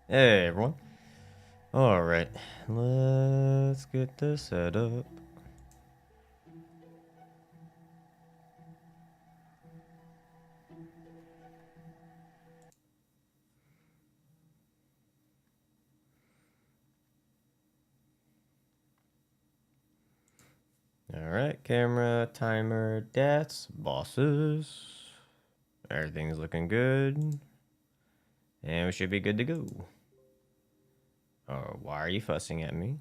Hey everyone. Alright, let's get this set up. Alright, camera, timer, deaths, bosses. Everything's looking good. And we should be good to go. Oh, why are you fussing at me?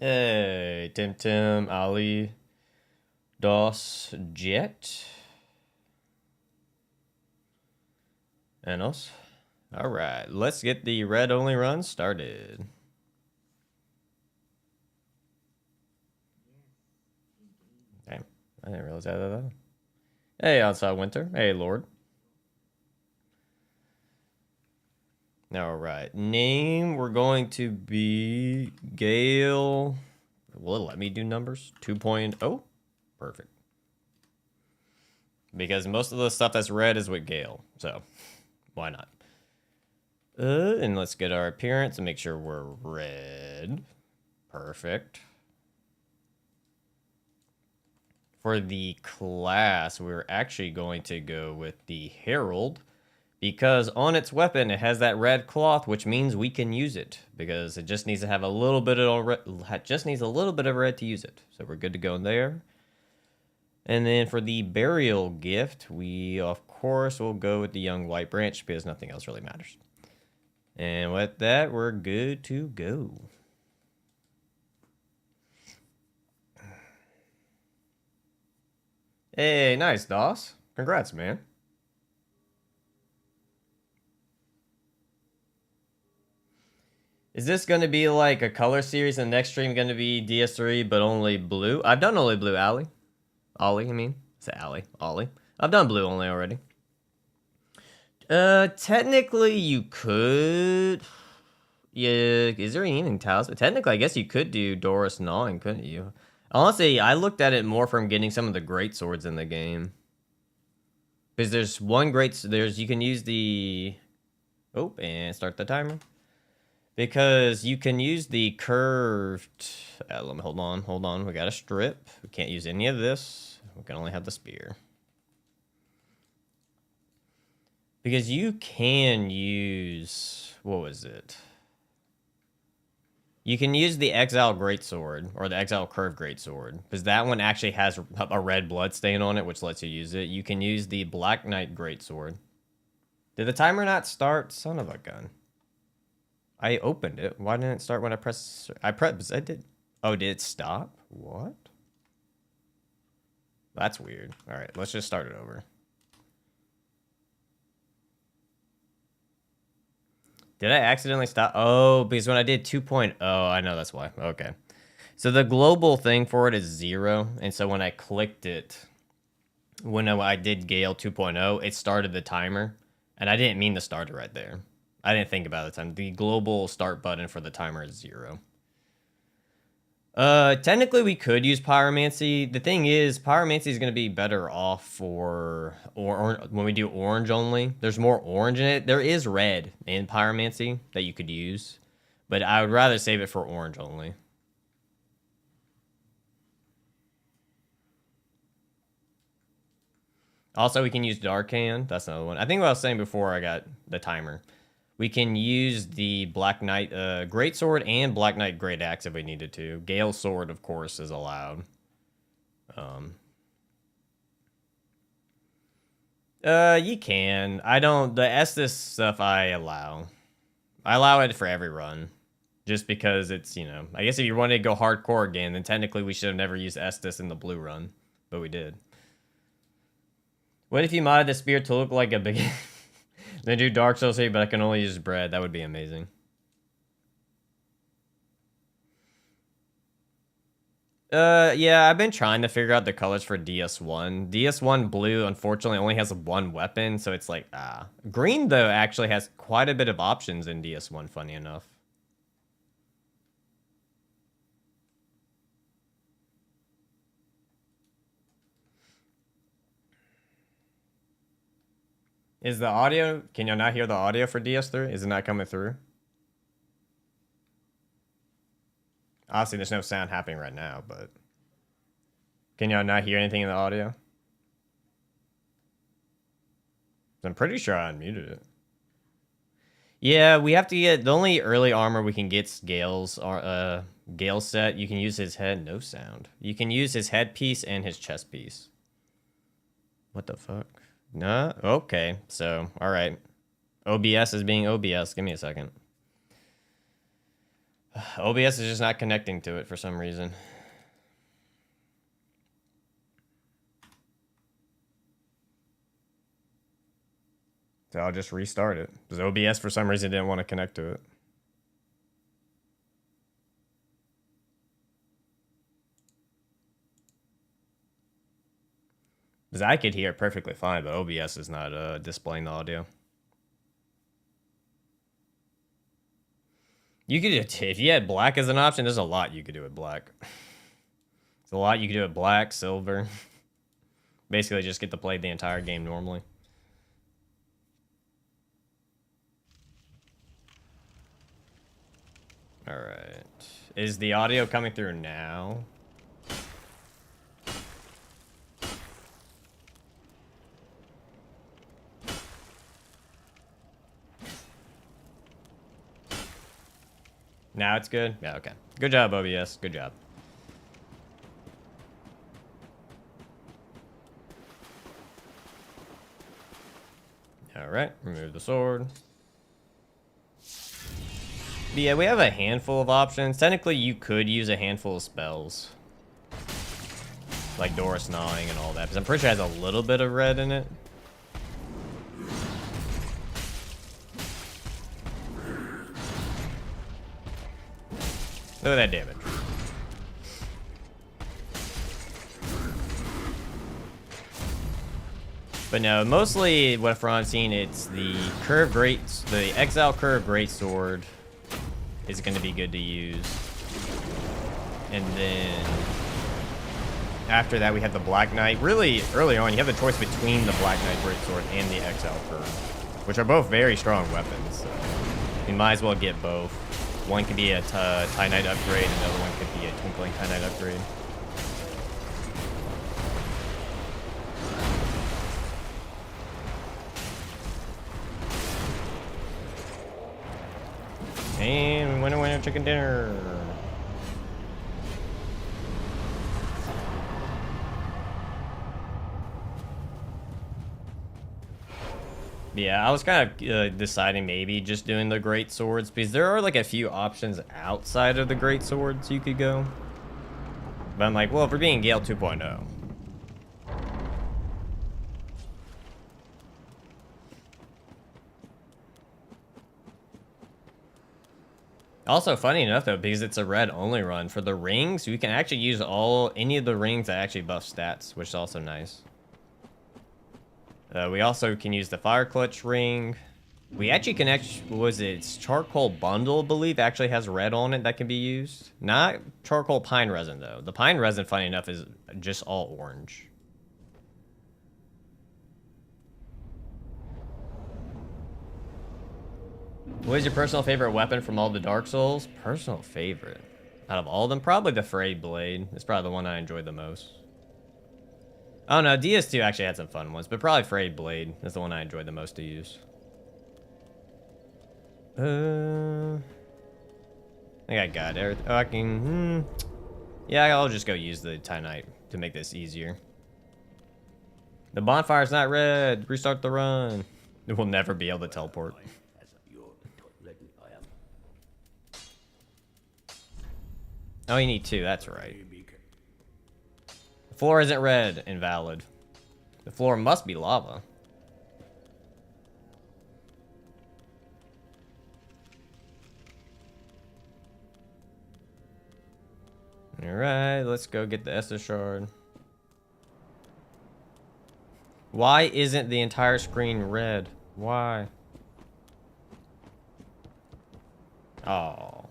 Hey, Tim, Ali, DOS, Jet, and us. Alright, let's get the red only run started. Damn, I didn't realize that. Hey, Outside Winter. Hey, Lord. Alright, name, we're going to be Gale. Will it let me do numbers? 2.0? Perfect. Because most of the stuff that's red is with Gale, so why not? And let's get our appearance and make sure we're red. Perfect. For the class, we're actually going to go with the Herald, because on its weapon it has that red cloth, which means we can use it because it just needs to have a little bit of red to use it. So we're good to go in there. And then for the burial gift, we of course will go with the young white branch because nothing else really matters. And with that, we're good to go. Hey, nice, Doss. Congrats, man. Is this going to be like a color series and the next stream going to be DS3 but only blue? I've done only blue, Ollie. I mean. Say Ollie. I've done blue only already. Technically you could. Yeah, is there even talisman? Technically, I guess you could do Doris Gnawing, couldn't you? Honestly, I looked at it more from getting some of the great swords in the game. Because there's one you can use the... Oh, and start the timer. Because you can use the curved... let me hold on. We got a strip. We can't use any of this. We can only have the spear. Because you can use... What was it? You can use the Exile Greatsword, or the Exile Curve Greatsword, because that one actually has a red blood stain on it, which lets you use it. You can use the Black Knight Greatsword. Did the timer not start? Son of a gun. I opened it. Why didn't it start when I pressed... I did... Oh, did it stop? What? That's weird. Alright, let's just start it over. Did I accidentally stop? Oh, because when I did 2.0, I know that's why. Okay. So the global thing for it is 0. And so when I clicked it, when I did Gale 2.0, it started the timer. And I didn't mean to start it right there. I didn't think about it at the time. The global start button for the timer is 0. Technically we could use pyromancy. The thing is, pyromancy is going to be better off for or when we do orange only. There's more orange in it. There is red in pyromancy that you could use, but I would rather save it for orange only. Also, we can use Dark Hand. That's another one. I think what I was saying before I got the timer. We can use the Black Knight Greatsword and Black Knight Great Axe if we needed to. Gale Sword, of course, is allowed. You can. I don't... The Estus stuff I allow. I allow it for every run. Just because it's, you know... I guess if you wanted to go hardcore again, then technically we should have never used Estus in the blue run. But we did. What if you modded the spear to look like a big... Then do Dark Souls 3, but I can only use bread. That would be amazing. Yeah, I've been trying to figure out the colors for DS1. DS1 blue, unfortunately, only has one weapon, so it's like, Green, though, actually has quite a bit of options in DS1, funny enough. Is the audio? Can you not hear the audio for DS3? Is it not coming through? Obviously, there's no sound happening right now, but can y'all not hear anything in the audio? I'm pretty sure I unmuted it. Yeah, we have to get the only early armor we can get's Gale's Gale's set. You can use his head, no sound. You can use his headpiece and his chest piece. What the fuck? Nah, okay. So, all right. OBS is being OBS. Give me a second. OBS is just not connecting to it for some reason. So I'll just restart it. Because OBS for some reason didn't want to connect to it. Because I could hear it perfectly fine, but OBS is not displaying the audio. You could, if you had black as an option, there's a lot you could do with black. There's a lot you could do with black, silver. Basically just get to play the entire game normally. Alright. Is the audio coming through now? Now it's good? Yeah, okay. Good job, OBS. Good job. Alright, remove the sword. But yeah, we have a handful of options. Technically, you could use a handful of spells. Like Doris Gnawing and all that. Because I'm pretty sure it has a little bit of red in it. Look at that damage. But no, mostly what from I've seen, it's the Exile Curved Greatsword is going to be good to use. And then after that, we have the Black Knight. Really, early on, you have the choice between the Black Knight Greatsword and the Exile Curve, which are both very strong weapons. So you might as well get both. One could be a Tie Knight upgrade, and the other one could be a Twinkling Tie Knight upgrade. And winner, chicken dinner. Yeah, I was kind of deciding maybe just doing the great swords because there are like a few options outside of the great swords you could go. But I'm like, well, if we're being Gale 2.0. Also, funny enough though, because it's a red only run for the rings, we can actually use any of the rings that actually buff stats, which is also nice. We also can use the Fire Clutch ring. We actually can it's Charcoal Bundle, I believe, actually has red on it that can be used. Not Charcoal Pine Resin, though. The Pine Resin, funny enough, is just all orange. What is your personal favorite weapon from all the Dark Souls? Personal favorite? Out of all of them? Probably the Frayed Blade. It's probably the one I enjoyed the most. Oh no, DS2 actually had some fun ones, but probably Frayed Blade is the one I enjoyed the most to use. I think I got everything. Oh, I can. Yeah, I'll just go use the Tie Knight to make this easier. The bonfire's not red. Restart the run. We'll never be able to teleport. Oh, you need 2. That's right. The floor isn't red. Invalid. The floor must be lava. Alright, let's go get the Estus shard. Why isn't the entire screen red? Why? Oh.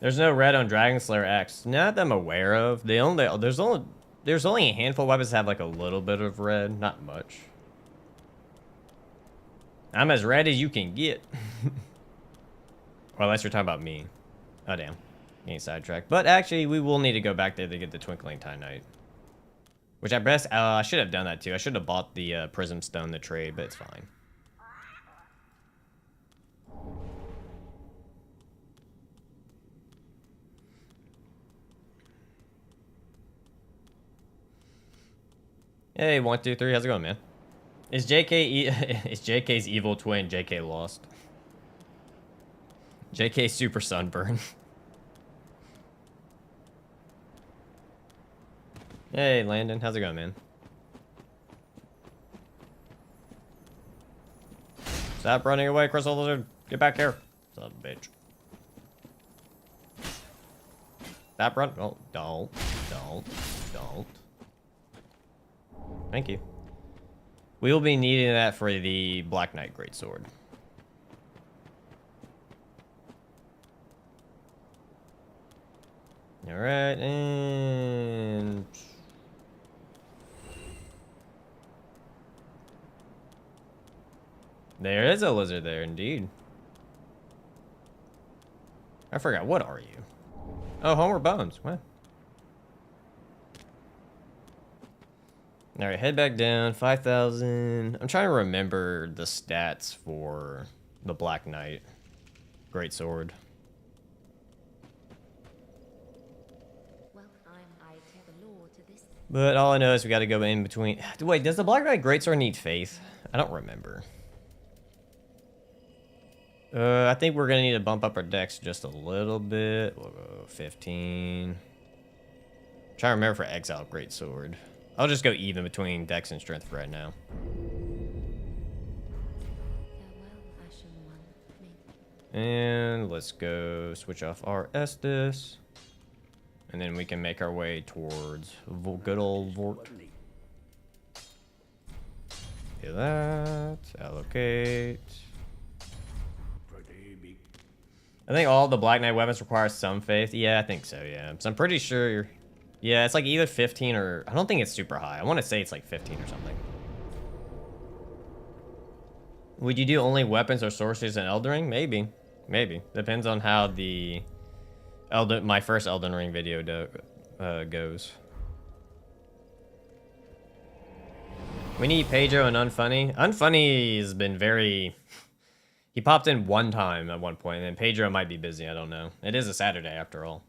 There's no red on Dragon Slayer X. Not that I'm aware of. There's only There's only a handful of weapons that have like a little bit of red, not much. I'm as red as you can get. Or unless you're talking about me. Oh damn, getting sidetracked. But actually, we will need to go back there to get the Twinkling Titanite. Which I best, I should have done that too. I should have bought the Prism Stone to trade, but it's fine. Hey, 1, 2, 3, how's it going, man? Is is JK's evil twin JK Lost? JK Super Sunburn. Hey, Landon, how's it going, man? Stop running away, Crystal Lizard. Get back here. Son of a bitch. Stop running. Oh, don't. Thank you. We will be needing that for the Black Knight Greatsword. Alright, and... there is a lizard there, indeed. I forgot, what are you? Oh, Homer Bones. What? Alright, head back down. 5,000. I'm trying to remember the stats for the Black Knight Greatsword. But all I know is we gotta go in between. Wait, does the Black Knight Greatsword need faith? I don't remember. I think we're gonna need to bump up our dex just a little bit. We'll go 15. I'm trying to remember for Exile Greatsword. I'll just go even between dex and strength for right now. And let's go switch off our Estus. And then we can make our way towards good old Vort. Do that. Allocate. I think all the Black Knight weapons require some faith. Yeah, I think so, yeah. So I'm pretty sure... yeah, it's like either 15 or... I don't think it's super high. I want to say it's like 15 or something. Would you do only weapons or sorceries in Elden Ring? Maybe. Maybe. Depends on how the... my first Elden Ring video goes. We need Pedro and Unfunny. Unfunny has been very... he popped in one time at one point, and then Pedro might be busy. I don't know. It is a Saturday after all.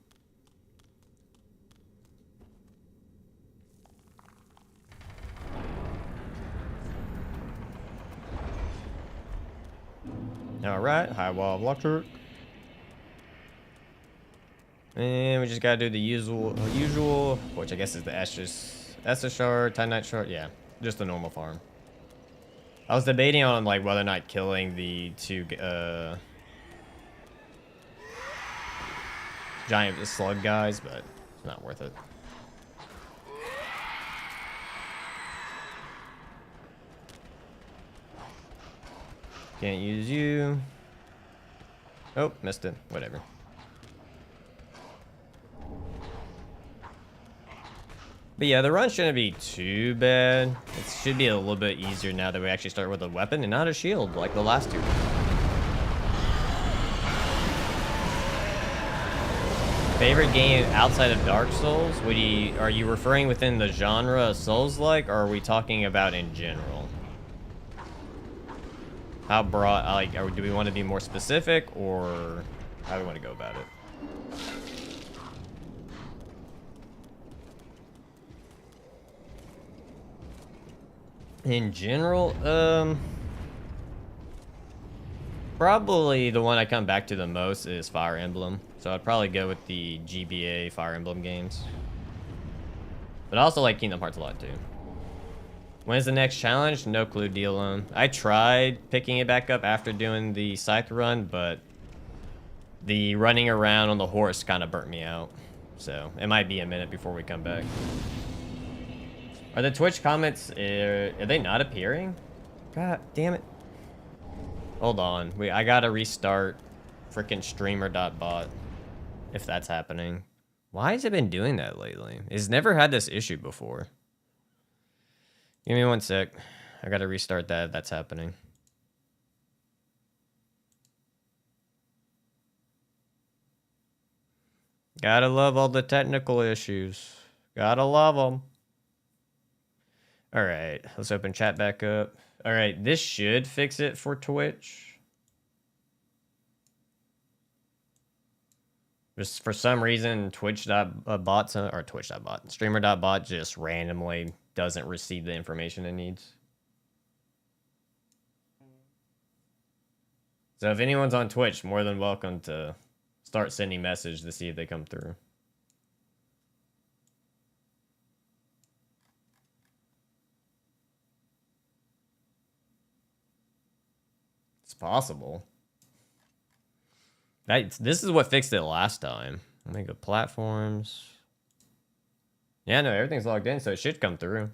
Alright, high wall of electric. And we just gotta do the usual, which I guess is the Estus shard, Titanite shard. Yeah, just the normal farm. I was debating on like whether or not killing the two giant slug guys, but it's not worth it. Can't use you. Oh, missed it. Whatever. But yeah, the run shouldn't be too bad. It should be a little bit easier now that we actually start with a weapon and not a shield like the last two. Favorite game outside of Dark Souls? Are you referring within the genre of Souls-like, or are we talking about in general? How broad, like, do we want to be more specific, or how do we want to go about it? In general, probably the one I come back to the most is Fire Emblem. So I'd probably go with the GBA Fire Emblem games. But I also like Kingdom Hearts a lot too. When's the next challenge? No clue, deal. I tried picking it back up after doing the Scythe run, but the running around on the horse kind of burnt me out. So it might be a minute before we come back. Are the Twitch comments, are they not appearing? God damn it. Hold on. I gotta restart freaking streamer.bot if that's happening. Why has it been doing that lately? It's never had this issue before. Give me 1 sec. I gotta restart that if that's happening. Gotta love all the technical issues. Gotta love them. All right, let's open chat back up. All right, this should fix it for Twitch. Just for some reason, Twitch.bot or Twitch.bot, streamer.bot just randomly doesn't receive the information it needs. So if anyone's on Twitch, more than welcome to start sending messages to see if they come through. It's possible. This is what fixed it last time. Let me go platforms. Yeah, no, everything's logged in, so it should come through.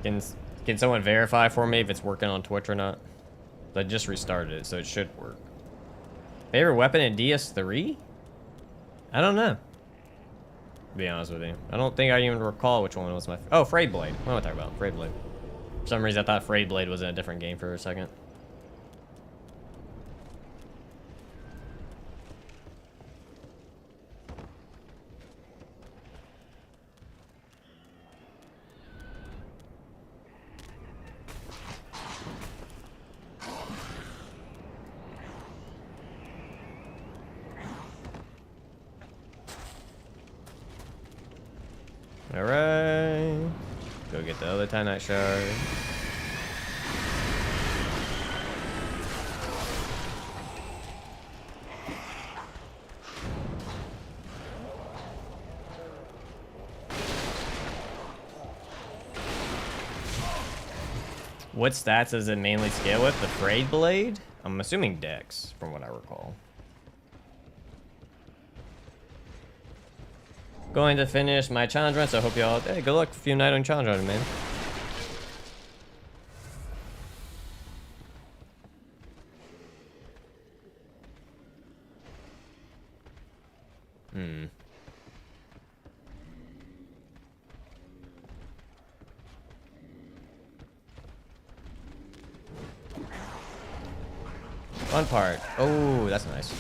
Can someone verify for me if it's working on Twitch or not? I just restarted it, so it should work. Favorite weapon in DS3? I don't know. To be honest with you, I don't think I even recall which one was my. Oh, Frayed Blade. What am I talking about? Frayed Blade. For some reason, I thought Frayed Blade was in a different game for a second. Alright. Go get the other Titanite shard. What stats does it mainly scale with? The Frayed Blade? I'm assuming Dex, from what I recall. Going to finish my challenge run, so I hope y'all. Hey, good luck if you night on challenge run, man. Fun part. Oh, that's nice.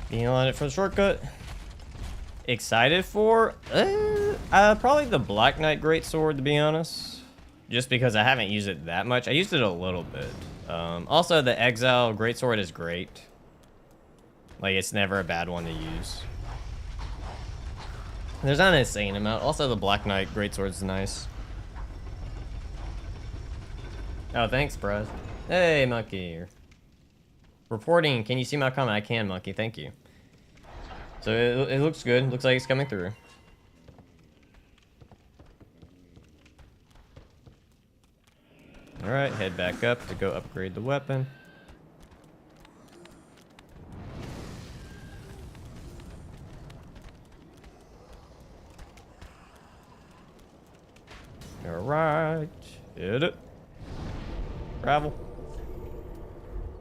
Being on it for the shortcut. Excited for? Probably the Black Knight Greatsword, to be honest. Just because I haven't used it that much. I used it a little bit. Also, the Exile Greatsword is great. Like, it's never a bad one to use. There's not an insane amount. Also, the Black Knight Greatsword is nice. Oh, thanks, bro. Hey, Monkey. Reporting. Can you see my comment? I can, Monkey. Thank you. So it looks good. Looks like it's coming through. Alright, head back up to go upgrade the weapon. Alright. Hit it. Travel.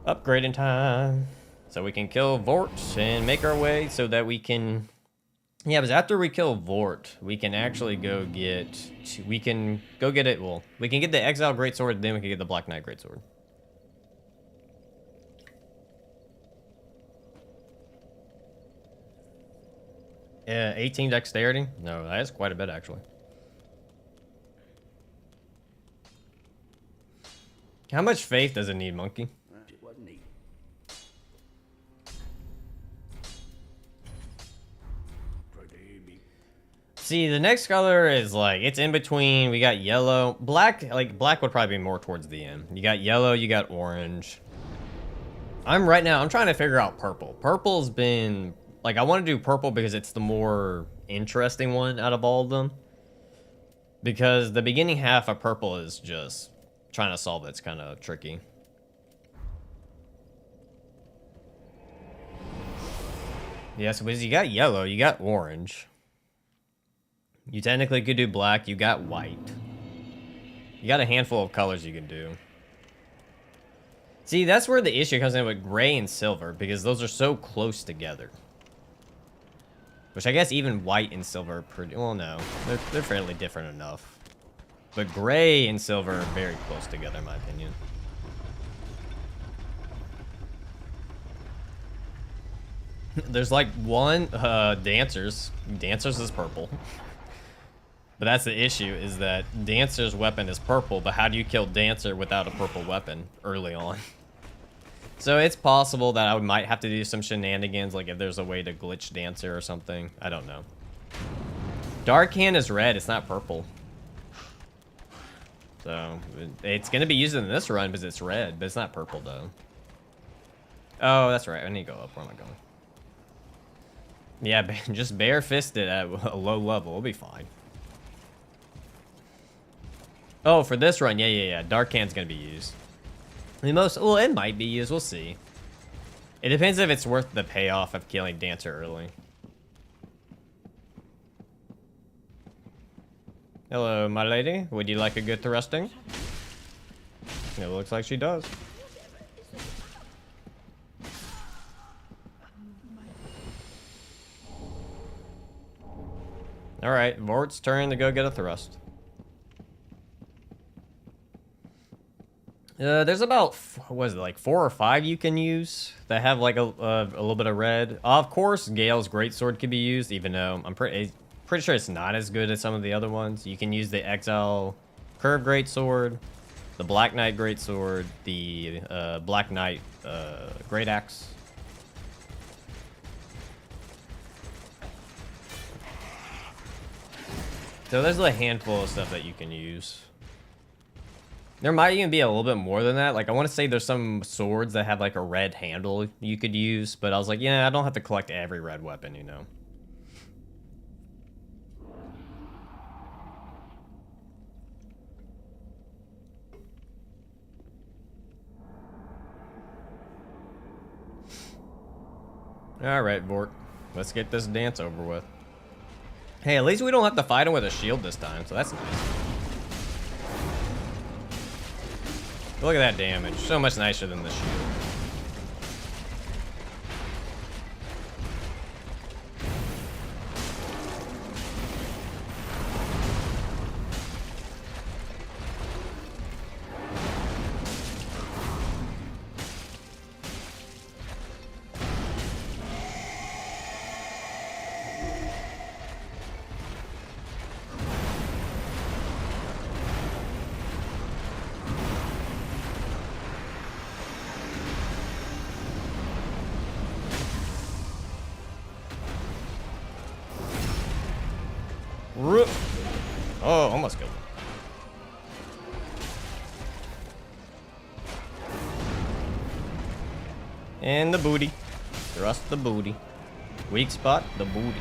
Upgrading time. So we can kill Vort and make our way so that we can... Yeah, because after we kill Vort, we can actually go get... We can go get it... Well, we can get the Exile Greatsword, then we can get the Black Knight Greatsword. 18 dexterity? No, that is quite a bit, actually. How much faith does it need, Monkey? See, the next color is like, it's in between. We got yellow. Black, like, black would probably be more towards the end. You got yellow, you got orange. I'm trying to figure out purple. Purple's been, like, I want to do purple because it's the more interesting one out of all of them. Because the beginning half of purple is just trying to solve it's kind of tricky. Yeah, so you got yellow, you got orange. You technically could do black, you got white. You got a handful of colors you can do. See, that's where the issue comes in with gray and silver, because those are so close together. Which I guess even white and silver are pretty... Well, no. They're fairly different enough. But gray and silver are very close together, in my opinion. There's like one... Dancers. Dancers is purple. But that's the issue, is that Dancer's weapon is purple, but how do you kill Dancer without a purple weapon early on? So it's possible that I might have to do some shenanigans, like if there's a way to glitch Dancer or something. I don't know. Dark Hand is red, it's not purple. So, it's going to be used in this run because it's red, but it's not purple though. Oh, that's right, I need to go up. Where am I going? Yeah, just bare-fisted at a low level, we'll be fine. Oh, for this run, yeah. Dark Hand's gonna be used. Well, it might be used, we'll see. It depends if it's worth the payoff of killing Dancer early. Hello, my lady. Would you like a good thrusting? It looks like she does. Alright, Vort's turn to go get a thrust. There's about, what is it, like 4 or 5 you can use that have like a little bit of red. Of course, Gale's Greatsword can be used, even though I'm pretty sure it's not as good as some of the other ones. You can use the Exile Curve Greatsword, the Black Knight Greatsword, the Black Knight Great Axe. So there's a handful of stuff that you can use. There might even be a little bit more than that. Like, I want to say there's some swords that have, like, a red handle you could use. But I was like, yeah, I don't have to collect every red weapon, you know. Alright, Vort. Let's get this dance over with. Hey, at least we don't have to fight him with a shield this time, so that's nice. Look at that damage. So much nicer than the shield. Oh, almost killed him. And the booty. Thrust the booty. Weak spot, the booty.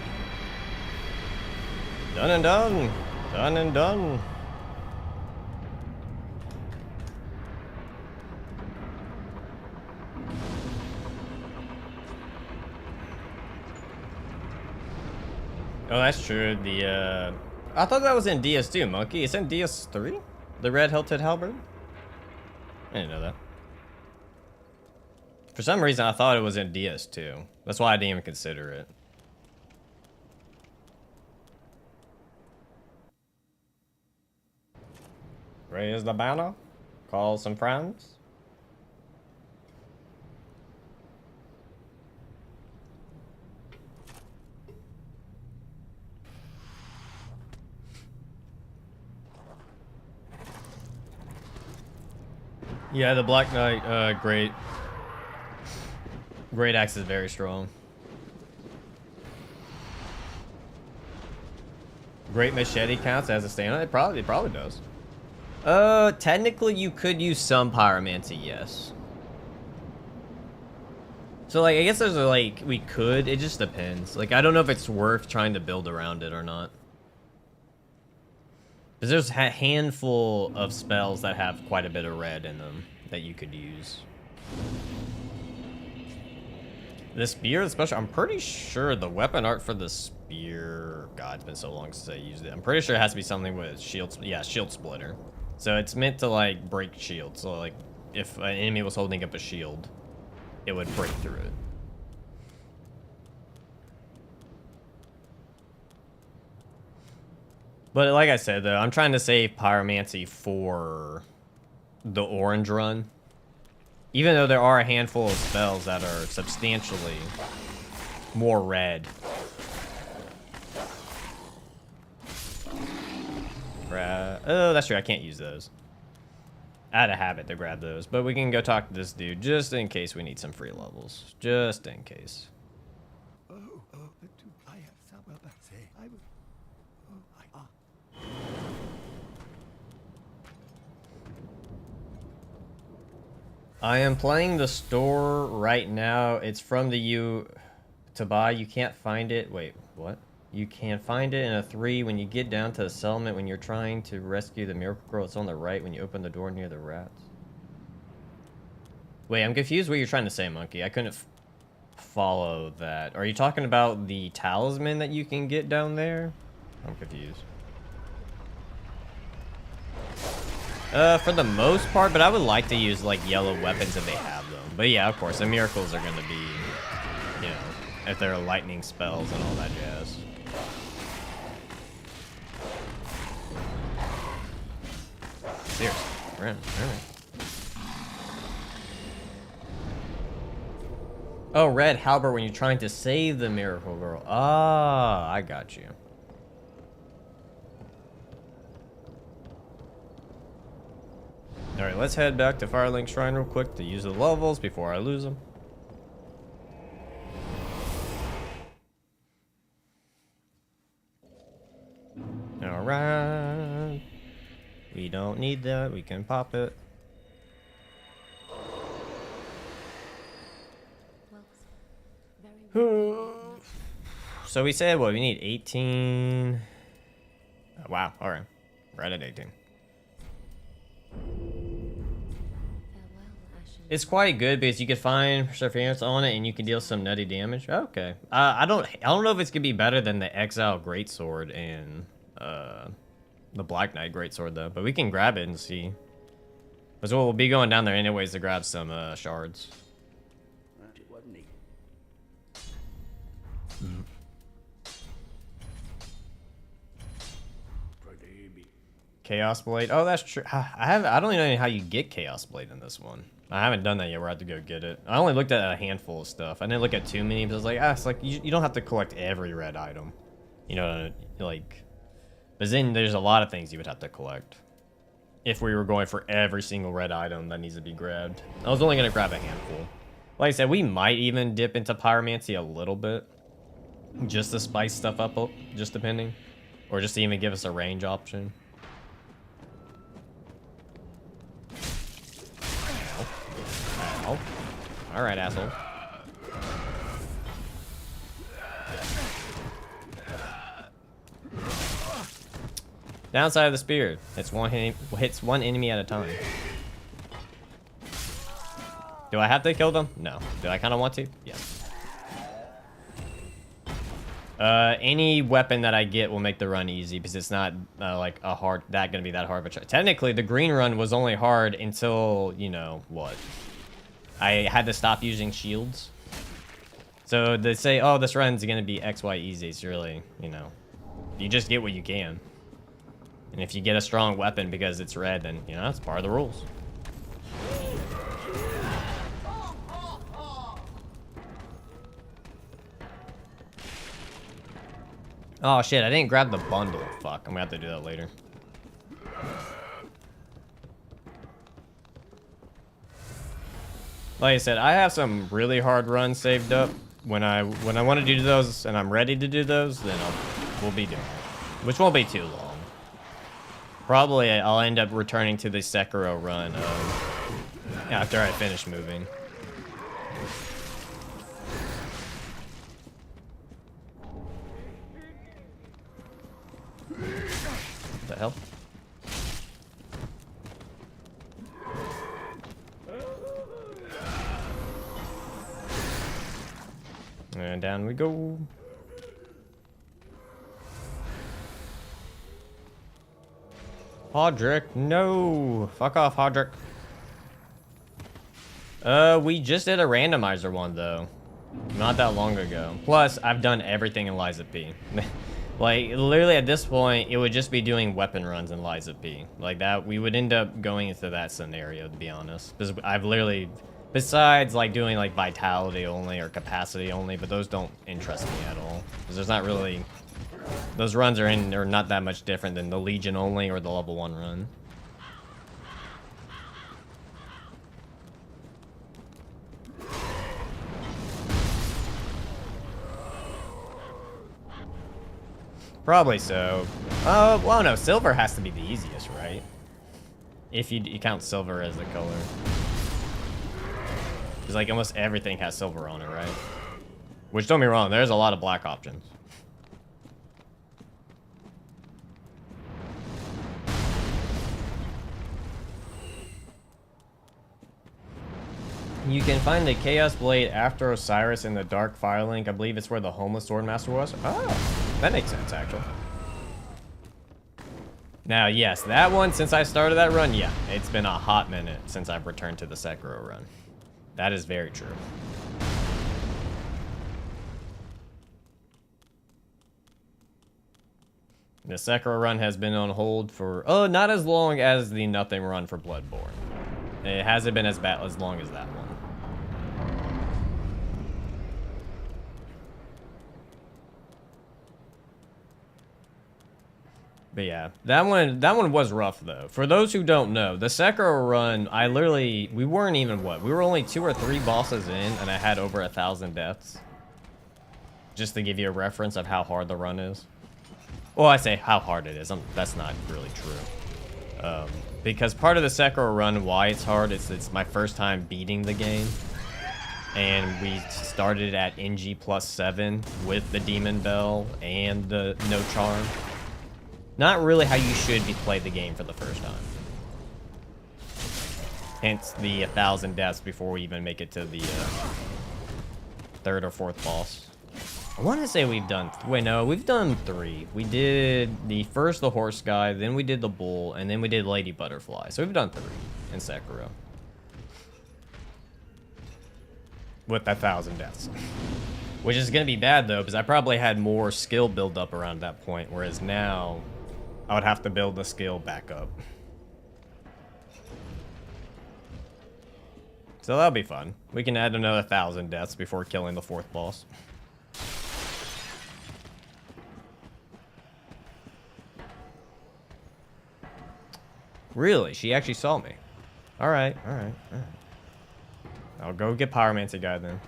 Done and done. Done and done. Oh, that's true. The, I thought that was in DS2, Monkey. It's in DS3? The red hilted halberd? I didn't know that. For some reason, I thought it was in DS2. That's why I didn't even consider it. Raise the banner. Call some friends. Yeah, the Black Knight, Great Axe is very strong. Great Machete counts as a stand-on? It probably does. Technically you could use some Pyromancy, yes. So, like, I guess there's, like, we could, it just depends. Like, I don't know if it's worth trying to build around it or not. Because there's a handful of spells that have quite a bit of red in them that you could use. The spear, especially, I'm pretty sure the weapon art for the spear... God, it's been so long since I used it. I'm pretty sure it has to be something with shield... Yeah, shield splitter. So it's meant to, like, break shields. So, like, if an enemy was holding up a shield, it would break through it. But like I said, though, I'm trying to save Pyromancy for the orange run. Even though there are a handful of spells that are substantially more red. Oh, that's true. I can't use those. I had a habit to grab those. But we can go talk to this dude just in case we need some free levels. Just in case. I am playing the store right now. It's from the to buy. You can't find it. Wait, what? You can find it in a 3 when you get down to the settlement when you're trying to rescue the miracle girl. It's on the right when you open the door near the rats. Wait, I'm confused what you're trying to say, Monkey. I couldn't follow that. Are you talking about the talisman that you can get down there? I'm confused. For the most part, but I would like to use, like, yellow weapons if they have them. But yeah, of course, the miracles are going to be, you know, if they're lightning spells and all that jazz. Seriously, alright. Oh, red halberd when you're trying to save the miracle girl. Ah, I got you. Alright, let's head back to Firelink Shrine real quick to use the levels before I lose them. Alright. We don't need that. We can pop it. So we said, what, we need 18. Oh, wow, alright. Right at 18. It's quite good because you can find perseverance on it and you can deal some nutty damage. Okay. I don't know if it's gonna be better than the Exile Greatsword and the Black Knight Greatsword though, but we can grab it and see. Because we'll be going down there anyways to grab some shards. Chaos Blade. Oh, that's true. I don't even know how you get Chaos Blade in this one. I haven't done that yet. We're about to go get it. I only looked at a handful of stuff. I didn't look at too many because I was like, it's like you don't have to collect every red item. You know, like, but then there's a lot of things you would have to collect if we were going for every single red item that needs to be grabbed. I was only gonna grab a handful. Like I said, we might even dip into Pyromancy a little bit, just to spice stuff up, just depending, or just to even give us a range option. Ow. All right, asshole. Downside of the spear, hits one enemy at a time. Do I have to kill them? No. Do I kind of want to? Yes. Any weapon that I get will make the run easy because it's not like gonna be that hard. But technically, the green run was only hard until, you know, what? I had to stop using shields. So they say, oh, this run's gonna be XY easy. It's really, you know, you just get what you can. And if you get a strong weapon because it's red, then, you know, that's part of the rules. Oh shit, I didn't grab the bundle. Fuck, I'm gonna have to do that later. Like I said, I have some really hard runs saved up. When I want to do those and I'm ready to do those, then we'll be doing it. Which won't be too long. Probably I'll end up returning to the Sekiro run after I finish moving. What the hell? And down we go. Hodrick, no. Fuck off, Hodrick. We just did a randomizer one, though. Not that long ago. Plus, I've done everything in Liza P. Like, literally at this point, it would just be doing weapon runs in Liza P. Like that, we would end up going into that scenario, to be honest. Because I've literally, besides like doing like vitality only or capacity only, but those don't interest me at all. Because there's not really, those runs are not that much different than the Legion only or the level 1 run. Probably so. Well, no, silver has to be the easiest, right? If you count silver as a color. Because, like, almost everything has silver on it, right? Which, don't be wrong, there's a lot of black options. You can find the Chaos Blade after Osiris in the Dark Firelink. I believe it's where the Homeless Swordmaster was. Oh, that makes sense, actually. Now, yes, that one, since I started that run, yeah, it's been a hot minute since I've returned to the Sekiro run. That is very true. The Sekiro run has been on hold for, not as long as the Nothing run for Bloodborne. It hasn't been as long as that one. But yeah, that one was rough though. For those who don't know, the Sekiro run, we weren't even we were only 2 or 3 bosses in, and I had over 1,000 deaths. Just to give you a reference of how hard the run is. Well, I say how hard it is. That's not really true. Because part of the Sekiro run, why it's hard, it's my first time beating the game. And we started at NG +7 with the Demon Bell and the No Charm. Not really how you should play the game for the first time. Hence the 1,000 deaths before we even make it to the 3rd or 4th boss. I want to say we've done... Wait, no, we've done 3. We did the horse guy, then we did the bull, and then we did Lady Butterfly. So we've done 3 in Sekiro. With 1,000 deaths. Which is going to be bad, though, because I probably had more skill build up around that point, whereas now I would have to build the skill back up. So that'll be fun. We can add another 1,000 deaths before killing the 4th boss. Really? She actually saw me. Alright, alright, alright. I'll go get Pyromancy guy then.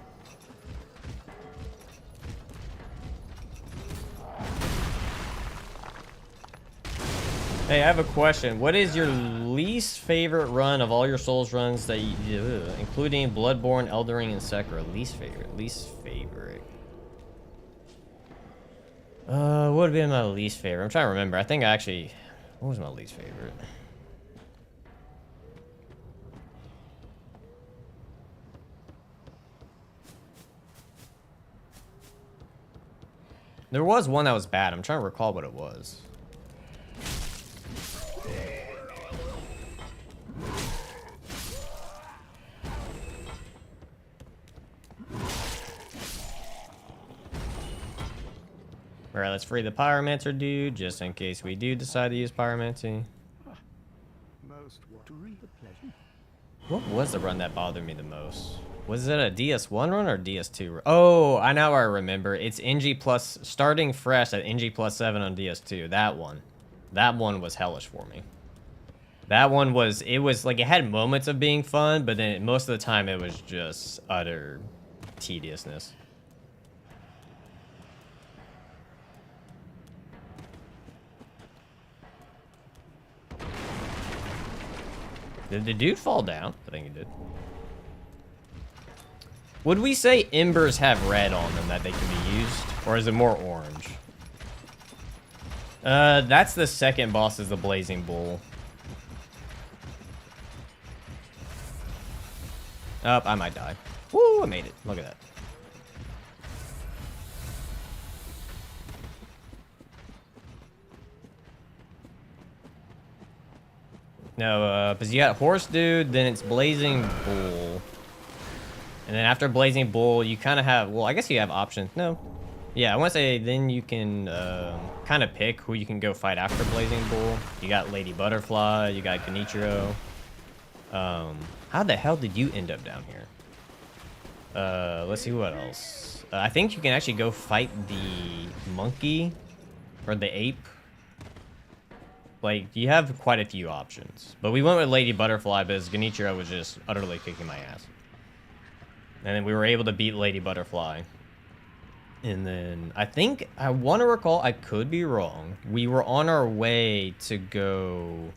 Hey, I have a question. What is your least favorite run of all your Souls runs that you, including Bloodborne, Elden Ring, and Sekiro? Least favorite. Least favorite. What would be my least favorite? I'm trying to remember. I think what was my least favorite? There was one that was bad. I'm trying to recall what it was. Alright, let's free the Pyromancer dude, just in case we do decide to use Pyromancy. What was the run that bothered me the most? Was it a DS1 run or DS2 run? Oh, I remember. It's NG plus, starting fresh at NG +7 on DS2. That one. That one was hellish for me. That one was, it had moments of being fun, but then most of the time it was just utter tediousness. Did the dude fall down? I think he did. Would we say embers have red on them that they can be used? Or is it more orange? That's the second boss, is the Blazing Bull. I might die. Woo, I made it. Look at that. No, because you got Horse Dude, then it's Blazing Bull. And then after Blazing Bull, you kind of have... Well, I guess you have options. No. Yeah, I want to say then you can kind of pick who you can go fight after Blazing Bull. You got Lady Butterfly, you got Genichiro. How the hell did you end up down here? Let's see what else. I think you can actually go fight the monkey or the ape. Like, you have quite a few options. But we went with Lady Butterfly because Genichiro was just utterly kicking my ass. And then we were able to beat Lady Butterfly. And then I think, I want to recall, I could be wrong. We were on our way to go...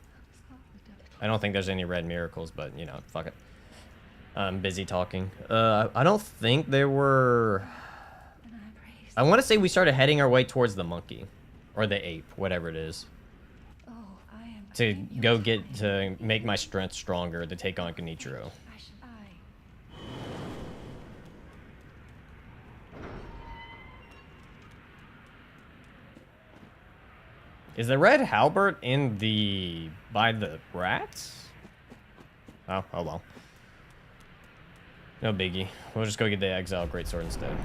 I don't think there's any red miracles, but, you know, fuck it. I'm busy talking. I don't think there were... I want to say we started heading our way towards the monkey. Or the ape, whatever it is. To go to make my strength stronger to take on Genichiro. Is the red halberd in the... by the rats? Oh well. No biggie. We'll just go get the Exile Greatsword instead.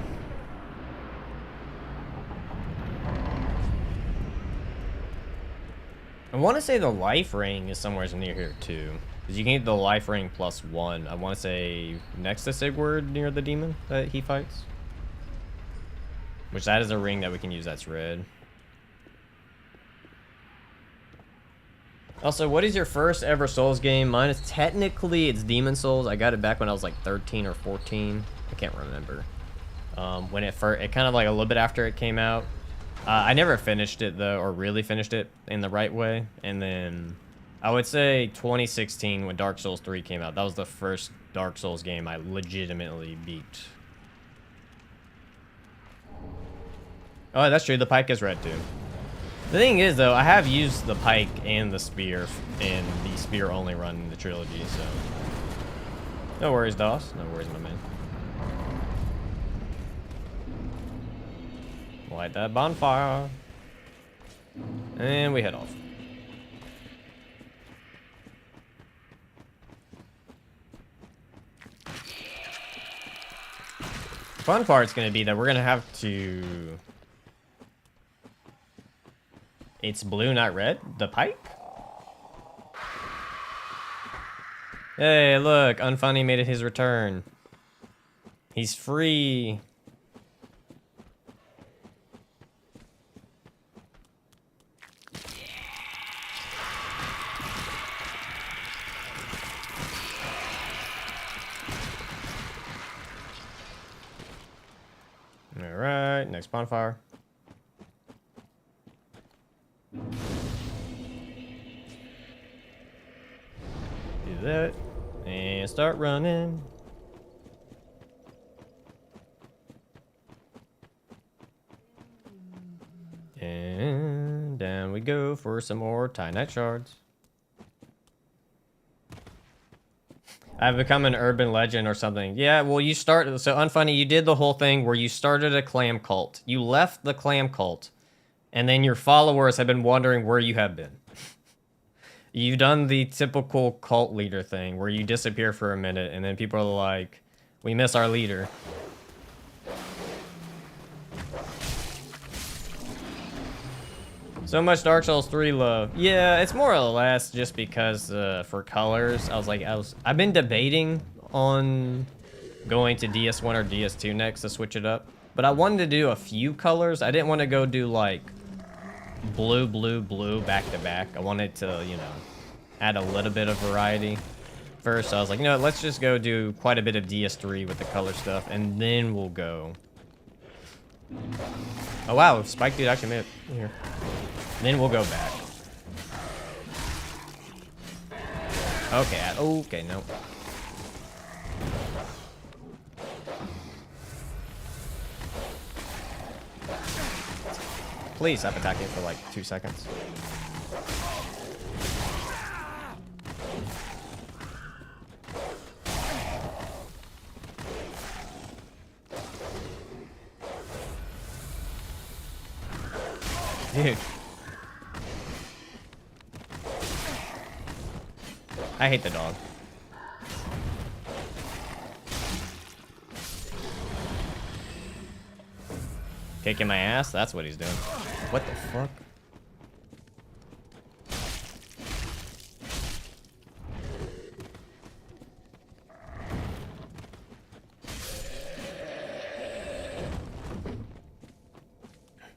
I want to say the life ring is somewhere near here too. Because you can get the life ring +1. I want to say next to Sigurd near the demon that he fights. Which that is a ring that we can use that's red. Also, what is your first ever Souls game? Mine is technically, it's Demon Souls. I got it back when I was like 13 or 14. I can't remember. When it kind of like a little bit after it came out. I never finished it though, or really finished it in the right way. And then I would say 2016 when Dark Souls 3 came out. That was the first Dark Souls game I legitimately beat. Oh, that's true. The pike is red too. The thing is, though, I have used the pike and the spear in the spear-only run in the trilogy, so... No worries, Doss. No worries, my man. Light that bonfire. And we head off. Fun part's gonna be that we're gonna have to... It's blue, not red. The pipe? Hey, look. Unfunny made it his return. He's free. Alright, next bonfire. Do that and start running. And down we go for some more Titanite shards. I've become an urban legend or something. Yeah, well, you started, so Unfunny, you did the whole thing where you started a clam cult. You left the clam cult, and then your followers have been wondering where you have been. You've done the typical cult leader thing where you disappear for a minute, and then people are like, we miss our leader. So much Dark Souls 3 love. Yeah, it's more or less just because for colors, I was like, I've been debating on going to DS1 or DS2 next to switch it up. But I wanted to do a few colors. I didn't want to go do like blue, blue, blue back to back. I wanted to, you know, add a little bit of variety. First, I was like, you know what, let's just go do quite a bit of DS3 with the color stuff, and then we'll go. Oh wow, Spike Dude actually made it here. Then we'll go back. Okay, okay, no. Please stop attacking for like 2 seconds. Dude. I hate the dog. Kicking my ass? That's what he's doing. What the fuck?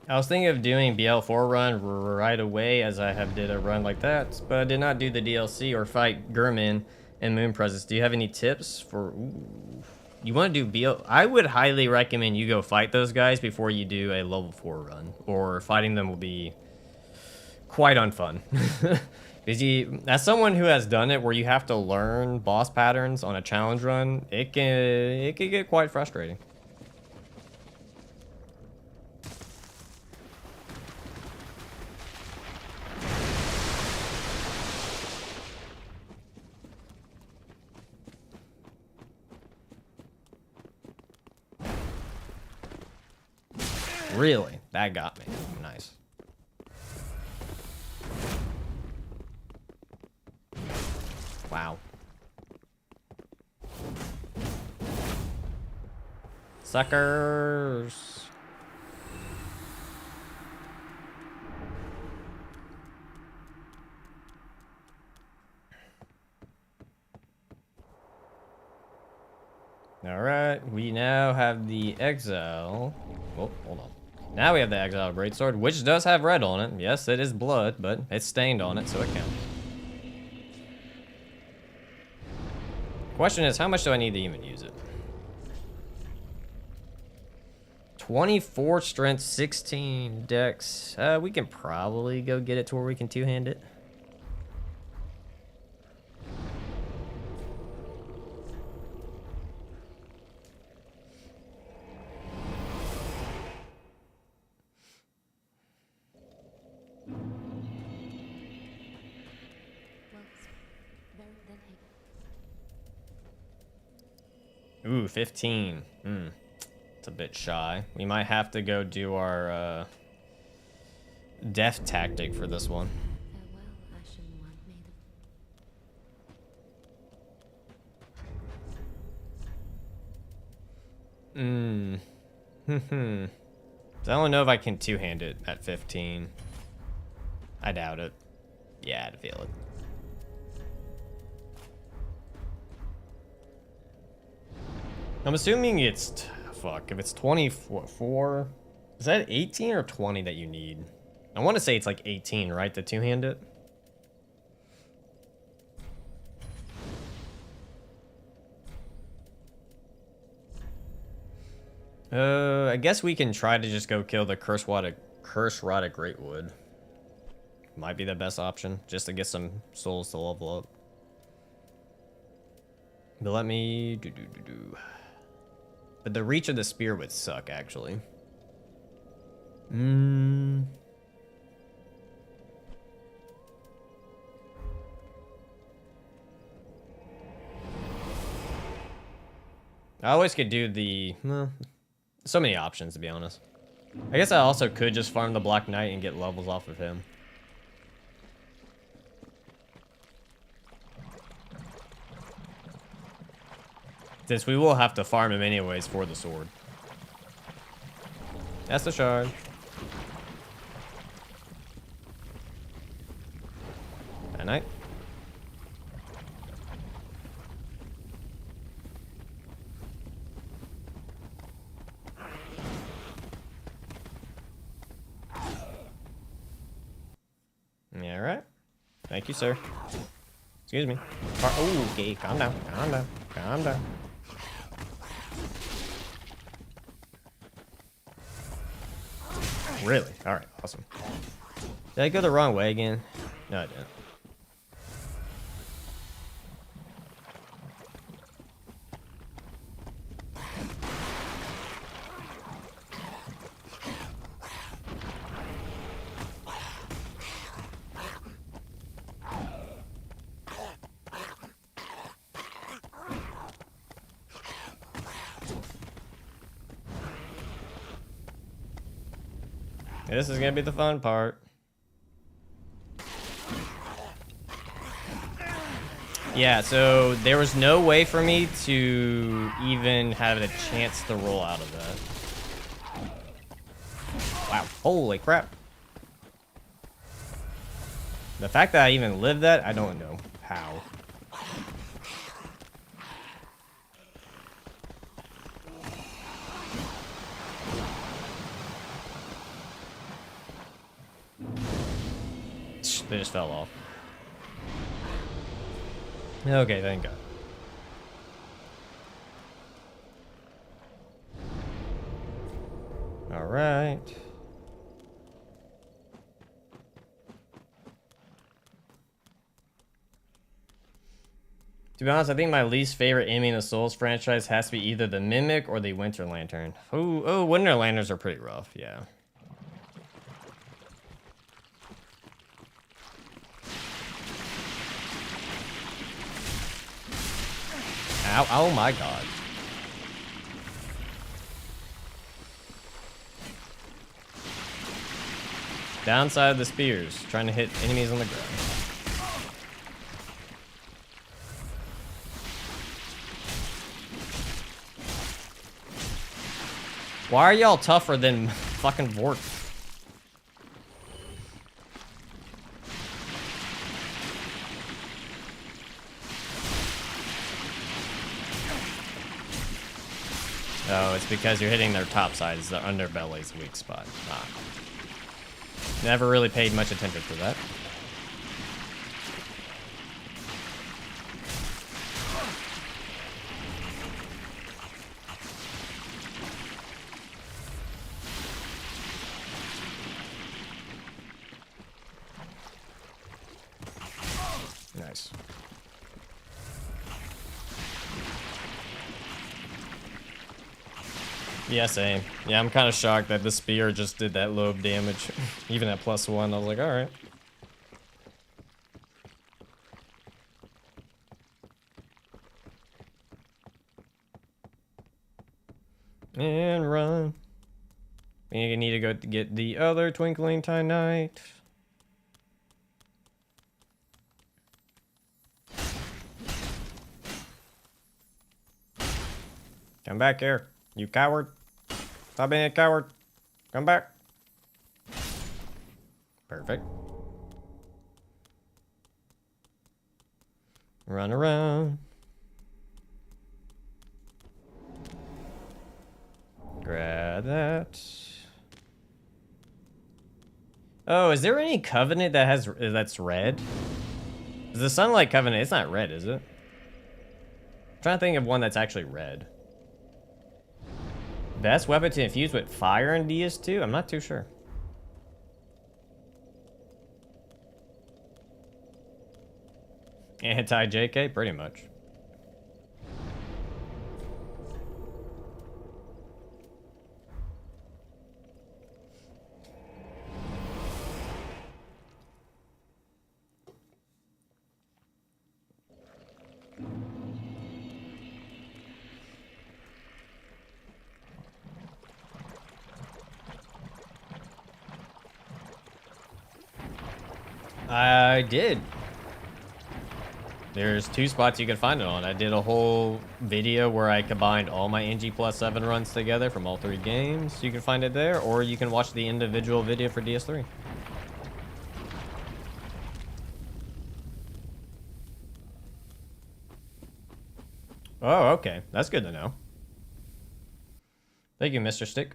I was thinking of doing BL4 run right away as I have did a run like that, but I did not do the DLC or fight Gurman and Moon Presence. Do you have any tips for... Ooh. You want to do BL... I would highly recommend you go fight those guys before you do a level 4 run, or fighting them will be quite unfun. Because as someone who has done it where you have to learn boss patterns on a challenge run, it can get quite frustrating. Really? That got me. Nice. Wow. Suckers. All right, we now have the exile. Oh, hold on. Now we have the exile greatsword, which does have red on it. Yes, it is blood, but it's stained on it, so it counts. Question is, how much do I need to even use it? 24 strength, 16 dex. We can probably go get it to where we can two-hand it. Ooh, 15. It's a bit shy. We might have to go do our death tactic for this one. I don't know if I can two-hand it at 15. I doubt it. Yeah, I'd feel it. I'm assuming it's, fuck, if it's 24, is that 18 or 20 that you need? I want to say it's like 18, right, to two-hand it? I guess we can try to just go kill the Curse Rotted Greatwood. Might be the best option, just to get some souls to level up. But let me But the reach of the spear would suck, actually. I always could do the... Well, so many options, to be honest. I guess I also could just farm the Black Knight and get levels off of him. Since we will have to farm him anyways for the sword. That's the shard. At night. Yeah, all right. Thank you, sir. Excuse me. Oh, okay, calm down, calm down, calm down. Really? Alright, awesome. Did I go the wrong way again? No, I didn't. This is gonna be the fun part. Yeah, so there was no way for me to even have a chance to roll out of that. Wow, holy crap. The fact that I even lived that, I don't know how. They just fell off. Okay, thank God. All right. To be honest, I think my least favorite enemy in the Souls franchise has to be either the Mimic or the Winter Lantern. Oh, Winter Lanterns are pretty rough, yeah. Ow, oh my God. Downside of the spears, trying to hit enemies on the ground. Why are y'all tougher than fucking Vort? Oh, it's because you're hitting their top sides. Their underbelly's a weak spot. Ah. Never really paid much attention to that. Nice. Yeah, same. Yeah, I'm kind of shocked that the spear just did that low of damage. Even at +1, I was like, alright. And run. We need to go to get the other Twinkling Time Knight. Come back here, you coward. Stop being a coward. Come back. Perfect. Run around. Grab that. Oh, is there any Covenant that has that's red? Is the Sunlight Covenant? It's not red, is it? I'm trying to think of one that's actually red. Best weapon to infuse with fire in DS2? I'm not too sure. Anti-JK? Pretty much. I did. There's 2 spots you can find it on. I did a whole video where I combined all my NG+7 runs together from all 3 games. You can find it there, or you can watch the individual video for DS3. Oh, okay. That's good to know. Thank you, Mr. Stick.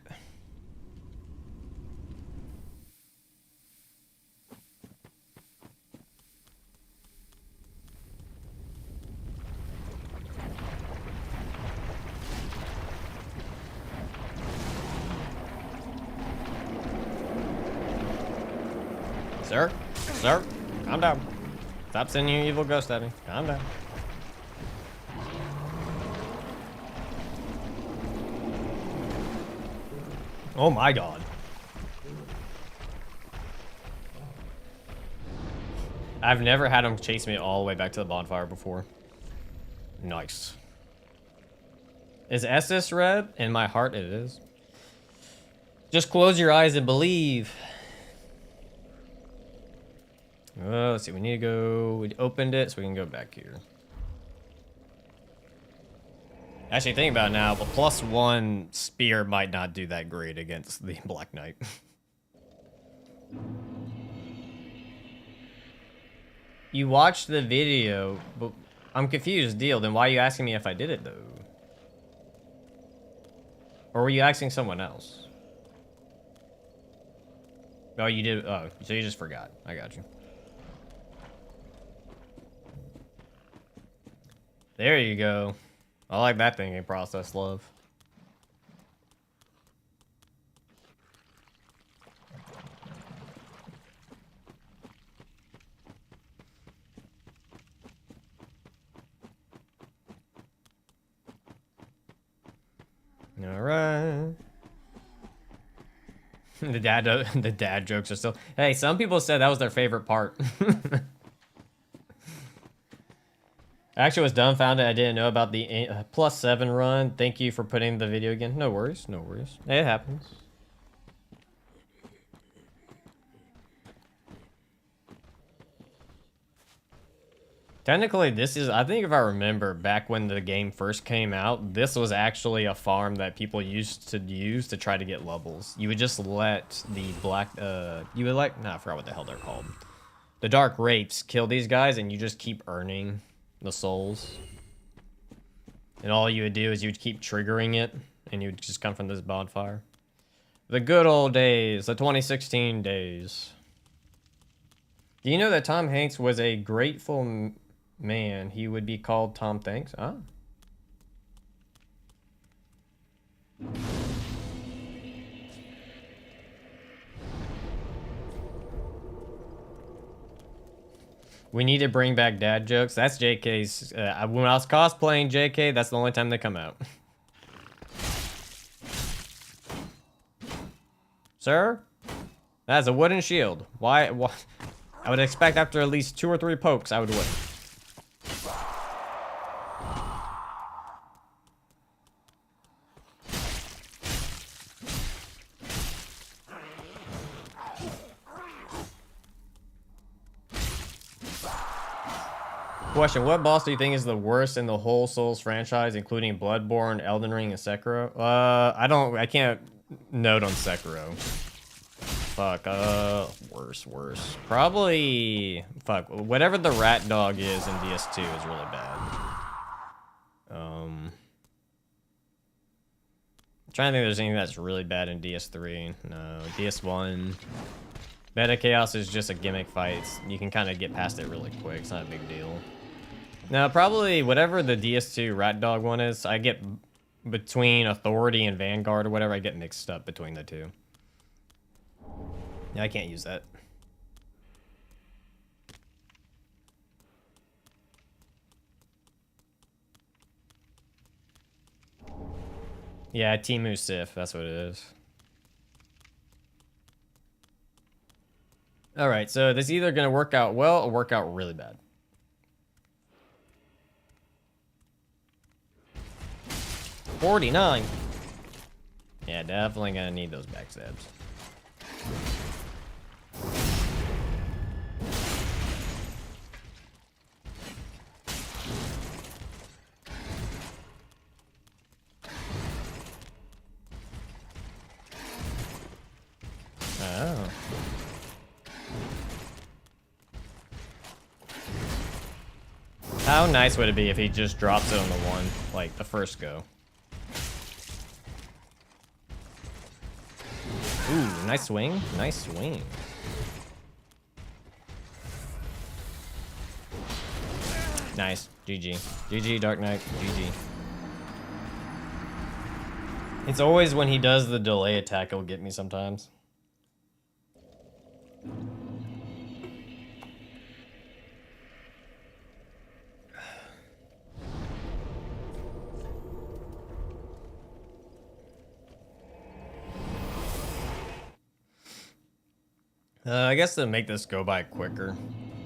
Sir? Sir? Calm down. Stop sending your evil ghost at me. Calm down. Oh my God. I've never had him chase me all the way back to the bonfire before. Nice. Is estus red? In my heart, it is. Just close your eyes and believe. Oh, let's see. We need to go. We opened it, so we can go back here. Actually, think about it now, but +1 spear might not do that great against the Black Knight. You watched the video, but I'm confused, deal. Then why are you asking me if I did it, though? Or were you asking someone else? Oh, you did. Oh, so you just forgot. I got you. There you go. I like that thinking process, love. All right. the dad jokes are still. Hey, some people said that was their favorite part. I actually was dumbfounded. I didn't know about the +7 run. Thank you for putting the video again. No worries, no worries. It happens. Technically, this is, I think if I remember, back when the game first came out, this was actually a farm that people used to use to try to get levels. You would just let the black, you would like, nah, I forgot what the hell they're called. The dark rapes kill these guys, and you just keep earning the souls. And all you would do is you would keep triggering it, and you would just come from this bonfire. The good old days, the 2016 days. Do you know that Tom Hanks was a grateful man? He would be called Tom Thanks? Ah. We need to bring back dad jokes. That's JK's. When I was cosplaying JK, that's the only time they come out. Sir? That's a wooden shield. Why? I would expect after at least 2 or 3 pokes, I would win. Question, what boss do you think is the worst in the whole Souls franchise, including Bloodborne, Elden Ring, and Sekiro? I can't note on Sekiro. Fuck, worse. Probably, fuck, whatever the rat dog is in DS2 is really bad. I'm trying to think if there's anything that's really bad in DS3. No, DS1. Meta Chaos is just a gimmick fight. You can kind of get past it really quick. It's not a big deal. Now, probably whatever the DS2 rat dog one is, I get between Authority and Vanguard or whatever, I get mixed up between the two. Yeah, I can't use that. Yeah, Timu Sif, that's what it is. Alright, so this is either going to work out well or work out really bad. $49. Yeah, definitely gonna need those backstabs. Oh. How nice would it be if he just drops it on the one, like the first go? Ooh, nice swing. Nice swing. Nice. GG. GG, Dark Knight. GG. It's always when he does the delay attack, it'll get me sometimes. I guess to make this go by quicker,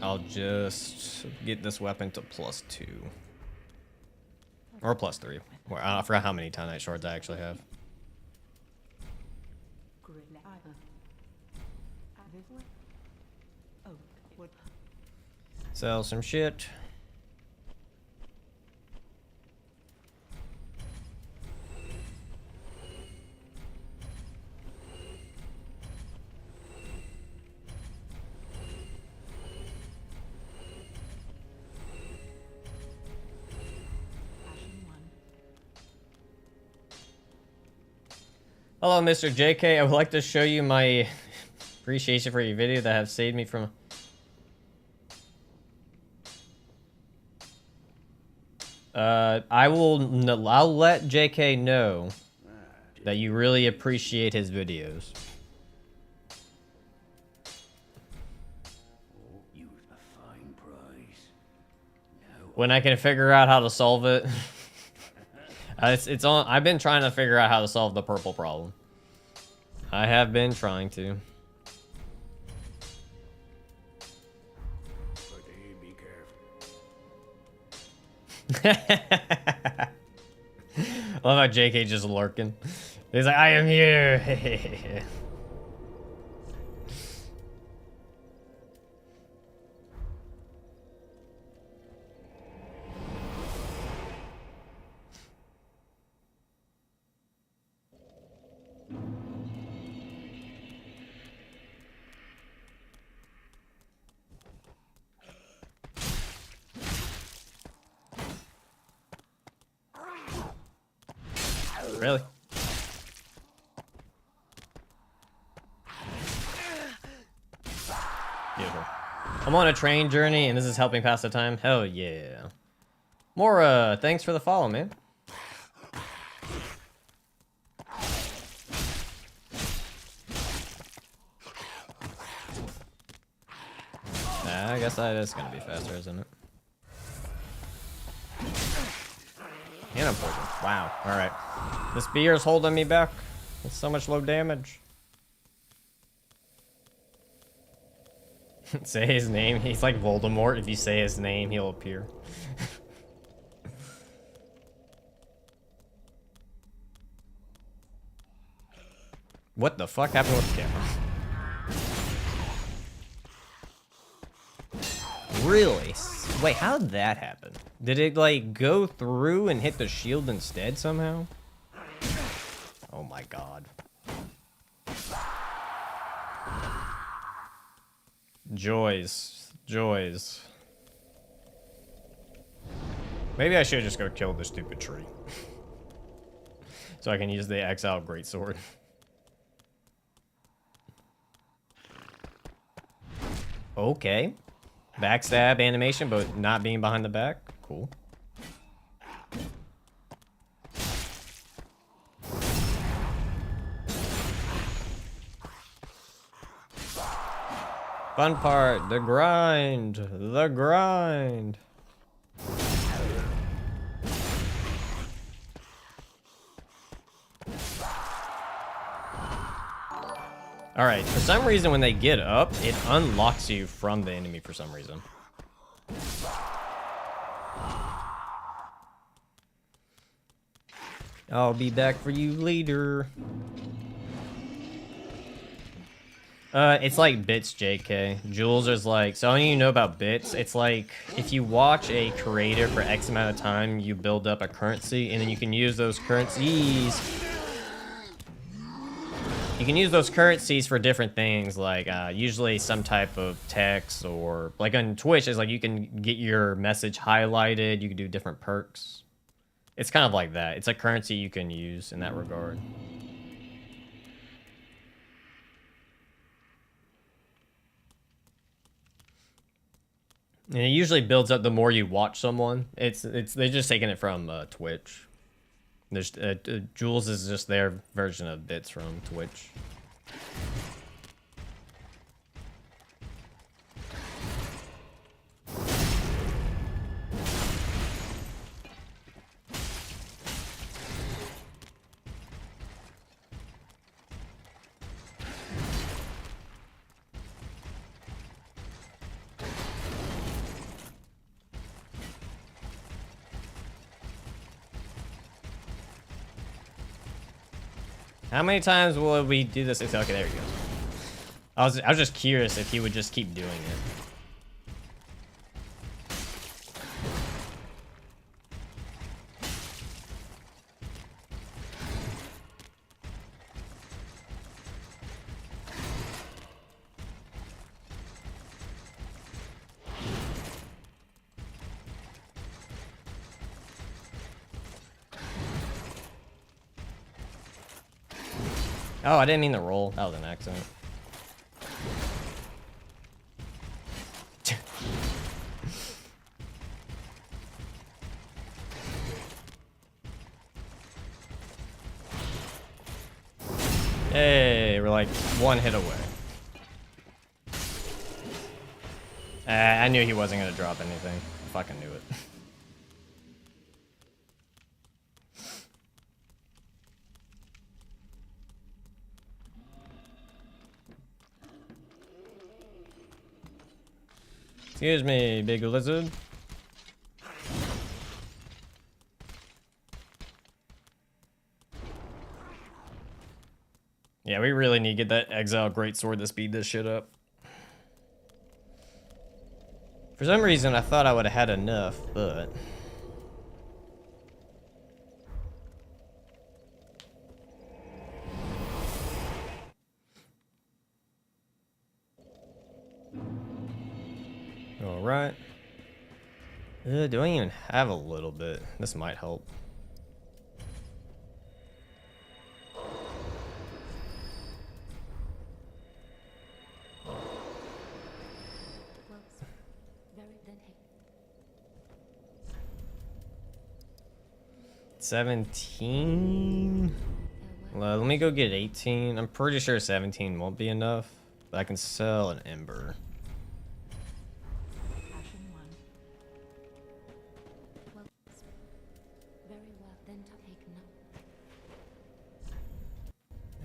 I'll just get this weapon to +2. Or +3. I forgot how many Titanite shards I actually have. Sell some shit. Hello, Mr. JK. I would like to show you my appreciation for your video that have saved me from... I'll let JK know that you really appreciate his videos. When I can figure out how to solve it. It's on. I've been trying to figure out how to solve the purple problem. I have been trying to. I love how JK just lurking. He's like, I am here. Really? Beautiful. I'm on a train journey and this is helping pass the time. Hell yeah. Mora, thanks for the follow, man. I guess that is gonna be faster, isn't it? And I'm poisoned. Wow. Alright. This beer is holding me back. It's so much low damage. Say his name. He's like Voldemort. If you say his name, he'll appear. What the fuck happened with the camera? Really? Wait, how did that happen? Did it like go through and hit the shield instead somehow? Oh my god. Joys. Joys. Maybe I should just go kill the stupid tree. So I can use the Exile Greatsword. Okay. Backstab animation, but not being behind the back. Cool. Fun part, the grind. The grind. Alright, for some reason when they get up, it unlocks you from the enemy for some reason. I'll be back for you later. It's like bits, JK. Jules is like, so you know about bits, it's like, if you watch a creator for X amount of time, you build up a currency, and then you can use those currencies. You can use those currencies for different things, like usually some type of text, or like on Twitch, it's like you can get your message highlighted, you can do different perks. It's kind of like that. It's a currency you can use in that regard. And it usually builds up the more you watch someone. They're just taking it from Twitch. There's Jules is just their version of bits from Twitch. How many times will we do this? Okay, there he goes. I was just curious if he would just keep doing it. Oh, I didn't mean to roll. That was an accident. Hey, we're like one hit away. I knew he wasn't gonna drop anything. Fucking knew it. Excuse me, big lizard. Yeah, we really need to get that Exile Greatsword to speed this shit up. For some reason, I thought I would have had enough, but... Alright. Do I even have a little bit? This might help. $17? Well, let me go get 18. I'm pretty sure 17 won't be enough, but I can sell an Ember.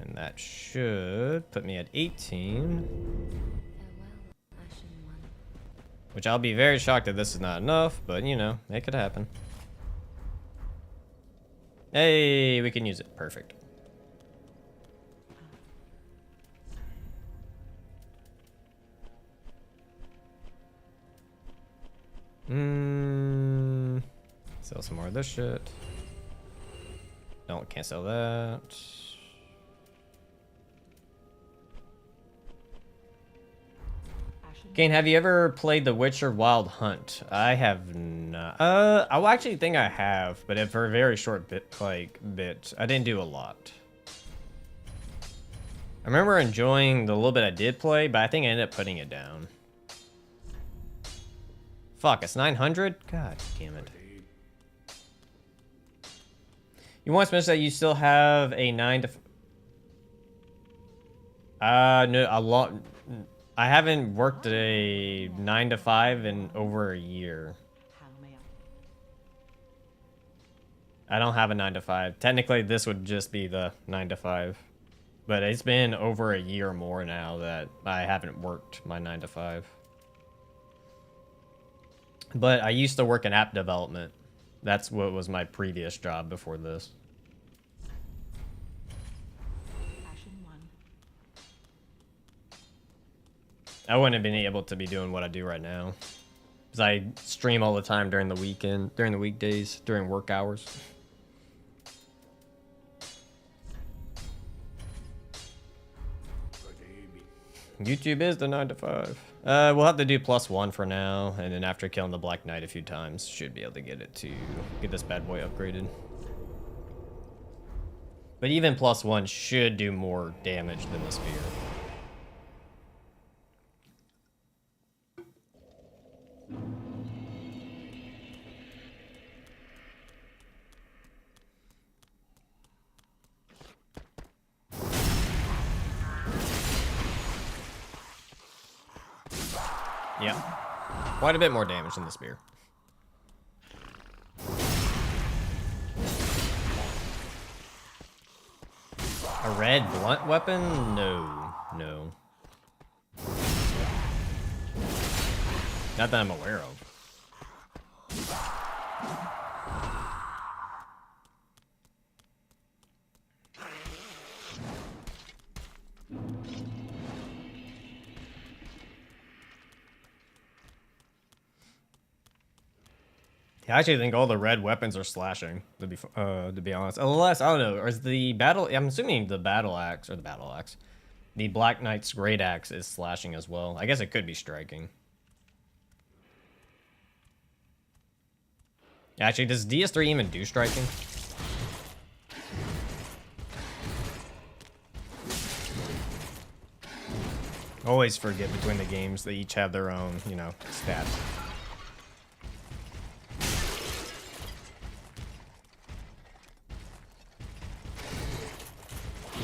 And that should put me at 18. Which I'll be very shocked that this is not enough, but you know, it could happen. Hey, we can use it. Perfect. Sell some more of this shit. No, can't sell that. Kane, have you ever played The Witcher Wild Hunt? I have not. I actually think I have, but for a very short bit. I didn't do a lot. I remember enjoying the little bit I did play, but I think I ended up putting it down. Fuck, it's 900? God damn it. You once mentioned that you still have a 9 to... no, a lot... I haven't worked a 9 to 5 in over a year. I don't have a 9 to 5. Technically, this would just be the 9 to 5. But it's been over a year more now that I haven't worked my 9 to 5. But I used to work in app development. That's what was my previous job before this. I wouldn't have been able to be doing what I do right now. Because I stream all the time during the weekend, during the weekdays, during work hours. YouTube is the 9 to 5. We'll have to do +1 for now, and then after killing the Black Knight a few times, should be able to get it to get this bad boy upgraded. But even +1 should do more damage than the spear. Yeah, quite a bit more damage than the spear. A red blunt weapon? No, no. Not that I'm aware of. I actually think all the red weapons are slashing, to be honest. Unless, I don't know, or is the battle... I'm assuming the battle axe, the Black Knight's great axe is slashing as well. I guess it could be striking. Actually, does DS3 even do striking? Always forget between the games, they each have their own, you know, stats.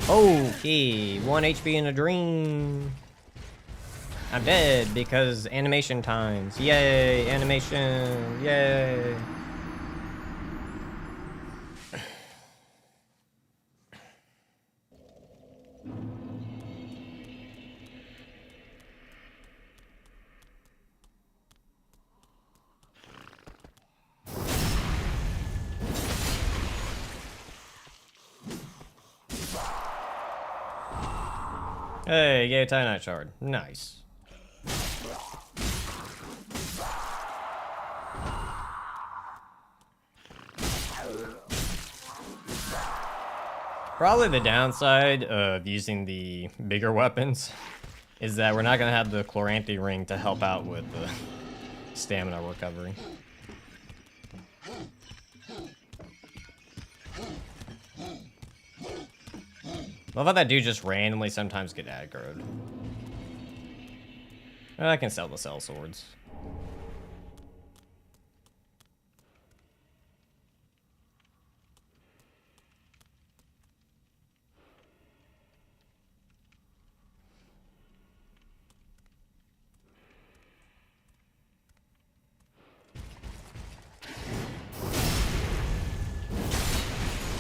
Okay, 1 HP in a dream. I'm dead because animation times. Yay, animation, yay. Hey, yay, Titanite shard. Nice. Probably the downside of using the bigger weapons is that we're not going to have the Chloranthy ring to help out with the stamina recovery. Love how that dude just randomly sometimes get aggroed. I can sell the cell swords.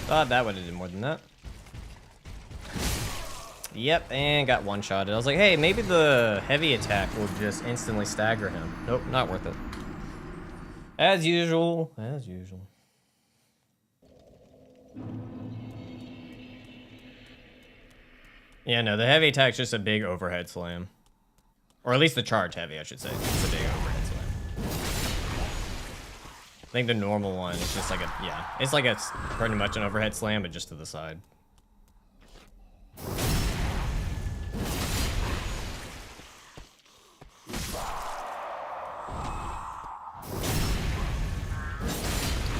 Thought that would have done more than that. Yep, and got one-shotted. I was like, hey, maybe the heavy attack will just instantly stagger him. Nope, not worth it. As usual. As usual. Yeah, no, the heavy attack's just a big overhead slam. Or at least the charge heavy, I should say. It's a big overhead slam. I think the normal one is just like a, yeah. It's like a pretty much an overhead slam, but just to the side.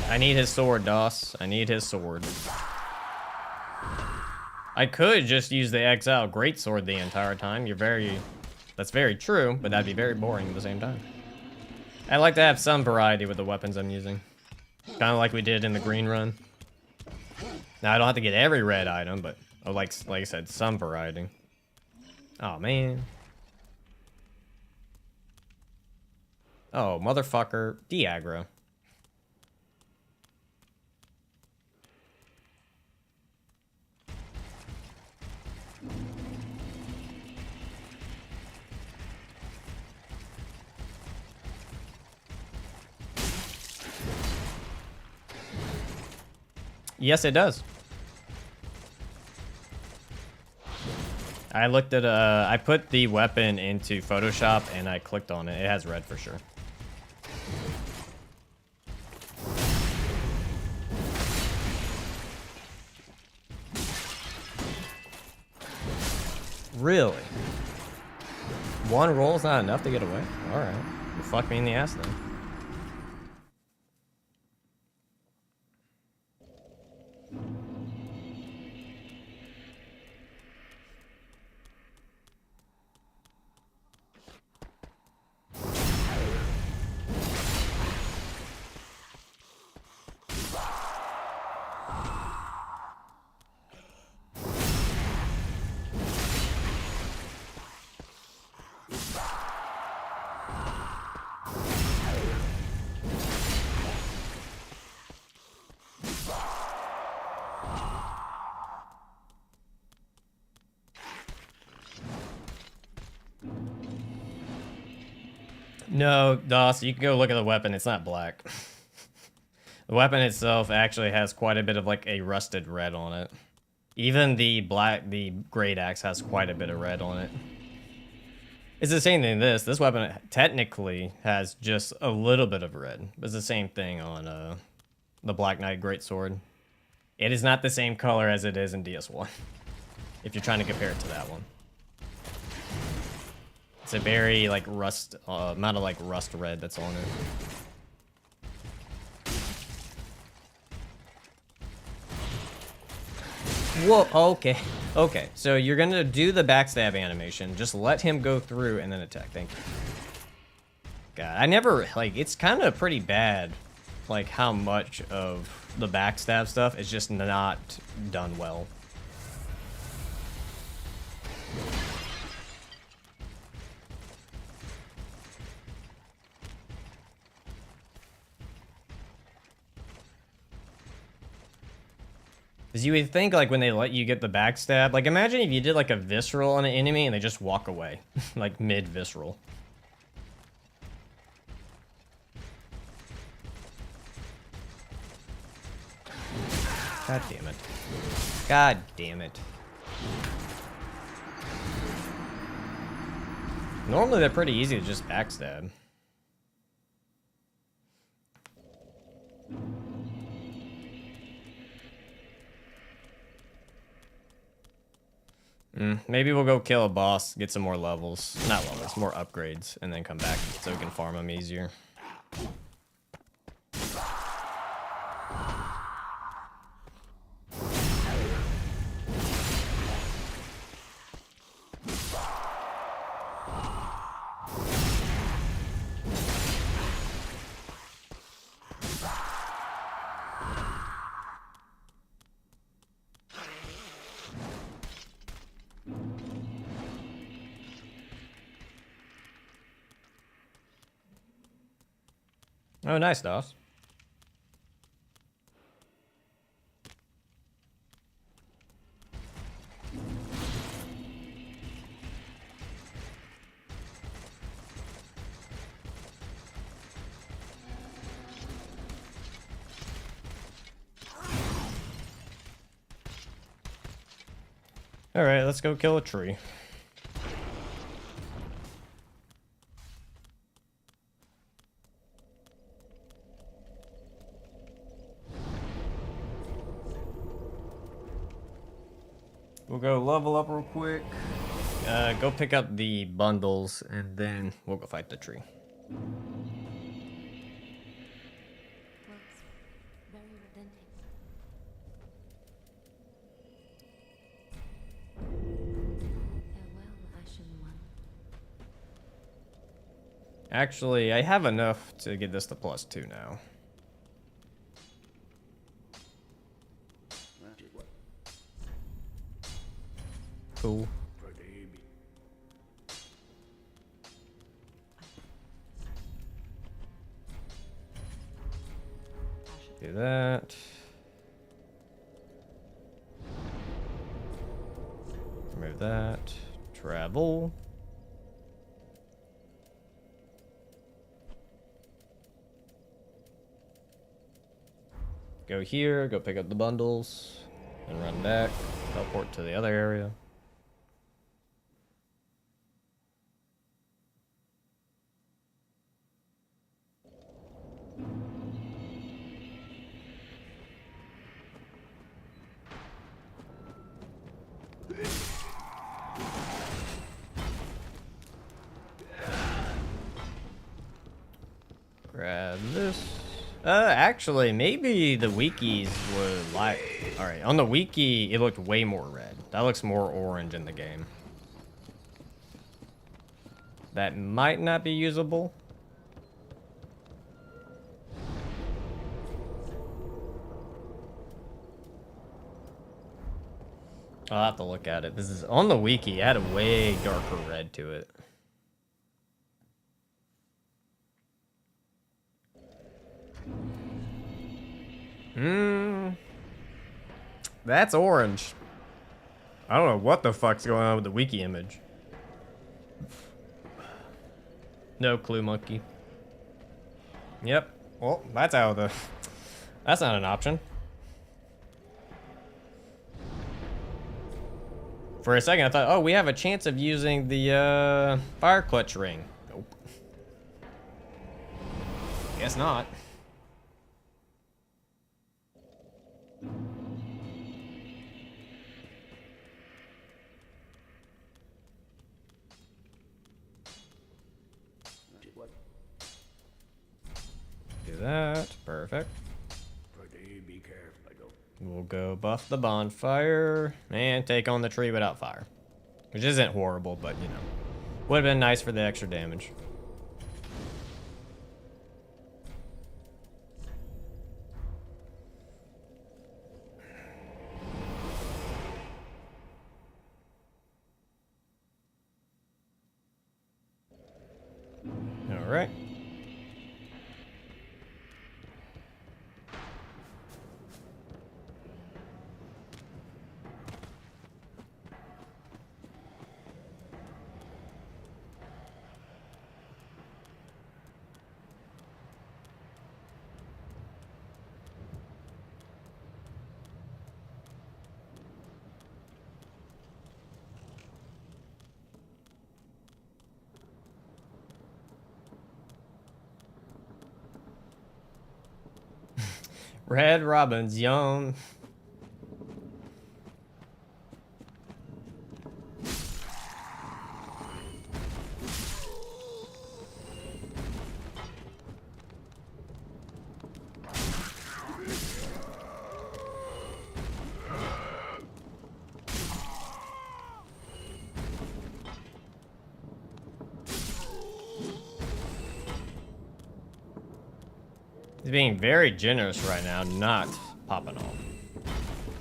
I need his sword, Doss. I need his sword. I could just use the Exile Greatsword the entire time. That's very true, but that'd be very boring at the same time. I like to have some variety with the weapons I'm using. Kind of like we did in the green run. Now, I don't have to get every red item, but like I said, some variety. Oh, man. Oh, motherfucker. De-aggro. Yes, it does. I looked at, I put the weapon into Photoshop and I clicked on it. It has red for sure. Really? One roll is not enough to get away? Alright. You fuck me in the ass then. No, Doss, you can go look at the weapon. It's not black. The weapon itself actually has quite a bit of like a rusted red on it. Even the great axe has quite a bit of red on it. It's the same thing this. This weapon technically has just a little bit of red. It's the same thing on the Black Knight Greatsword. It is not the same color as it is in DS1. If you're trying to compare it to that one. It's a very like rust, amount of like rust red that's on it. Whoa, okay. Okay, so you're gonna do the backstab animation. Just let him go through and then attack. Thank you. God, I never, like, it's kind of pretty bad, like, how much of the backstab stuff is just not done well. Because you would think, like, when they let you get the backstab, like, imagine if you did, like, a visceral on an enemy and they just walk away, like, mid-visceral. God damn it. God damn it. Normally, they're pretty easy to just backstab. Maybe we'll go kill a boss, get some more levels. Not levels, more upgrades, and then come back so we can farm them easier. Oh, nice, Doss. Alright, let's go kill a tree. We'll go level up real quick. Go pick up the bundles, and then we'll go fight the tree. Very redundant. Farewell, Ashen One. Actually, I have enough to get this to +2 now. Cool. Do that. Remove that. Travel. Go here, go pick up the bundles, and run back. Teleport to the other area. Grab this. Actually, maybe the wiki's were like... Alright, on the wiki, it looked way more red. That looks more orange in the game. That might not be usable. I'll have to look at it. This is on the wiki. It had a way darker red to it. That's orange. I don't know what the fuck's going on with the wiki image. No clue, monkey. Yep. Well, that's out of the... That's not an option. For a second, I thought, oh, we have a chance of using the fire clutch ring. Nope. Guess not. Do that. Perfect. We'll go buff the bonfire and take on the tree without fire. Which isn't horrible, but you know. Would have been nice for the extra damage. All right. Red Robin's yum. He's being very generous right now, not popping off.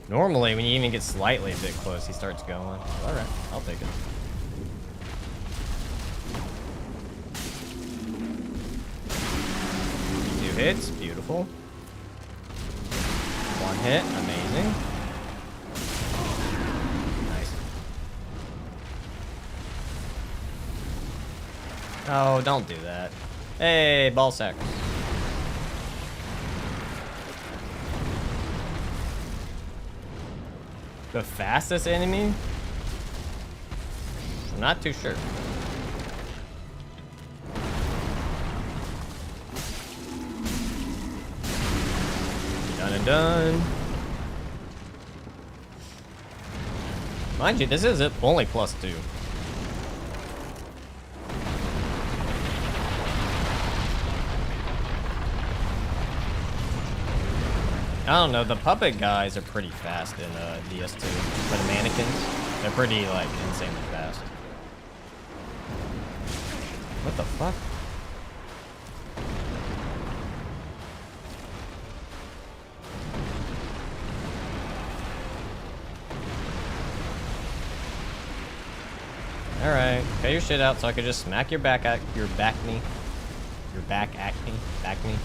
Normally, when you even get slightly a bit close, he starts going. All right, I'll take it. Two hits, beautiful. One hit, amazing. Nice. Oh, don't do that. Hey, ball sack. The fastest enemy? I'm not too sure. Done and done. Mind you, this is only +2. I don't know, the puppet guys are pretty fast in DS2. But the mannequins, they're pretty, like, insanely fast. What the fuck? Alright, cut your shit out so I could just smack your back at your back knee. Your back acne. Back knee.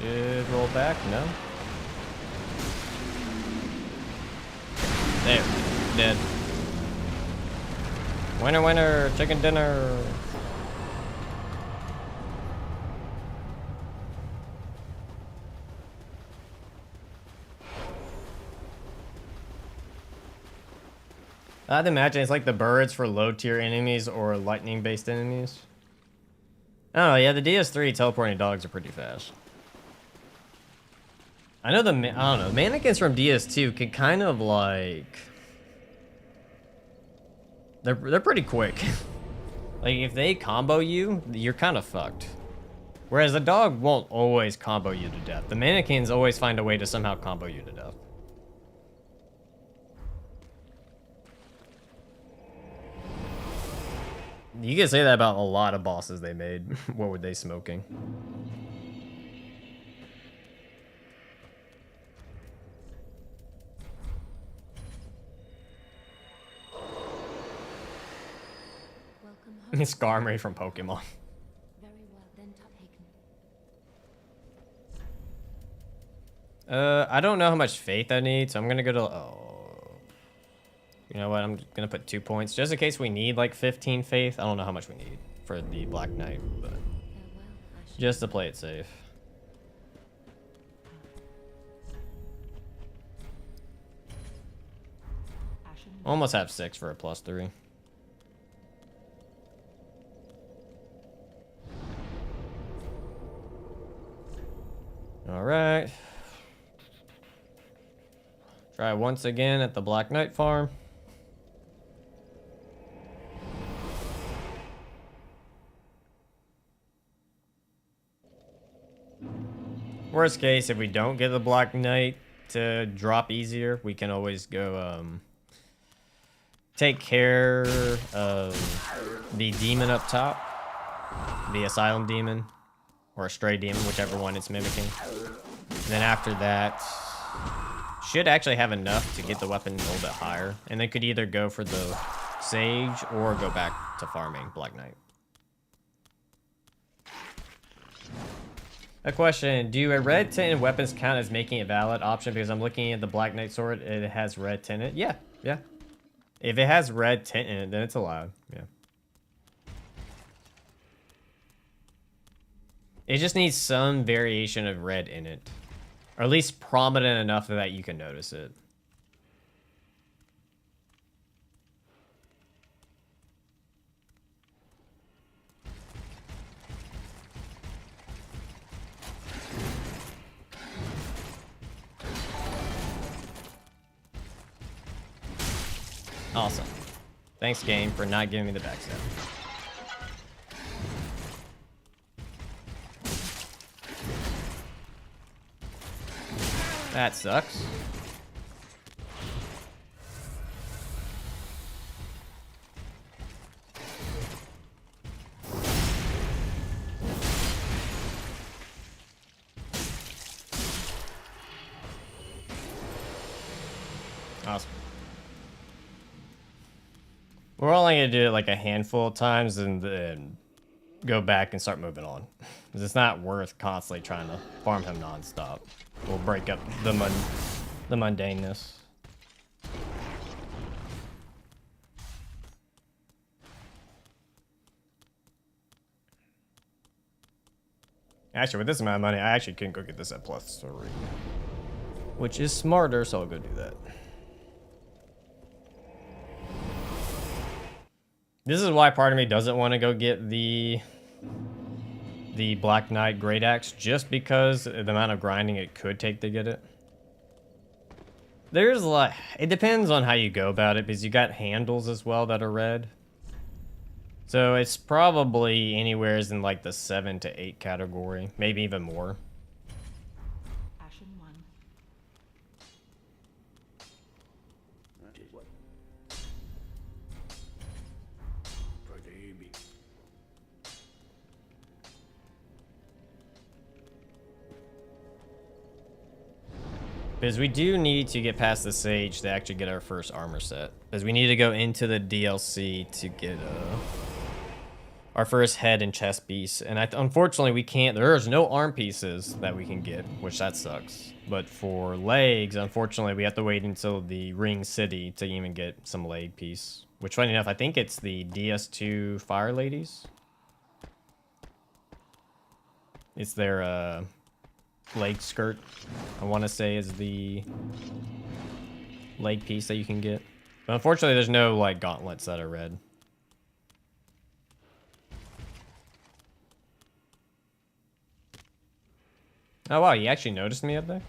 Should roll back, no? There, dead. Winner, winner, chicken dinner. I'd imagine it's like the birds for low tier enemies or lightning based enemies. Oh yeah, the DS3 teleporting dogs are pretty fast. I know I don't know, mannequins from DS2 can kind of like... They're pretty quick. Like, if they combo you, you're kind of fucked. Whereas the dog won't always combo you to death. The mannequins always find a way to somehow combo you to death. You can say that about a lot of bosses they made. What were they smoking? Skarmory from Pokemon. Very well then taken. I don't know how much faith I need, so I'm gonna go to... Oh. You know what? I'm gonna put 2 points. Just in case we need like 15 faith. I don't know how much we need for the Black Knight, but... Just to play it safe. Almost have 6 for a +3. All right. Try once again at the Black Knight farm. worst case, if we don't get the Black Knight to drop easier, we can always go take care of the demon up top, the Asylum Demon, or a Stray Demon, whichever one it's mimicking. And then after that, should actually have enough to get the weapon a little bit higher, and they could either go for the Sage or go back to farming Black Knight. A question, do a red tinted weapons count as making a valid option? Because I'm looking at the Black Knight sword, it has red tint in it. Yeah, yeah. If it has red tint in it, then it's allowed, yeah. It just needs some variation of red in it. Or at least prominent enough that you can notice it. Awesome. Thanks, game, for not giving me the backstab. That sucks. Awesome. We're only gonna do it like a handful of times and then go back and start moving on. Because it's not worth constantly trying to farm him non-stop. We'll break up the mundaneness. Actually, with this amount of money, I actually can go get this at +3. Which is smarter, so I'll go do that. This is why part of me doesn't want to go get the Black Knight Great Axe, just because of the amount of grinding it could take to get it. There's like, it depends on how you go about it, because you got handles as well that are red. So it's probably anywhere in like the 7 to 8 category, maybe even more. Ashen 1. Because we do need to get past the Sage to actually get our first armor set. Because we need to go into the DLC to get our first head and chest piece. And unfortunately, we can't. There's no arm pieces that we can get, which that sucks. But for legs, unfortunately, we have to wait until the Ring City to even get some leg piece. Which, funny enough, I think it's the DS2 Fire Ladies. It's their leg skirt, I want to say, is the leg piece that you can get. But unfortunately, there's no like gauntlets that are red. Oh wow, you actually noticed me up there?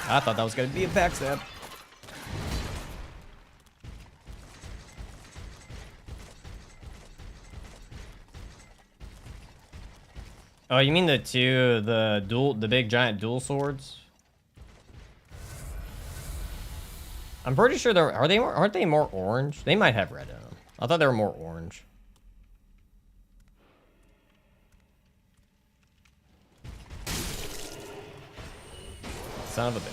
I thought that was going to be a backstab. Oh, you mean the big giant dual swords? I'm pretty sure aren't they more orange? They might have red in them. I thought they were more orange. Son of a bitch.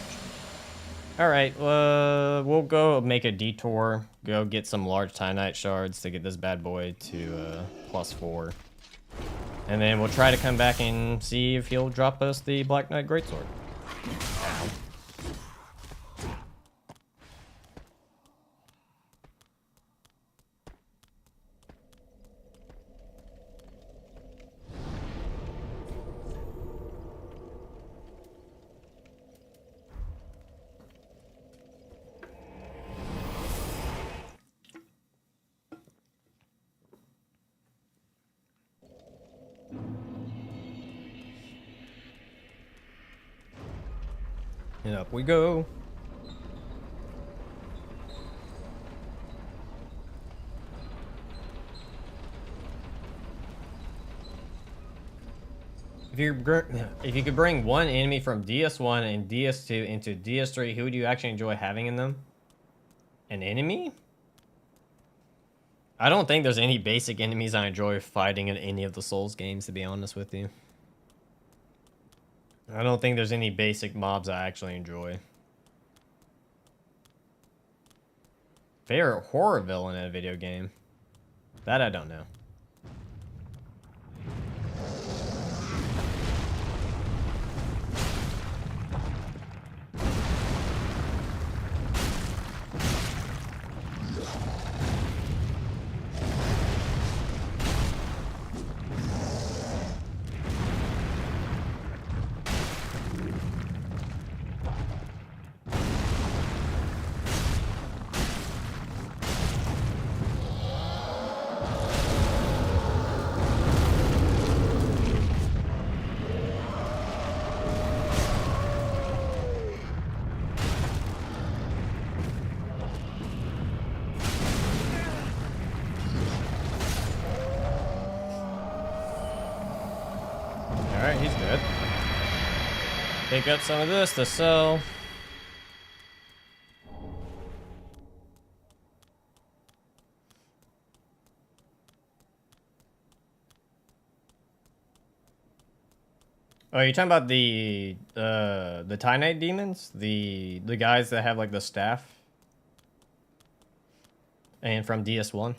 Alright, we'll go make a detour, go get some large Titanite shards to get this bad boy to +4. And then we'll try to come back and see if he'll drop us the Black Knight Greatsword. Ow. And up we go. If you could bring one enemy from DS1 and DS2 into DS3, who would you actually enjoy having in them? An enemy? I don't think there's any basic enemies I enjoy fighting in any of the Souls games, to be honest with you. I don't think there's any basic mobs I actually enjoy. Favorite horror villain in a video game? That I don't know. Alright, he's dead. Pick up some of this to sell. Oh, you're talking about the Titanite demons? The guys that have like the staff? And from DS1?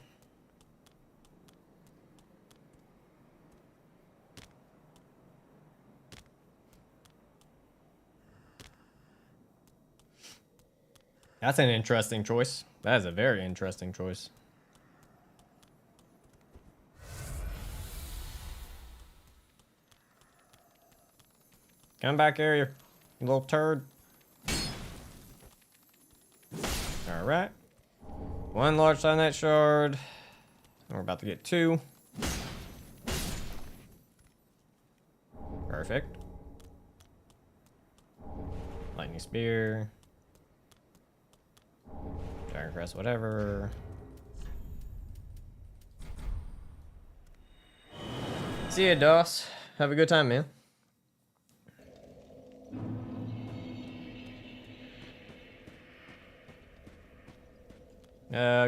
That's an interesting choice. That is a very interesting choice. Come back here, you little turd. Alright. One large Titanite shard. We're about to get 2. Perfect. Lightning spear. Dragon crest, whatever. See ya, Doss. Have a good time, man.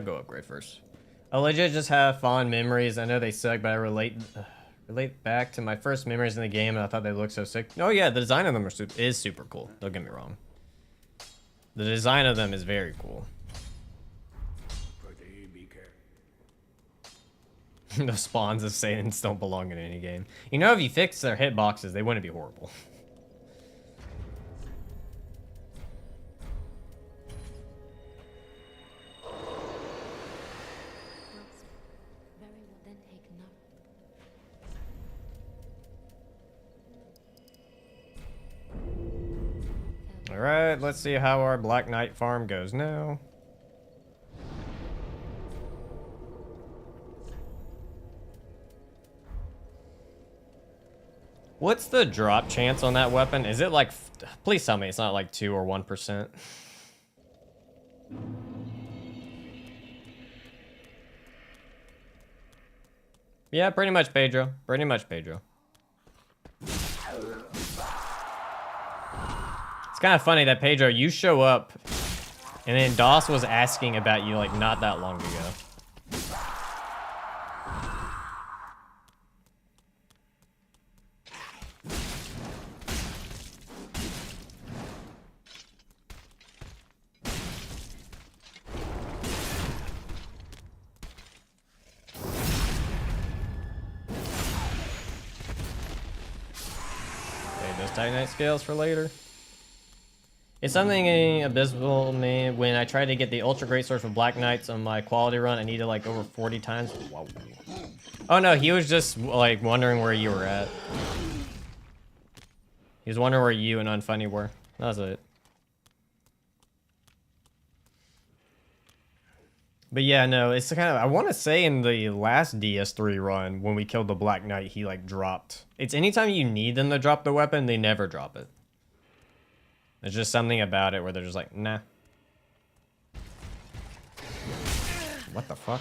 Go upgrade first. I legit just have fond memories. I know they suck, but I relate back to my first memories in the game, and I thought they looked so sick. Oh yeah, the design of them is super cool. Don't get me wrong. The design of them is very cool. The spawns of Satans don't belong in any game. You know, if you fix their hitboxes, they wouldn't be horrible. Alright, let's see how our Black Knight farm goes now. What's the drop chance on that weapon? Is it like... Please tell me it's not like 2 or 1%. Yeah, pretty much, Pedro. Pretty much, Pedro. It's kind of funny that, Pedro, you show up, and then Doss was asking about you, like, not that long ago. Titanite scales for later. It's something abysmal me when I tried to get the ultra great sword from Black Knights on my quality run. I needed like over 40 times. Whoa. Oh no, he was just like wondering where you were at. He was wondering where you and Unfunny were. That was it. But yeah, no, it's kind of, I want to say in the last DS3 run, when we killed the Black Knight, he like dropped. It's anytime you need them to drop the weapon, they never drop it. There's just something about it where they're just like, nah. What the fuck?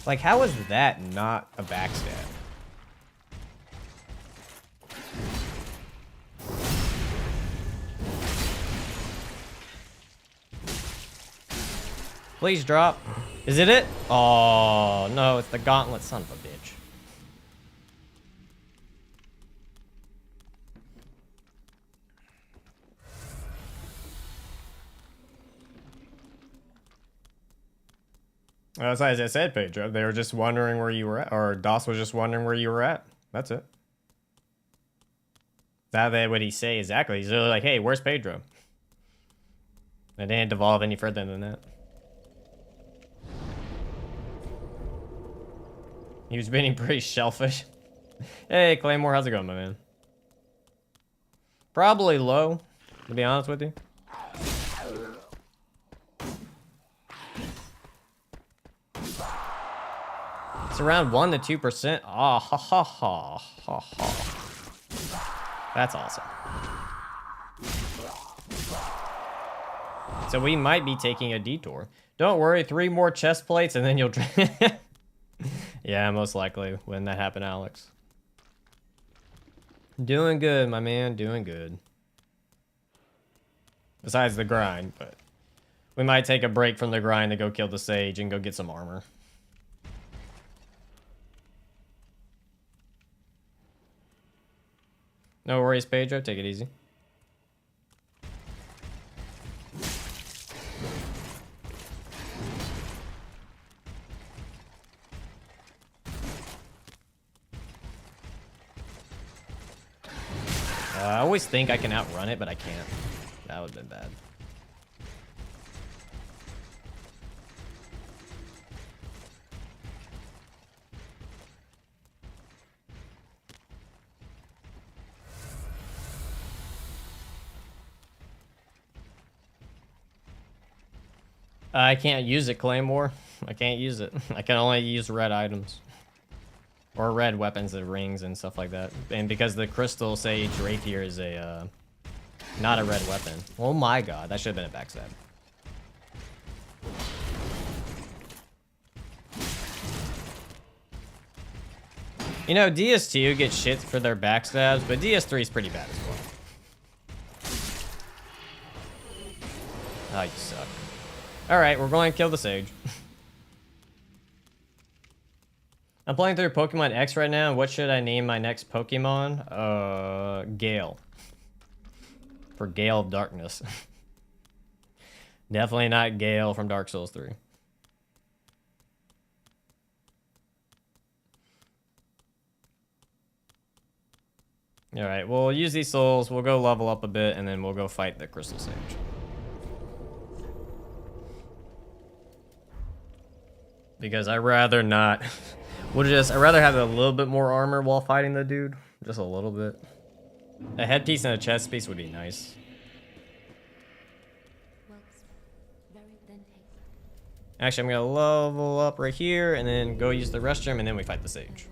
Like, how is that not a backstab? Please drop. Is it it? Oh, no, it's the gauntlet, son of a bitch. As I said, Pedro, they were just wondering where you were at, or DOS was just wondering where you were at. That's it. That what he say exactly. He's really like, hey, where's Pedro? It didn't devolve any further than that. He was being pretty shellfish. Hey, Claymore, how's it going, my man? Probably low, to be honest with you. It's around 1 to 2%. Ah, ha ha ha ha ha. That's awesome. So we might be taking a detour. Don't worry, 3 more chest plates and then you'll... Yeah, most likely when that happened, Alex. Doing good, my man, doing good. Besides the grind, but... We might take a break from the grind to go kill the sage and go get some armor. No worries, Pedro. Take it easy. I always think I can outrun it, but I can't. That would have been bad. I can't use it, Claymore. I can't use it. I can only use red items. Or red weapons, the rings and stuff like that. And because the Crystal Sage Rapier is a, not a red weapon. Oh my god, that should have been a backstab. You know, DS2 gets shit for their backstabs, but DS3 is pretty bad as well. Oh, you suck. Alright, we're going to kill the Sage. I'm playing through Pokemon X right now. What should I name my next Pokemon? Gale. For Gale of Darkness. Definitely not Gale from Dark Souls 3. Alright, we'll use these souls. We'll go level up a bit, and then we'll go fight the Crystal Sage. Because I'd rather not... I'd rather have a little bit more armor while fighting the dude. Just a little bit. A headpiece and a chest piece would be nice. Actually, I'm gonna level up right here and then go use the restroom and then we fight the Sage.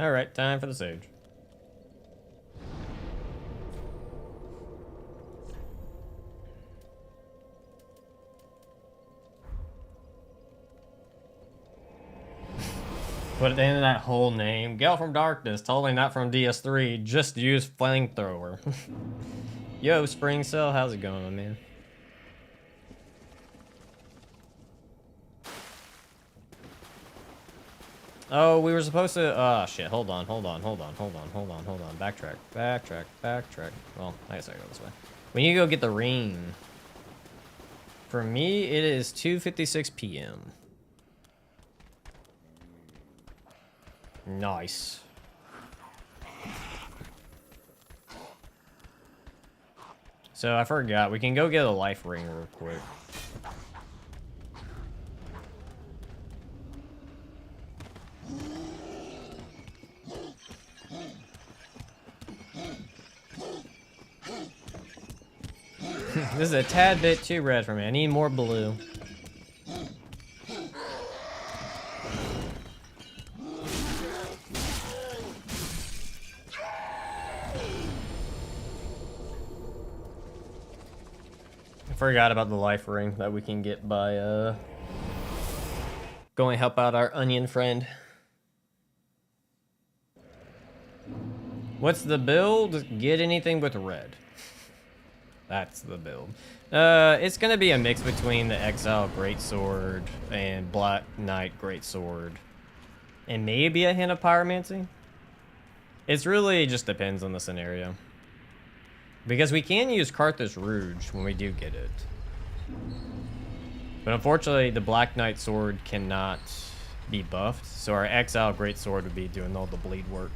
Alright, time for the sage. Put at the end of that whole name. Gale from Darkness, totally not from DS3, just use flamethrower. Yo, Spring Cell, how's it going, my man? Oh, we were supposed to, oh shit, hold on. Backtrack. Well, I guess I go this way. We need to go get the ring. For me, it is 2:56 p.m. Nice. So I forgot, we can go get a life ring real quick. This is a tad bit too red for me. I need more blue. I forgot about the life ring that we can get by going help out our onion friend. What's the build? Get anything with red. That's the build. It's gonna be a mix between the Exile Greatsword and Black Knight Greatsword. And maybe a hint of Pyromancy. It's really just depends on the scenario. Because we can use Carthus Rouge when we do get it. But unfortunately, the Black Knight Sword cannot be buffed. So our Exile Greatsword would be doing all the bleed work.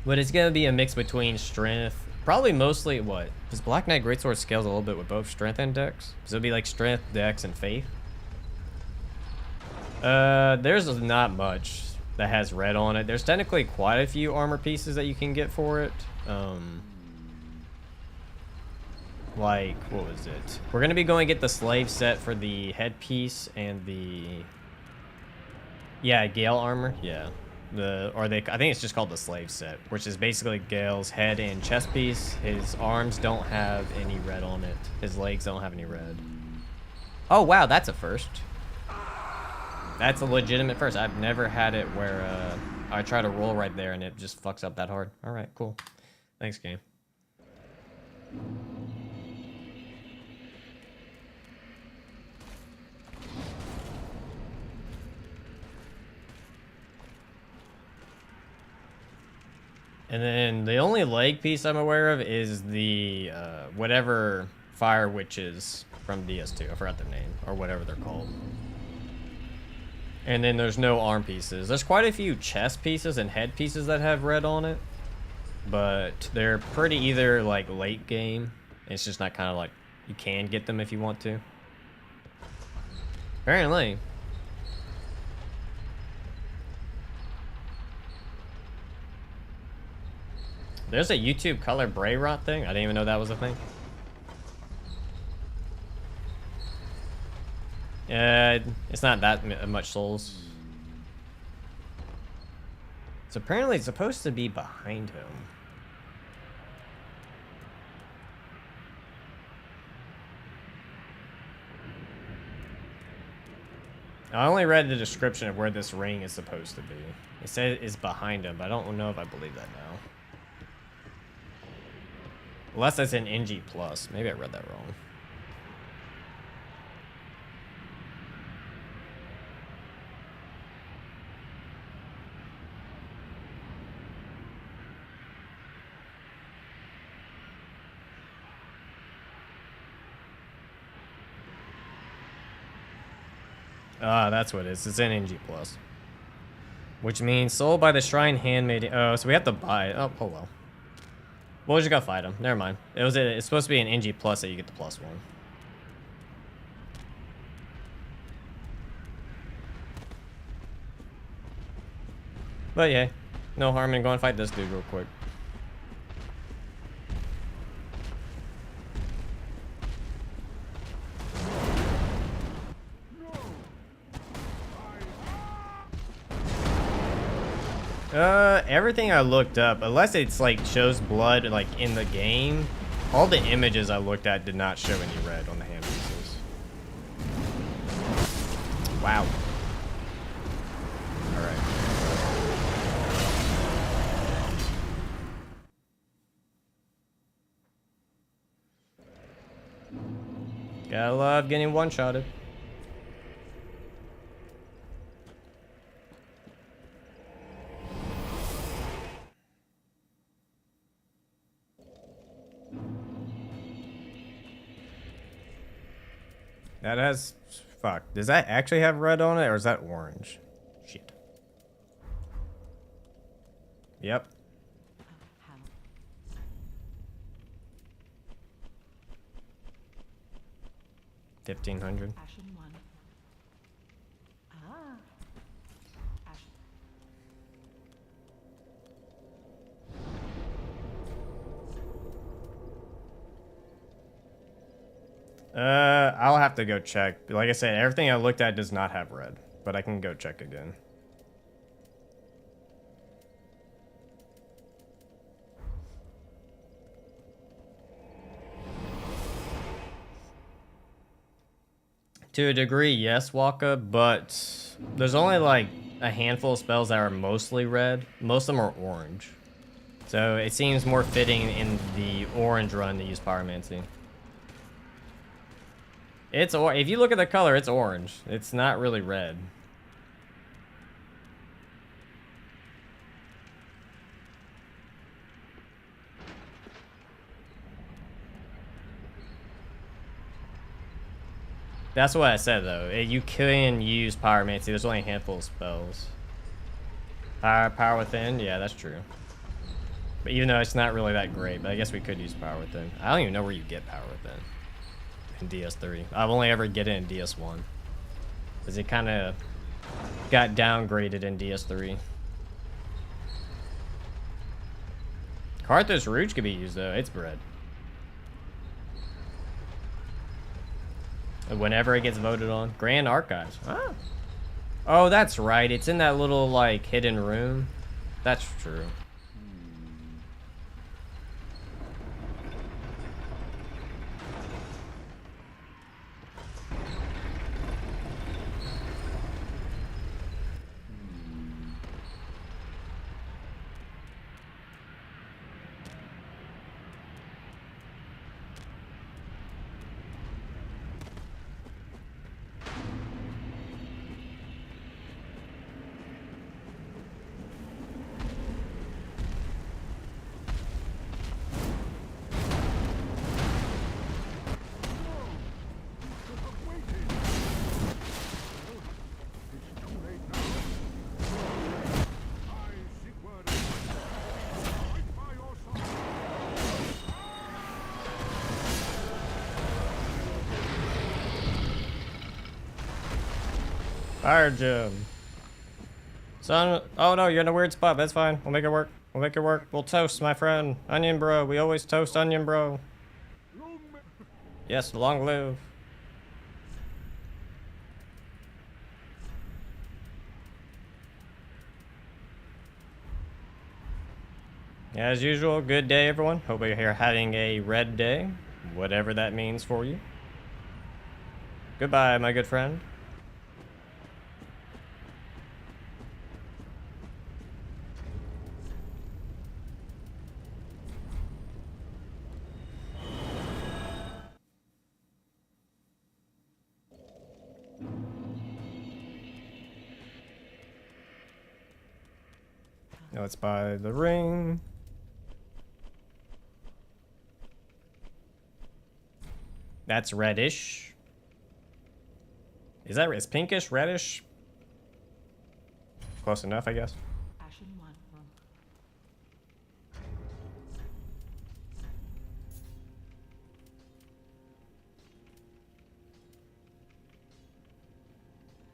But it's going to be a mix between strength. Probably mostly what? Because Black Knight Greatsword scales a little bit with both strength and dex. So it'll be like strength, dex, and faith. There's not much that has red on it. There's technically quite a few armor pieces that you can get for it. Like, what was it? We're going to be going to get the slave set for the headpiece and the... Yeah, Gale armor. Yeah. I think it's just called the slave set, which is basically Gale's head and chest piece. His arms don't have any red on it. His legs don't have any red. Oh wow, that's a first. That's a legitimate first. I've never had it where I try to roll right there and it just fucks up that hard. All right, cool. Thanks, game. And then the only leg piece I'm aware of is the whatever fire witches from DS2. I forgot their name, or whatever they're called. And then there's no arm pieces. There's quite a few chest pieces and head pieces that have red on it, but they're pretty either like late game. It's just not kind of like you can get them if you want to. Apparently. There's a YouTube color Bray Rot thing. I didn't even know that was a thing. It's not that much souls. So apparently it's supposed to be behind him. I only read the description of where this ring is supposed to be. It said it's behind him, but I don't know if I believe that now. Unless that's an NG+. Maybe I read that wrong. Ah, that's what it is. It's an NG+. Which means sold by the shrine handmaiden. Oh, so we have to buy it. Oh well. Well, we just gotta fight him. Never mind. It's supposed to be an NG+ that you get the +1. But yeah, no harm in going fight this dude real quick. Everything I looked up, unless it's like shows blood like in the game, all the images I looked at did not show any red on the hand pieces. Wow. All right. Gotta love getting one-shotted. That has... Fuck. Does that actually have red on it, or is that orange? Shit. Yep. How? 1,500. Ashen 1. Ah. Ashen. I'll have to go check. Like I said, everything I looked at does not have red, but I can go check again. To a degree, yes, Waka, but there's only like a handful of spells that are mostly red. Most of them are orange. So it seems more fitting in the orange run to use Pyromancy. If you look at the color, it's orange. It's not really red. That's what I said, though. You can use Pyromancy. There's only a handful of spells. Power Within? Yeah, that's true. But even though it's not really that great, but I guess we could use Power Within. I don't even know where you get Power Within in DS3. I've only ever get it in DS1. Because it kind of got downgraded in DS3. Karthos Rouge could be used, though. It's red. Whenever it gets voted on. Grand Archives. Ah. Oh, that's right. It's in that little, like, hidden room. That's true. Fire gem. Son, oh no, you're in a weird spot. That's fine. We'll make it work. We'll make it work. We'll toast, my friend. Onion bro. We always toast onion bro. Yes, long live. As usual, good day, everyone. Hope you're having a red day, whatever that means for you. Goodbye, my good friend. Now let's buy the ring. That's reddish. Is that it's pinkish, reddish? Close enough, I guess. Ashen 1.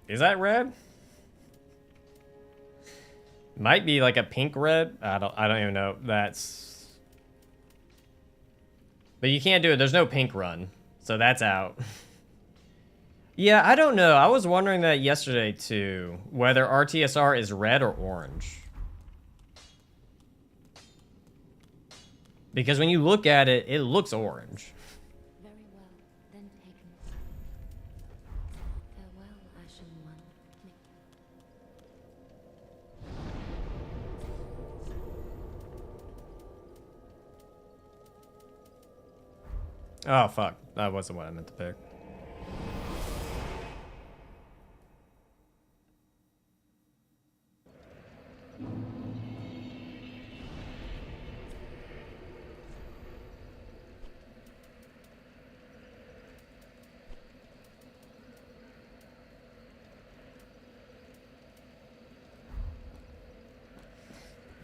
Is that red? Might be like a pink red. I don't even know. That's. But you can't do it. There's no pink run. So that's out. Yeah, I don't know. I was wondering that yesterday too, whether RTSR is red or orange. Because when you look at it, it looks orange. Very well, then taken. Farewell, Ashen One. Oh, fuck. That wasn't what I meant to pick.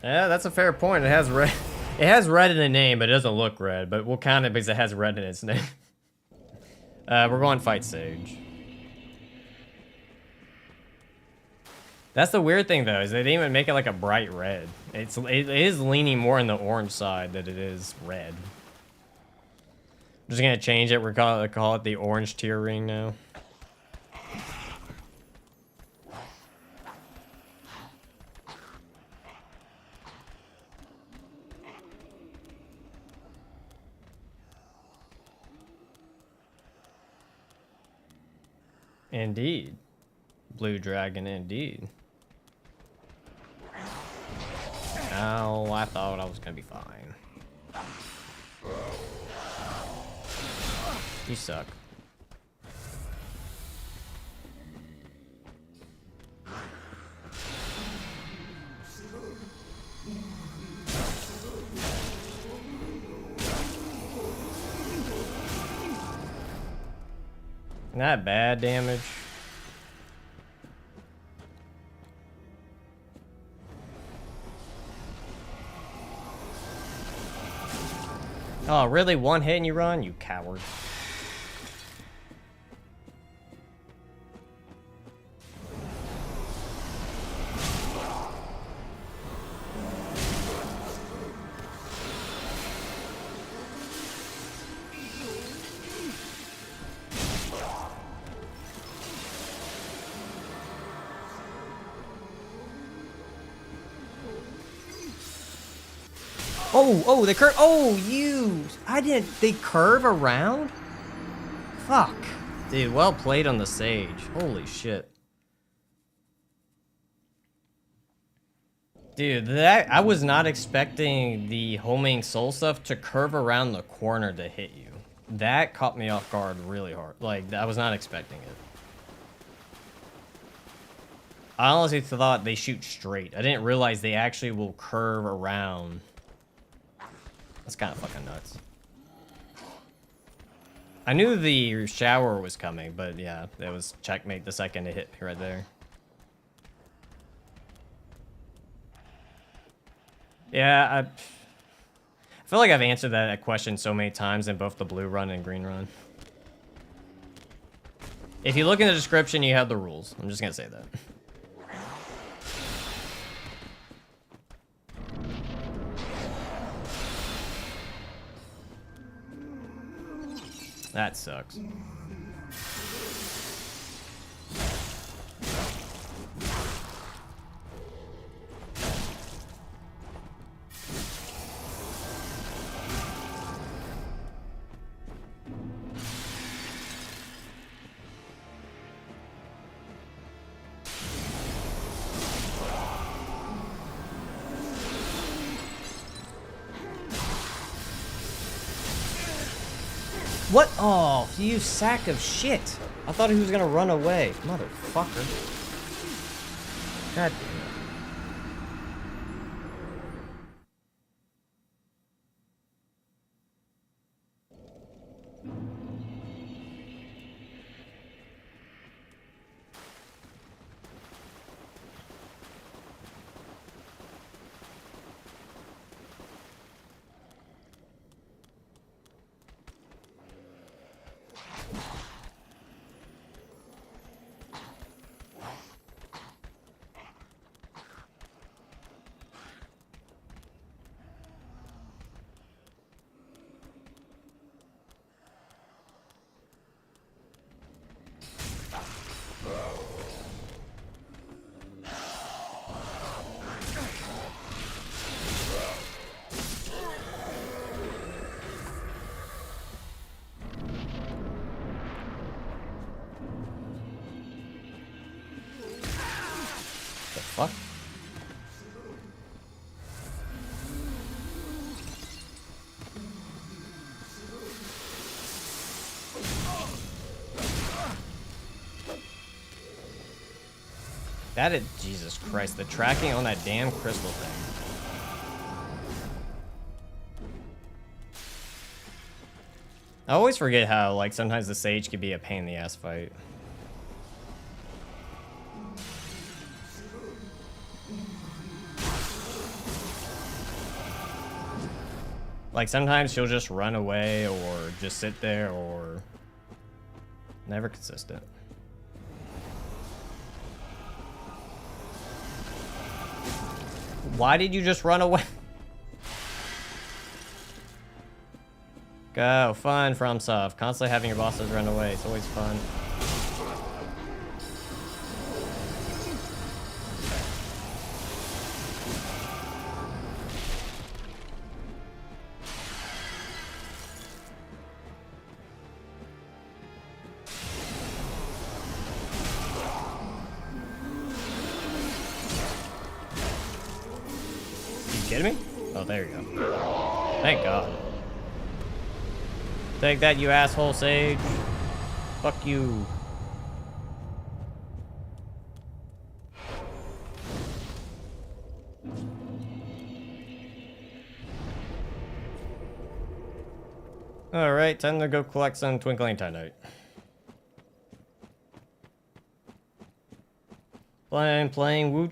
Yeah, that's a fair point. It has red. It has red in the name, but it doesn't look red. But we'll count it because it has red in its name. We're going fight Sage. That's the weird thing, though, is they didn't even make it like a bright red. It is leaning more on the orange side than it is red. I'm just gonna change it. We're gonna call it the orange tier ring now. Indeed. Blue dragon, indeed. Ow, I thought I was gonna be fine. You suck. Not bad damage. Oh, really? One hit and you run? You coward. Oh, they curve. Oh, they curve around? Fuck. Dude, well played on the Sage. Holy shit. Dude, I was not expecting the homing soul stuff to curve around the corner to hit you. That caught me off guard really hard. Like, I was not expecting it. I honestly thought they shoot straight. I didn't realize they actually will curve around. That's kind of fucking nuts. I knew the shower was coming, but yeah, it was checkmate the second it hit me right there. Yeah, I feel like I've answered that question so many times in both the blue run and green run. If you look in the description, you have the rules. I'm just gonna say that. That sucks. What? Oh, you sack of shit. I thought he was gonna run away. Motherfucker. God damn it. That is, Jesus Christ, the tracking on that damn crystal thing. I always forget how, like, sometimes the Sage can be a pain in the ass fight. Like, sometimes she'll just run away or just sit there or... Never consistent. Why did you just run away? Go, fun, FromSoft. Constantly having your bosses run away. It's always fun. You kidding me? Oh, there you go. Thank God. Take that, you asshole, Sage. Fuck you. Alright, time to go collect some Twinkling Titanite. Playing Wu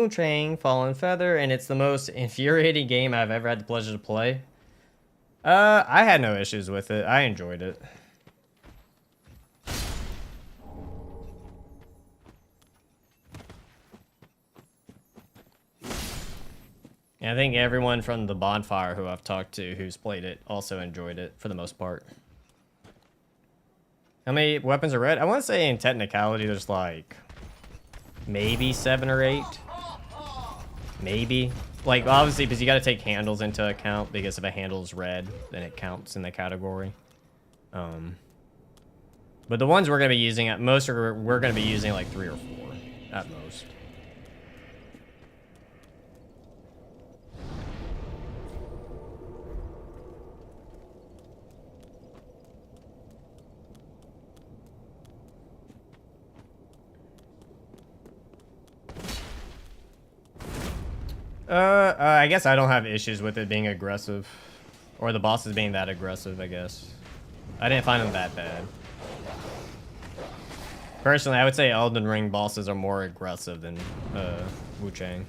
Chang Fallen Feather, and it's the most infuriating game I've ever had the pleasure to play. I had no issues with it. I enjoyed it. And I think everyone from the bonfire who I've talked to who's played it also enjoyed it for the most part. How many weapons are red? I want to say in technicality there's like maybe 7 or 8. Maybe. Like, obviously, because you got to take handles into account, because if a handle's red, then it counts in the category. But the ones we're going to be using, at most, we're going to be using like 3 or 4, at most. I guess I don't have issues with it being aggressive. Or the bosses being that aggressive, I guess. I didn't find them that bad. Personally, I would say Elden Ring bosses are more aggressive than Wu Chang.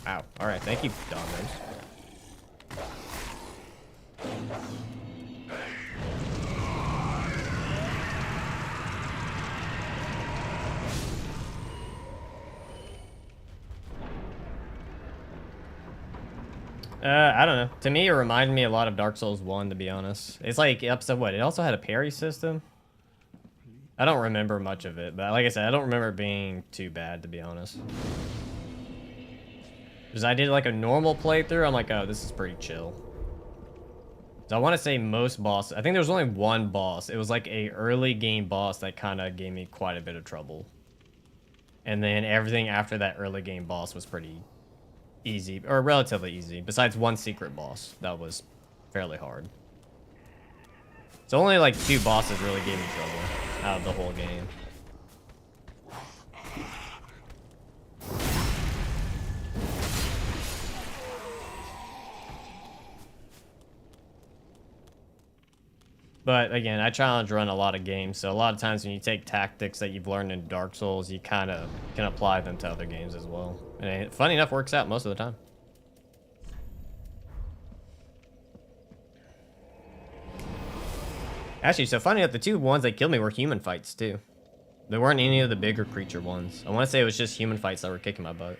Ow. Alright, thank you, Dominoes. I don't know. To me, it reminded me a lot of Dark Souls 1, to be honest. It's like, episode what? It also had a parry system? I don't remember much of it, but like I said, I don't remember it being too bad, to be honest. Because I did like a normal playthrough, I'm like, oh, this is pretty chill. So I want to say most bosses, I think there was only one boss. It was like a early game boss that kind of gave me quite a bit of trouble. And then everything after that early game boss was pretty easy, or relatively easy, besides one secret boss that was fairly hard. So only like 2 bosses really gave me trouble out of the whole game. But again, I challenge run a lot of games, so a lot of times when you take tactics that you've learned in Dark Souls, you kind of can apply them to other games as well. And it, funny enough, works out most of the time. Actually, so funny enough, the 2 ones that killed me were human fights too. There weren't any of the bigger creature ones. I want to say it was just human fights that were kicking my butt.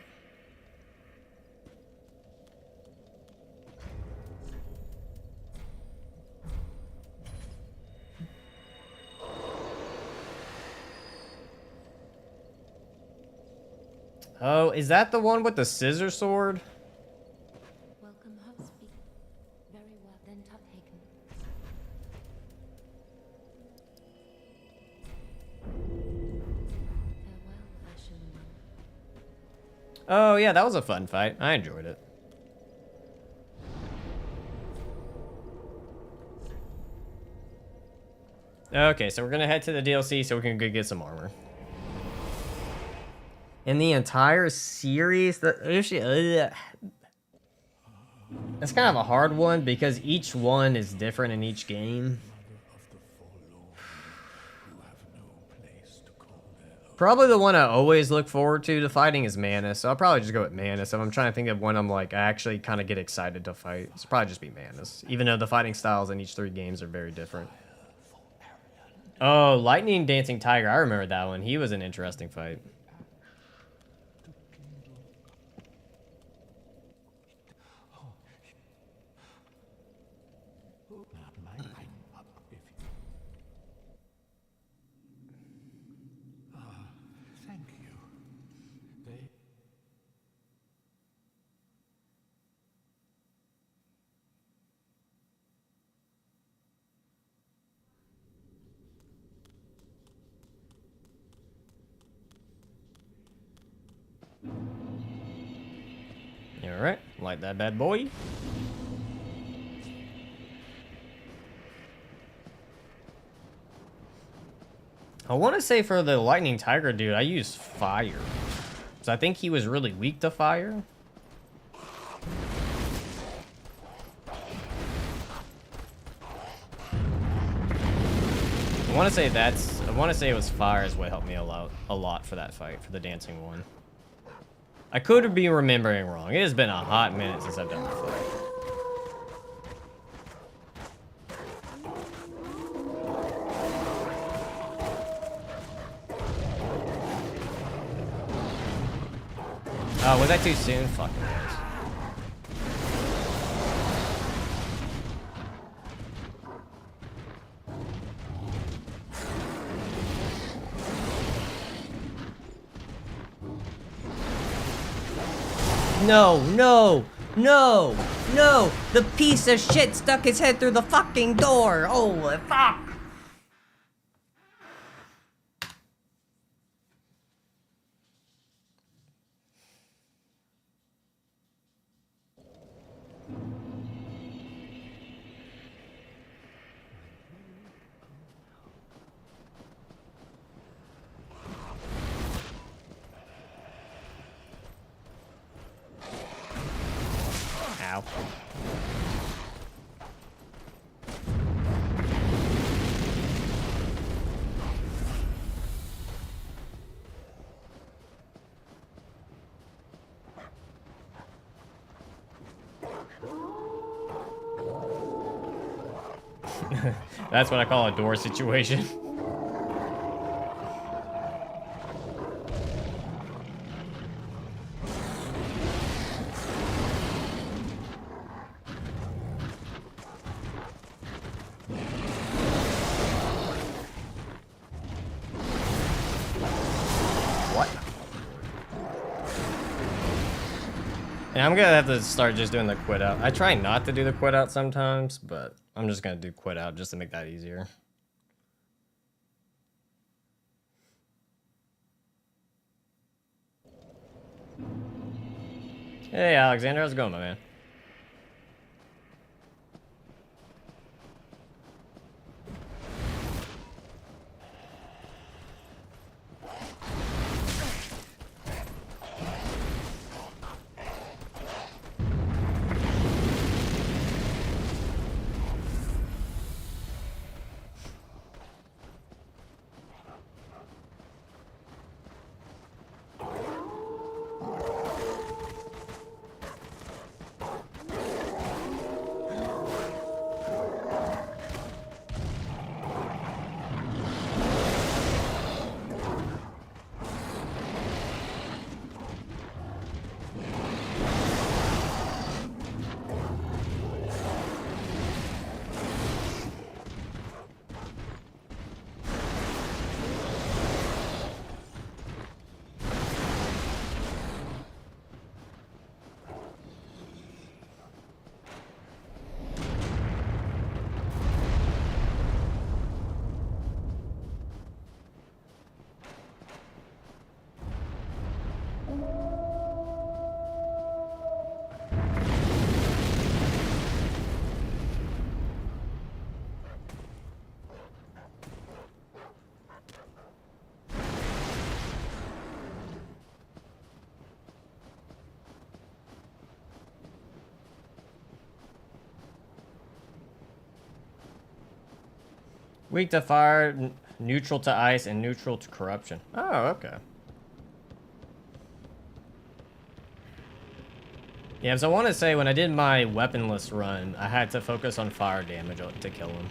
Oh, is that the one with the scissor sword? Welcome, host speak. Very well, then top taken. Farewell, ashen one. Oh, yeah, that was a fun fight. I enjoyed it. Okay, so we're gonna head to the DLC so we can go get some armor. In the entire series, that's kind of a hard one because each one is different in each game. Probably the one I always look forward to fighting is Manus, so I'll probably just go with Manus. If I'm trying to think of when I'm like, I actually kind of get excited to fight, it's probably just be Manus. Even though the fighting styles in each 3 games are very different. Oh, Lightning Dancing Tiger, I remember that one. He was an interesting fight. Alright, light that bad boy. I want to say for the Lightning Tiger dude, I used fire. So I think he was really weak to fire. I want to say it was fire is what helped me a lot for that fight, for the dancing one. I could be remembering wrong. It has been a hot minute since I've done the fight. Oh, was that too soon? Fuck it. No, no, no, no! The piece of shit stuck his head through the fucking door! Holy fuck! Ow. That's what I call a door situation. And I'm gonna have to start just doing the quit out. I try not to do the quit out sometimes, but I'm just gonna do quit out just to make that easier. Hey Alexander, how's it going, my man? Weak to fire, neutral to ice, and neutral to corruption. Oh, okay. Yeah, so I want to say when I did my weaponless run, I had to focus on fire damage to kill him.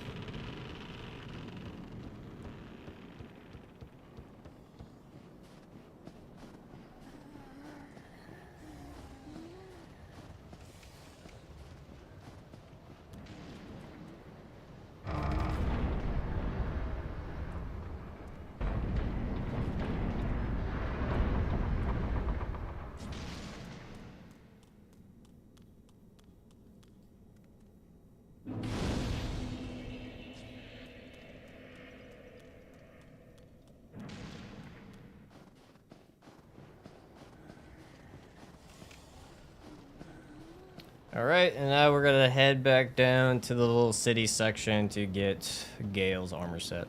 Alright, and now we're gonna head back down to the little city section to get Gale's armor set.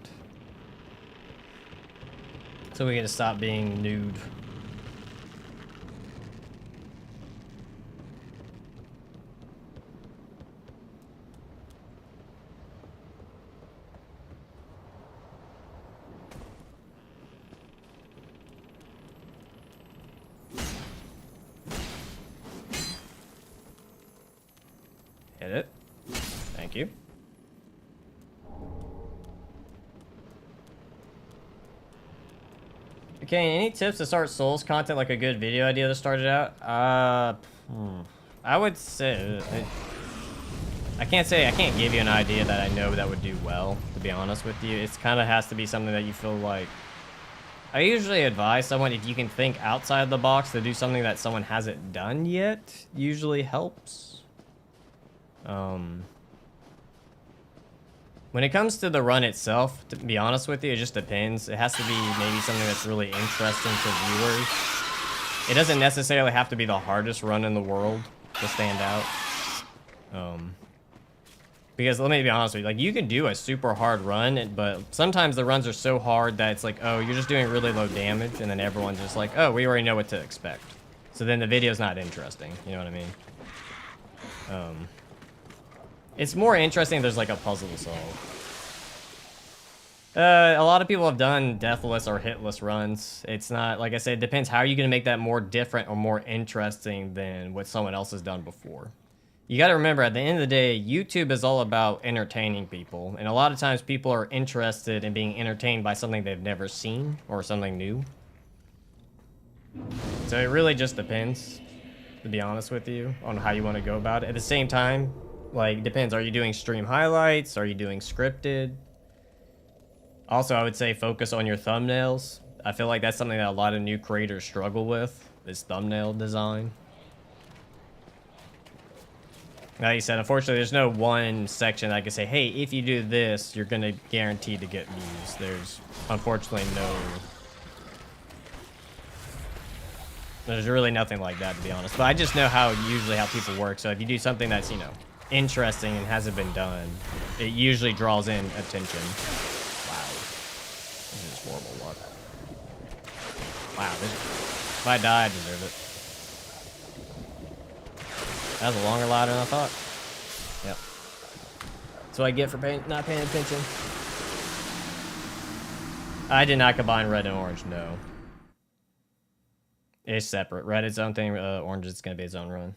So we gotta stop being nude. Hit it. Thank you. Okay, any tips to start Souls content, like a good video idea to start it out? I would say... I can't give you an idea that I know that would do well, to be honest with you. It kind of has to be something that you feel like... I usually advise someone, if you can think outside the box to do something that someone hasn't done yet, usually helps. When it comes to the run itself, to be honest with you, it just depends. It has to be maybe something that's really interesting to viewers. It doesn't necessarily have to be the hardest run in the world to stand out. Because let me be honest with you, like, you can do a super hard run, but sometimes the runs are so hard that it's like, oh, you're just doing really low damage, and then everyone's just like, oh, we already know what to expect. So then the video's not interesting, you know what I mean? It's more interesting if there's like a puzzle to solve. A lot of people have done deathless or hitless runs. It's not, like I said, it depends how you're going to make that more different or more interesting than what someone else has done before. You got to remember, at the end of the day, YouTube is all about entertaining people. And a lot of times people are interested in being entertained by something they've never seen or something new. So it really just depends, to be honest with you, on how you want to go about it. At the same time, like, depends. Are you doing stream highlights? Are you doing scripted? Also, I would say focus on your thumbnails. I feel like that's something that a lot of new creators struggle with, is thumbnail design. Like you said, unfortunately, there's no one section that I can say, hey, if you do this, you're going to guarantee to get views. There's, unfortunately, there's really nothing like that, to be honest. But I just know usually how people work. So if you do something that's, you know, interesting and hasn't been done, it usually draws in attention. Wow. This is horrible luck. Wow. If I die, I deserve it. That was a longer ladder than I thought. Yep. That's what I get for not paying attention. I did not combine red and orange, no. It's separate. Red is its own thing, orange is going to be its own run.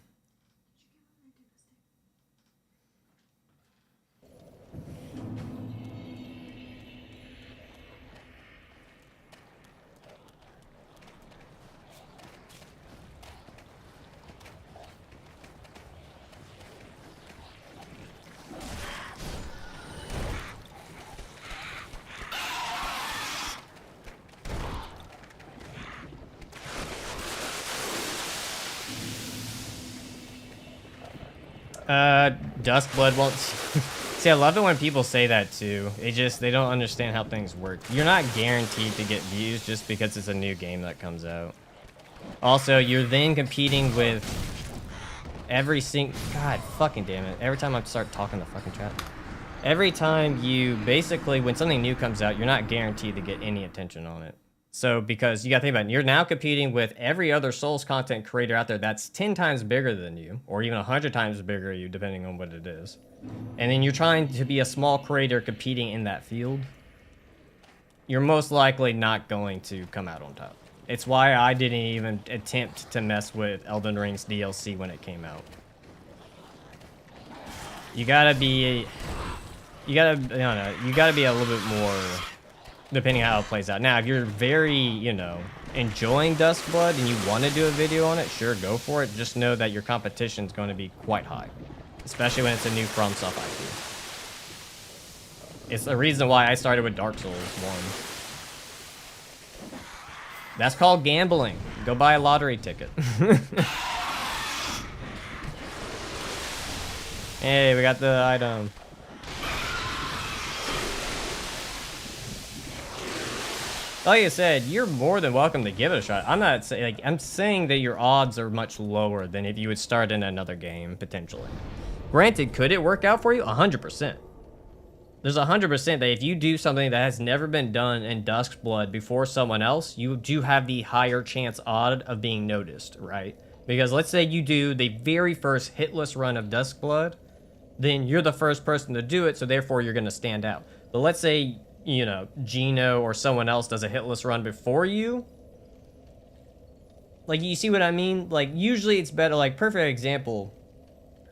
Duskblood won't... See, I love it when people say that too. They don't understand how things work. You're not guaranteed to get views just because it's a new game that comes out. Also, you're then competing with every single... God fucking damn it. Every time I start talking to fucking chat. Every time you... Basically, when something new comes out, you're not guaranteed to get any attention on it. So, because you gotta think about it, you're now competing with every other Souls content creator out there that's 10 times bigger than you, or even 100 times bigger than you, depending on what it is. And then you're trying to be a small creator competing in that field. You're most likely not going to come out on top. It's why I didn't even attempt to mess with Elden Ring's DLC when it came out. You gotta be... You gotta be a little bit more... depending on how it plays out. Now, if you're very, you know, enjoying Duskblood and you want to do a video on it, sure, go for it. Just know that your competition's going to be quite high. Especially when it's a new FromSoft IP. It's the reason why I started with Dark Souls 1. That's called gambling. Go buy a lottery ticket. Hey, we got the item. Like I said, you're more than welcome to give it a shot. I'm not saying, like, I'm saying that your odds are much lower than if you would start in another game, potentially. Granted, could it work out for you? 100%. There's 100% that if you do something that has never been done in Duskblood before someone else, you do have the higher chance odd of being noticed, right? Because let's say you do the very first hitless run of Duskblood, then you're the first person to do it, so therefore you're going to stand out. But let's say, you know, Gino or someone else does a hitless run before you. Like, you see what I mean? Like, usually it's better, like, perfect example.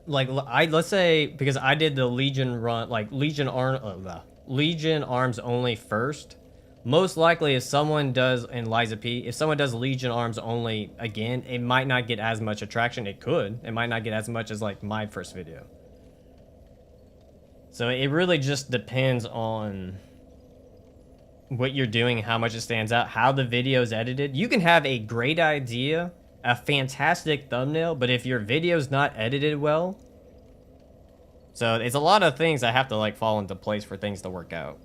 Like, let's say, because I did the Legion run, like, Legion Arms only first. Most likely, if someone does, in Liza P, if someone does Legion Arms only again, it might not get as much attraction. It could. It might not get as much as, like, my first video. So it really just depends on what you're doing, how much it stands out, how the video is edited. You can have a great idea, a fantastic thumbnail, but if your video's not edited well, so it's a lot of things that have to like fall into place for things to work out.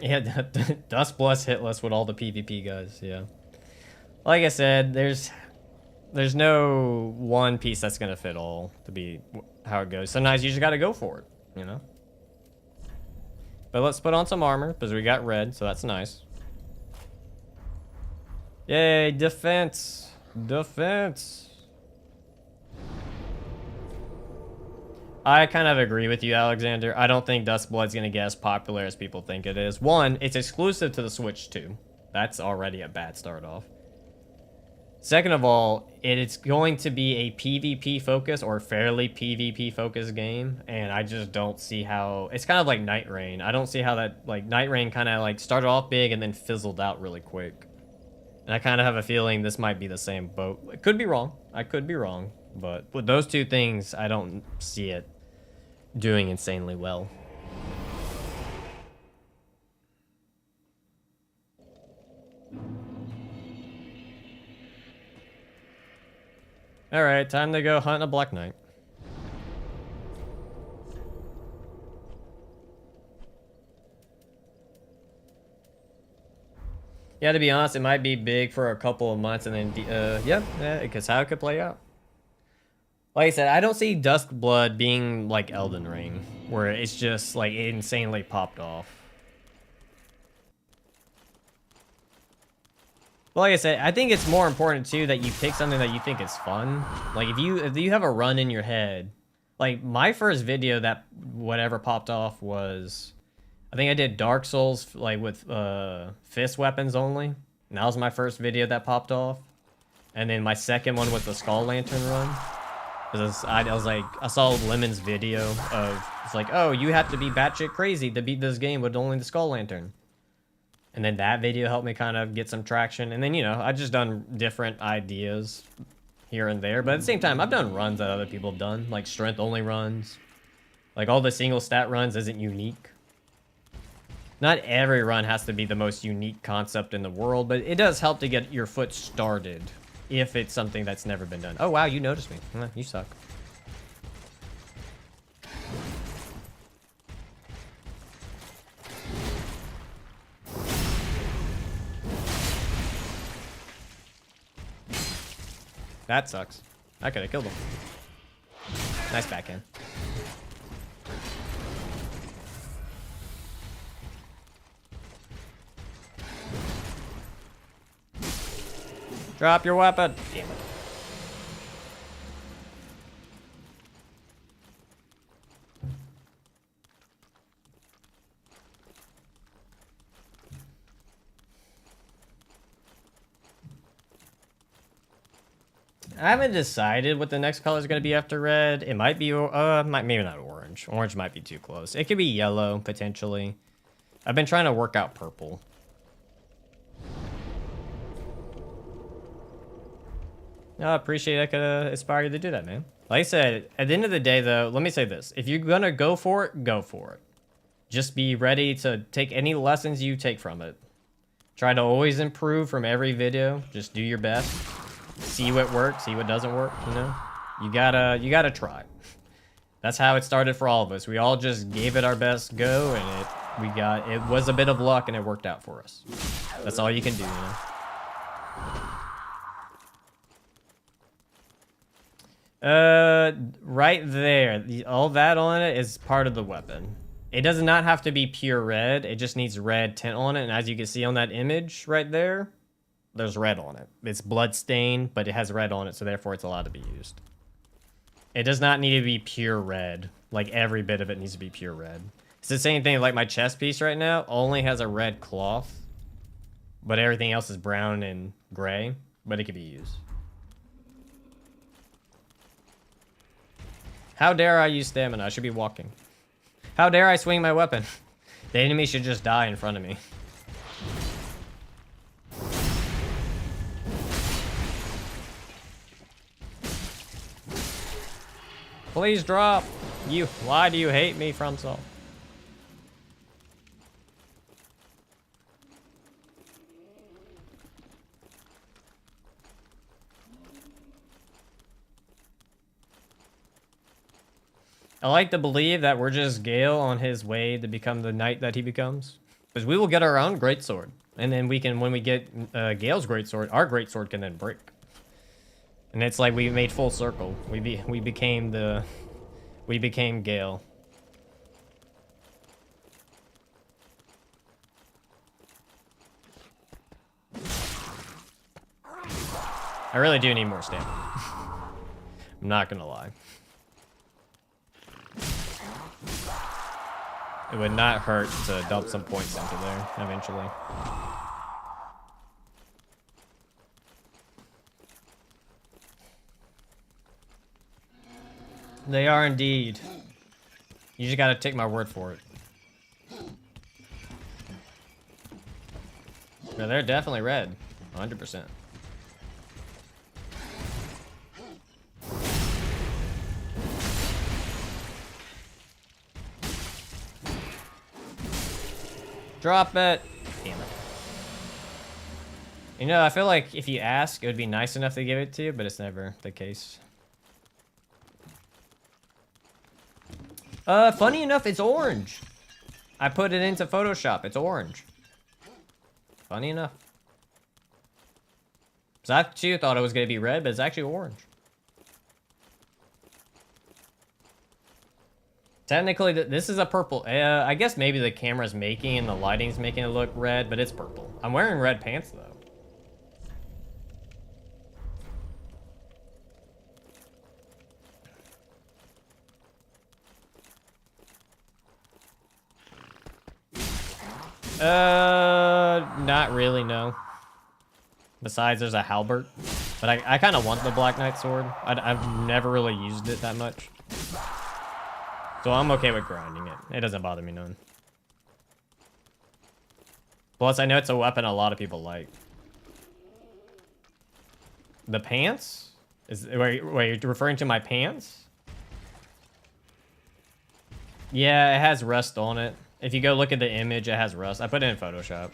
Yeah, Dust Plus hitless with all the PvP guys, yeah. Like I said, there's no one piece that's gonna fit all to be how it goes. Sometimes you just gotta go for it, you know? But let's put on some armor, because we got red, so that's nice. Yay, defense! Defense! I kind of agree with you, Alexander. I don't think Duskblood's going to get as popular as people think it is. One, it's exclusive to the Switch 2. That's already a bad start off. Second of all, it's going to be a PvP focus or fairly PvP focused game, and I just don't see how... It's kind of like Night Rain. I don't see how that... Like, Night Rain kind of like started off big and then fizzled out really quick. And I kind of have a feeling this might be the same boat. It could be wrong. I could be wrong. But with those two things, I don't see it doing insanely well. Alright, time to go hunt a Black Knight. Yeah, to be honest, it might be big for a couple of months and then, yeah, because how it could play out. Like I said, I don't see Duskblood being like Elden Ring, where it's just like insanely popped off. Well, like I said, I think it's more important too that you pick something that you think is fun. Like if you have a run in your head, like my first video that whatever popped off was, I think I did Dark Souls like with fist weapons only. And that was my first video that popped off. And then my second one was the Skull Lantern run. Because I was like, I saw Lemon's video of, it's like, oh, you have to be batshit crazy to beat this game with only the Skull Lantern. And then that video helped me kind of get some traction. And then, you know, I just done different ideas here and there. But at the same time, I've done runs that other people have done, like strength-only runs. Like, all the single stat runs isn't unique. Not every run has to be the most unique concept in the world, but it does help to get your foot started if it's something that's never been done. Oh, wow, you noticed me. You suck. That sucks. I could have killed him. Nice backhand. Drop your weapon. Damn it. I haven't decided what the next color is going to be after red. It might be, maybe not orange. Orange might be too close. It could be yellow, potentially. I've been trying to work out purple. I appreciate I could inspire you to do that, man. Like I said, at the end of the day, though, let me say this. If you're going to go for it, go for it. Just be ready to take any lessons you take from it. Try to always improve from every video. Just do your best. See what works, see what doesn't work, you know? You gotta try. That's how it started for all of us. We all just gave it our best go, and it was a bit of luck, and it worked out for us. That's all you can do, you know? Right there, all that on it is part of the weapon. It does not have to be pure red. It just needs red tint on it, and as you can see on that image right there, there's red on it. It's blood stained, but it has red on it, so therefore it's allowed to be used. It does not need to be pure red. Like, every bit of it needs to be pure red. It's the same thing, like my chest piece right now only has a red cloth, but everything else is brown and gray, but it could be used. How dare I use stamina? I should be walking. How dare I swing my weapon? The enemy should just die in front of me. Please drop. Why do you hate me, FromSoft? I like to believe that we're just Gale on his way to become the knight that he becomes. Because we will get our own greatsword. And then we can, when we get Gale's greatsword, our greatsword can then break. And it's like we made full circle. We became Gale. I really do need more stamina. I'm not gonna lie. It would not hurt to dump some points into there eventually. They are indeed. You just gotta take my word for it. Yeah, they're definitely red. 100%. Drop it. Damn it. You know, I feel like if you ask, it would be nice enough to give it to you, but it's never the case. Funny enough, it's orange. I put it into Photoshop. It's orange. Funny enough. So I too thought it was going to be red, but it's actually orange. Technically, this is a purple. I guess maybe the camera's making and the lighting's making it look red, but it's purple. I'm wearing red pants, though. Not really, no. Besides, there's a halberd. But I kind of want the Black Knight sword. I've never really used it that much. So I'm okay with grinding it. It doesn't bother me none. Plus, I know it's a weapon a lot of people like. The pants? Wait, you're referring to my pants? Yeah, it has rust on it. If you go look at the image, it has rust. I put it in Photoshop.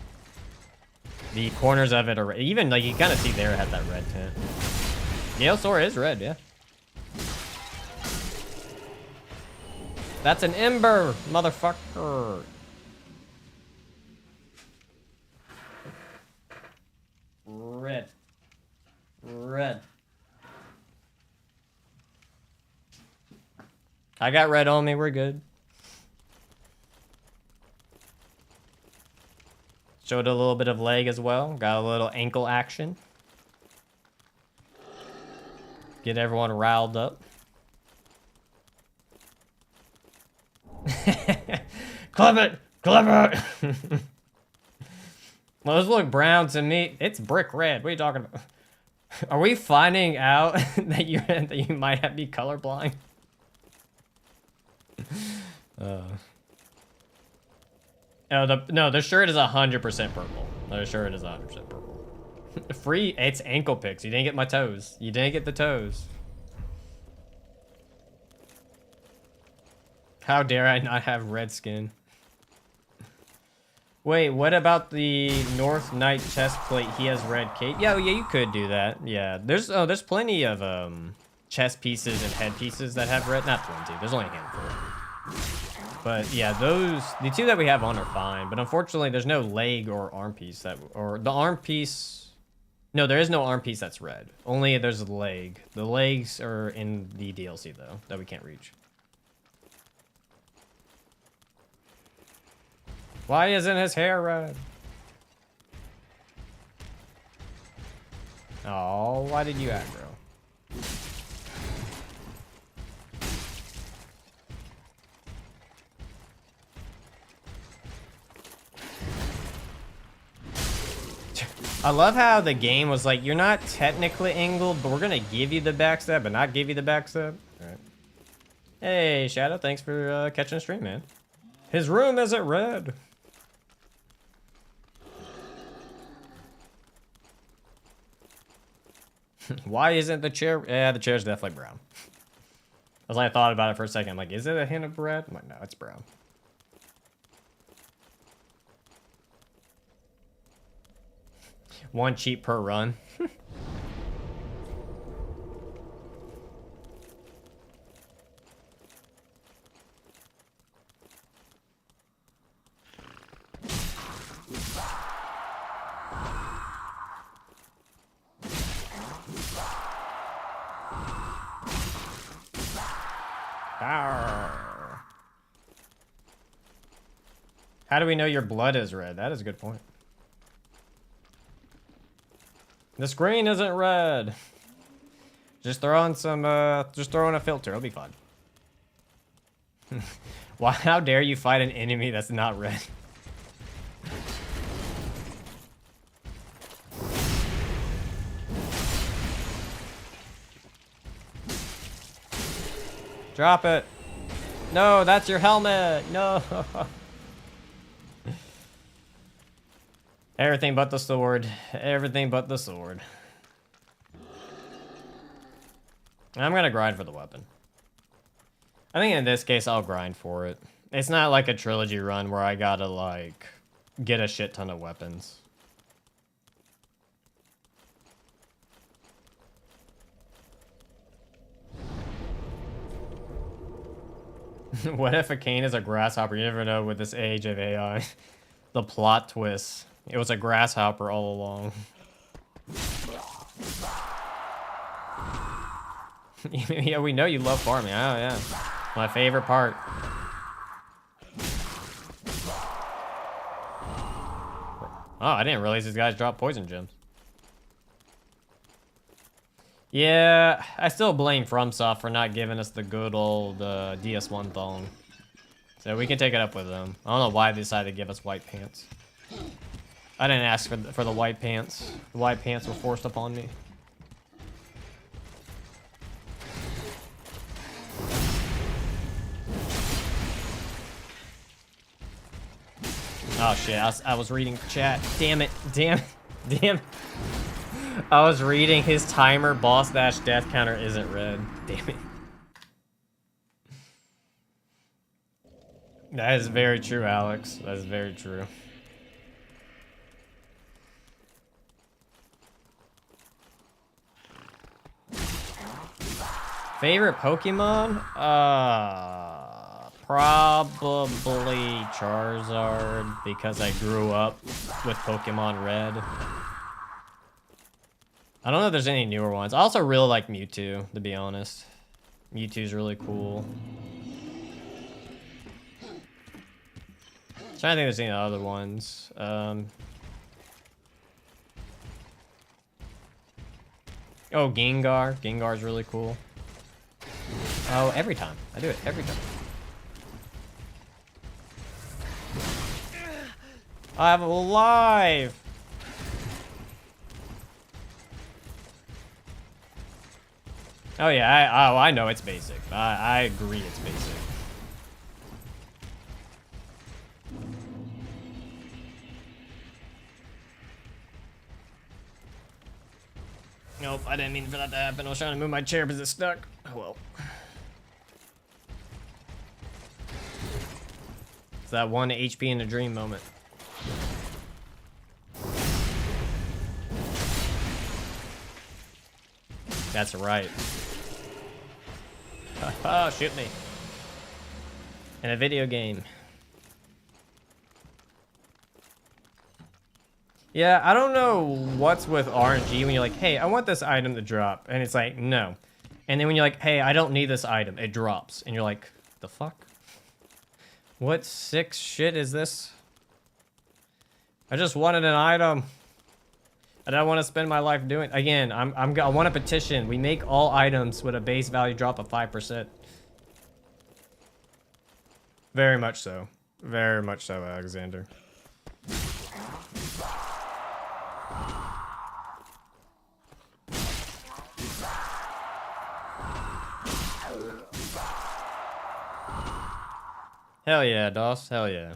The corners of it are even like you kind of see there it had that red tint. Gale sword is red, yeah. That's an ember, motherfucker. Red. Red. I got red on me, we're good. Showed a little bit of leg as well. Got a little ankle action. Get everyone riled up. Clip it! Clip it! Those look brown to me. It's brick red. What are you talking about? Are we finding out that you might be colorblind? No, the shirt is 100% purple. The shirt is 100% purple. Free. It's ankle picks. You didn't get my toes. You didn't get the toes. How dare I not have red skin? Wait, what about the North Knight chest plate? He has red cape. Yeah, you could do that. Yeah, there's plenty of chest pieces and head pieces that have red. Not plenty. There's only a handful. But yeah, the two that we have on are fine. But unfortunately, there's no leg or arm piece or the arm piece. No, there is no arm piece that's red. Only there's a leg. The legs are in the DLC though that we can't reach. Why isn't his hair red? Oh, why did you aggro? I love how the game was like, you're not technically angled, but we're gonna give you the backstab, but not give you the backstab. All right. Hey, Shadow, thanks for catching the stream, man. His room isn't red. Why isn't the chair? Yeah, the chair's definitely brown. I was like, I thought about it for a second. I'm like, is it a hint of red? I'm like, no, it's brown. One cheat per run. How do we know your blood is red? That is a good point. The screen isn't red. Just throw on some, just throw in a filter. It'll be fun. Why? How dare you fight an enemy that's not red? Drop it. No, that's your helmet. No. Everything but the sword. Everything but the sword. I'm gonna grind for the weapon. I think in this case, I'll grind for it. It's not like a trilogy run where I gotta, like, get a shit ton of weapons. What if a cane is a grasshopper? You never know with this age of AI. The plot twist. It was a grasshopper all along. Yeah, we know you love farming. Oh, yeah. My favorite part. Oh, I didn't realize these guys drop poison gems. Yeah, I still blame FromSoft for not giving us the good old DS1 thong. So we can take it up with them. I don't know why they decided to give us white pants. I didn't ask for the white pants. The white pants were forced upon me. Oh shit, I was reading chat. Damn it, damn it, damn it. I was reading his timer boss dash death counter isn't red. Damn it. That is very true, Alex. That is very true. Favorite Pokemon? Probably Charizard, because I grew up with Pokemon Red. I don't know if there's any newer ones. I also really like Mewtwo, to be honest. Mewtwo's really cool. Trying to think if there's any other ones. Oh, Gengar. Gengar's really cool. Oh, every time. I do it every time. I'm alive! Oh yeah, I know it's basic. I agree it's basic. Nope, I didn't mean for that to happen. I was trying to move my chair because it's stuck. Oh well. It's that one HP in a dream moment. That's right. Oh, shoot me. In a video game. Yeah, I don't know what's with RNG when you're like, hey, I want this item to drop. And it's like, no. And then when you're like, hey, I don't need this item, it drops. And you're like, the fuck? What sick shit is this? I just wanted an item. I don't want to spend my life doing. Again, I want a petition. We make all items with a base value drop of 5%. Very much so. Very much so, Alexander. Hell yeah, Doss. Hell yeah.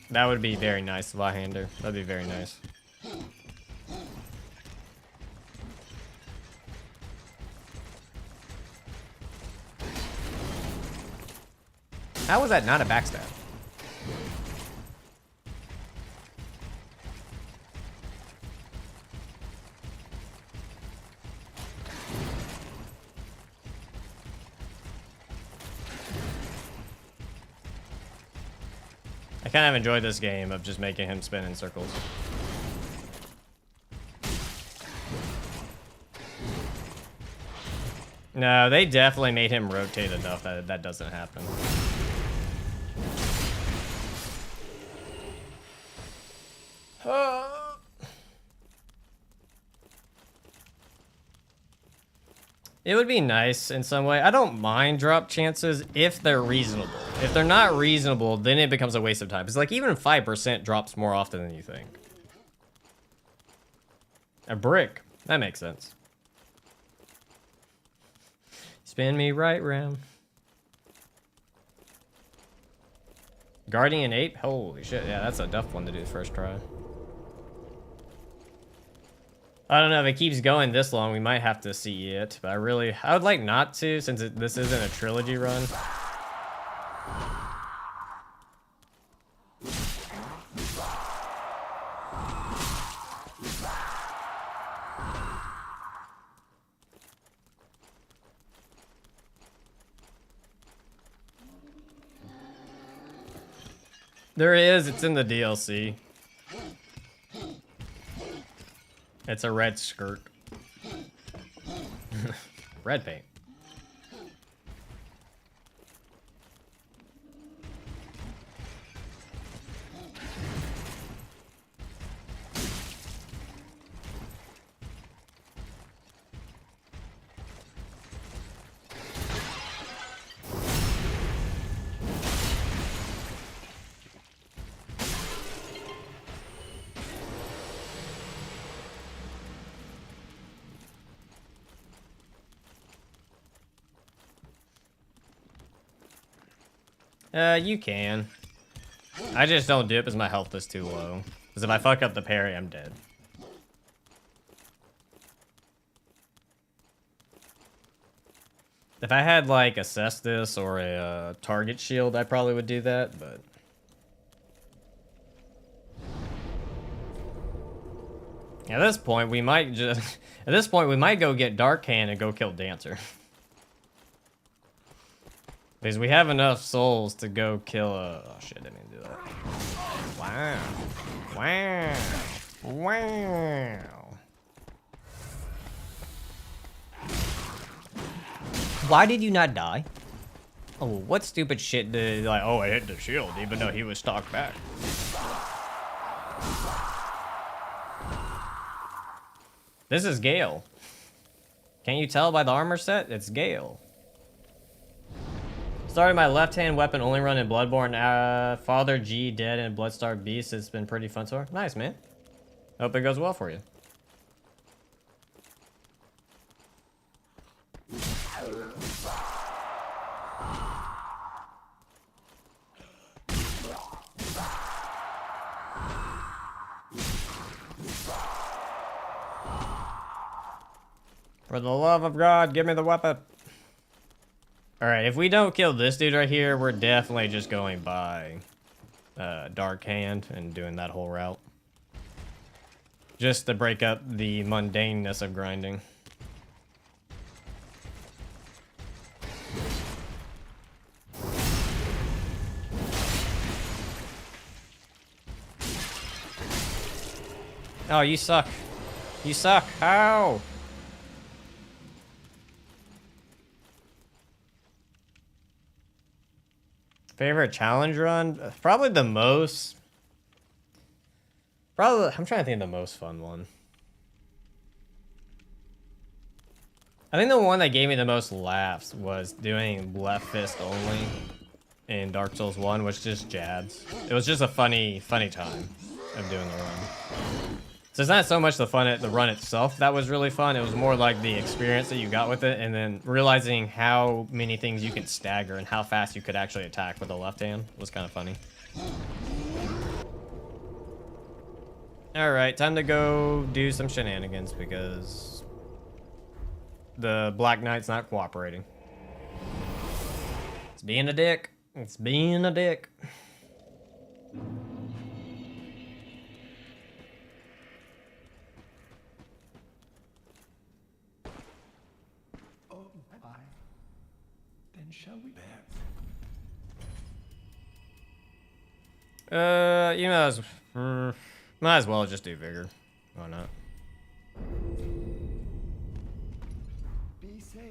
That would be very nice, Lyhander. That'd be very nice. How was that not a backstab? I kind of enjoy this game of just making him spin in circles. No, they definitely made him rotate enough that that doesn't happen. It would be nice in some way. I don't mind drop chances if they're reasonable. If they're not reasonable, then it becomes a waste of time. It's like even 5% drops more often than you think. A brick. That makes sense. Spin me right round. Guardian Ape? Holy shit. Yeah, that's a tough one to do first try. I don't know if it keeps going this long, we might have to see it, but I would like not to, since this isn't a trilogy run. There is, it's in the DLC. It's a red skirt. Red paint. You can. I just don't do it because my health is too low. Because if I fuck up the parry, I'm dead. If I had like a cestus or a target shield, I probably would do that, but... At this point, we might just... At this point, we might go get Dark Hand and go kill Dancer. Because we have enough souls to go kill a... Oh shit, I didn't mean to do that. Wow. Wow. Wow. Why did you not die? Oh, what stupid shit did like? Oh, I hit the shield, even though he was stalked back. This is Gale. Can't you tell by the armor set? It's Gale. Started my left-hand weapon only run in Bloodborne. Father G dead and Bloodstar Beast. It's been pretty fun so far. Nice, man. Hope it goes well for you. For the love of God, give me the weapon. Alright, if we don't kill this dude right here, we're definitely just going by Dark Hand and doing that whole route. Just to break up the mundaneness of grinding. Oh, you suck. You suck. How? Favorite challenge run? Probably the most. Probably, I'm trying to think of the most fun one. I think the one that gave me the most laughs was doing left fist only in Dark Souls 1, which just jabs. It was just a funny time of doing the run. So it's not so much the run itself that was really fun. It was more like the experience that you got with it, and then realizing how many things you can stagger and how fast you could actually attack with the left hand was kind of funny. All right, time to go do some shenanigans because the Black Knight's not cooperating. It's being a dick. It's being a dick. Shall we? You might as well just do vigor. Why not? Be safe.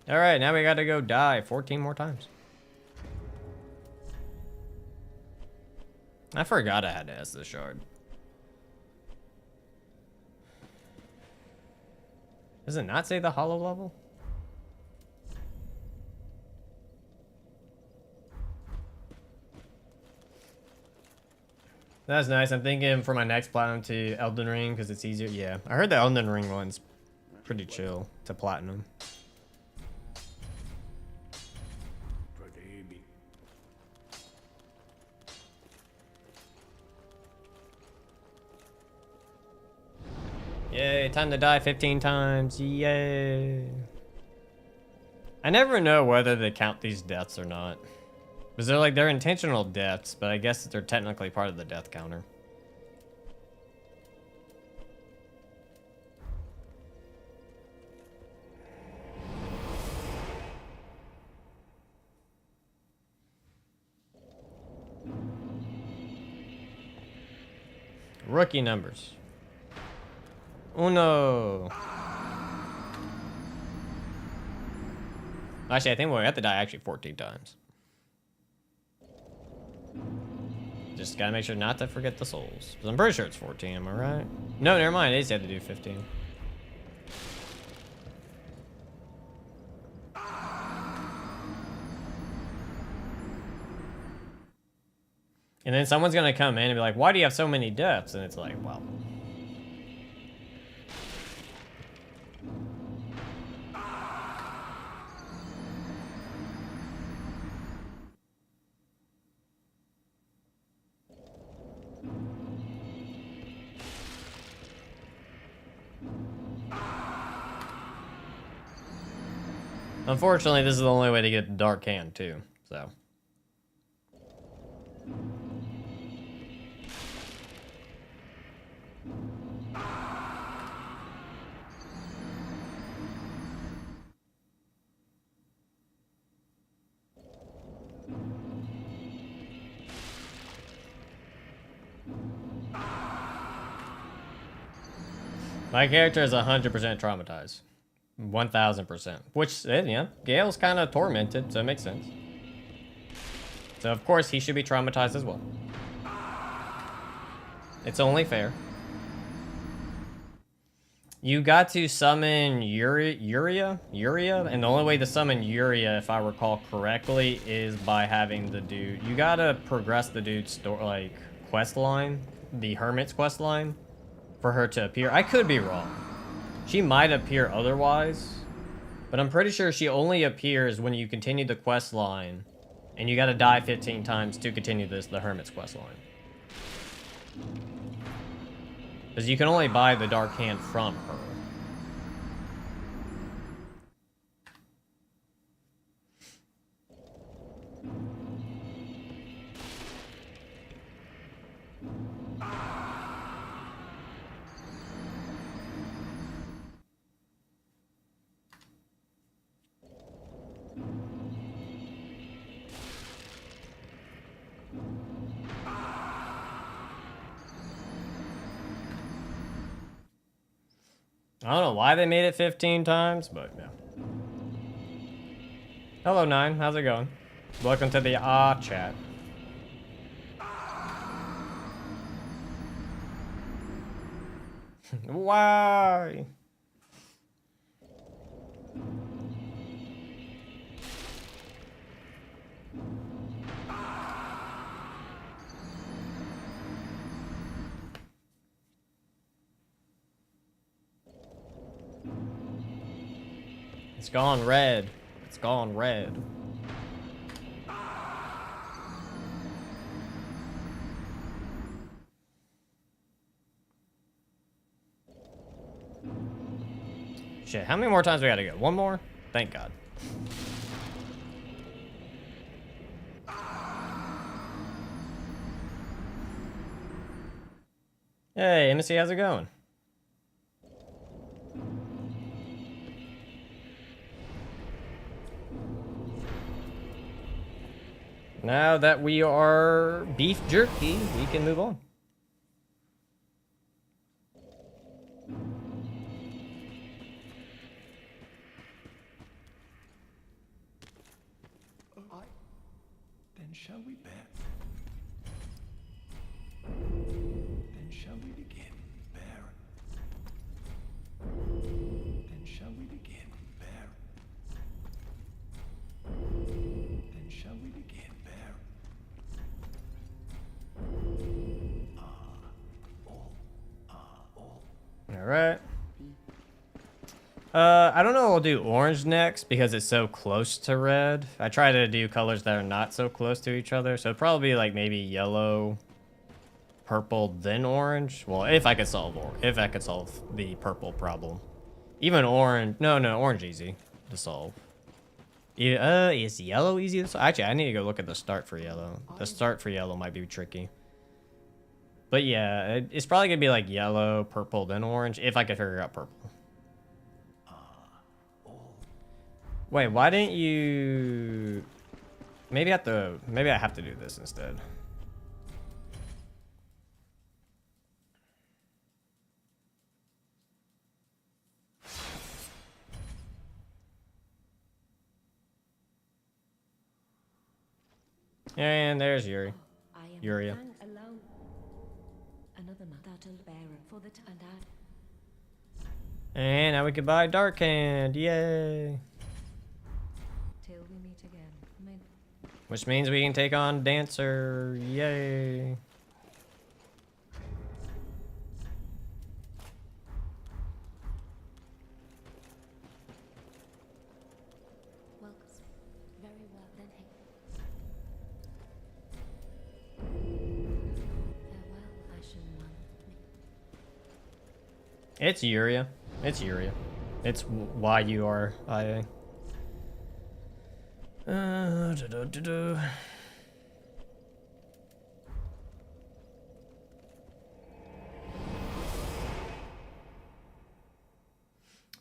All right, now we got to go die 14 more times. I forgot I had to ask this shard. Does it not say the hollow level? That's nice. I'm thinking for my next platinum to Elden Ring because it's easier. Yeah, I heard the Elden Ring one's pretty chill to platinum. Yay, time to die 15 times. Yay. I never know whether they count these deaths or not. Because they're intentional deaths, but I guess they're technically part of the death counter. Rookie numbers. Uno. Actually, I think we have to die actually 14 times. Just gotta make sure not to forget the souls. 'Cause I'm pretty sure it's 14, am I right? No, never mind. I just have to do 15. And then someone's gonna come in and be like, why do you have so many deaths? And it's like, well... Unfortunately, this is the only way to get the Dark Hand, too, so... My character is 100% traumatized. 1000%. Which, yeah, Gale's kind of tormented, so it makes sense. So, of course, he should be traumatized as well. It's only fair. You got to summon Uria, and the only way to summon Uria, if I recall correctly, is by having the dude. You gotta progress the dude's quest line, the Hermit's quest line, for her to appear. I could be wrong. She might appear otherwise, but I'm pretty sure she only appears when you continue the quest line, and you gotta die 15 times to continue the Hermit's quest line. Because you can only buy the Dark Hand from her. I don't know why they made it 15 times, but yeah. Hello, Nine. How's it going? Welcome to the chat. Why? It's gone red. It's gone red. Shit, how many more times we gotta go? One more? Thank God. Hey, Emissy, how's it going? Now that we are beef jerky, we can move on. Then shall we bear? Then shall we begin, Baron? Then shall we begin, Baron? Then shall we begin, Baron? All right. I don't know. We'll do orange next because it's so close to red. I try to do colors that are not so close to each other, so probably like maybe yellow, purple, then orange. Well, if I could solve the purple problem, even orange. No, orange easy to solve. Is yellow easy to solve? Actually, I need to go look at the start for yellow. The start for yellow might be tricky. But yeah, it's probably gonna be like yellow, purple, then orange, if I could figure out purple. Wait, why didn't you... Maybe I have to do this instead. And there's Yuri. I am Yuria. man alone. Another battle bearer for the and And now we can buy Dark Hand. Yay. till we meet again. Which means we can take on Dancer. Yay. Welcome. Very well then. Farewell, ashen one. It's Yuria. It's Yuria. It's Y-U-R-I-A.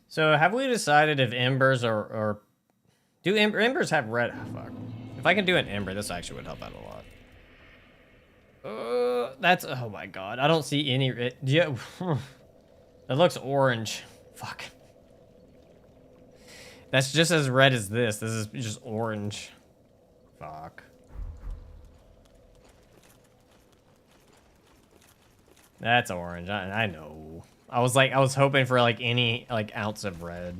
So have we decided if embers or do embers have red? Oh, fuck. If I can do an ember, this actually would help out a lot. That's, oh my God. I don't see any, yeah. It looks orange. Fuck. That's just as red as this. This is just orange. Fuck. That's orange. I know. I was hoping for like any like ounce of red.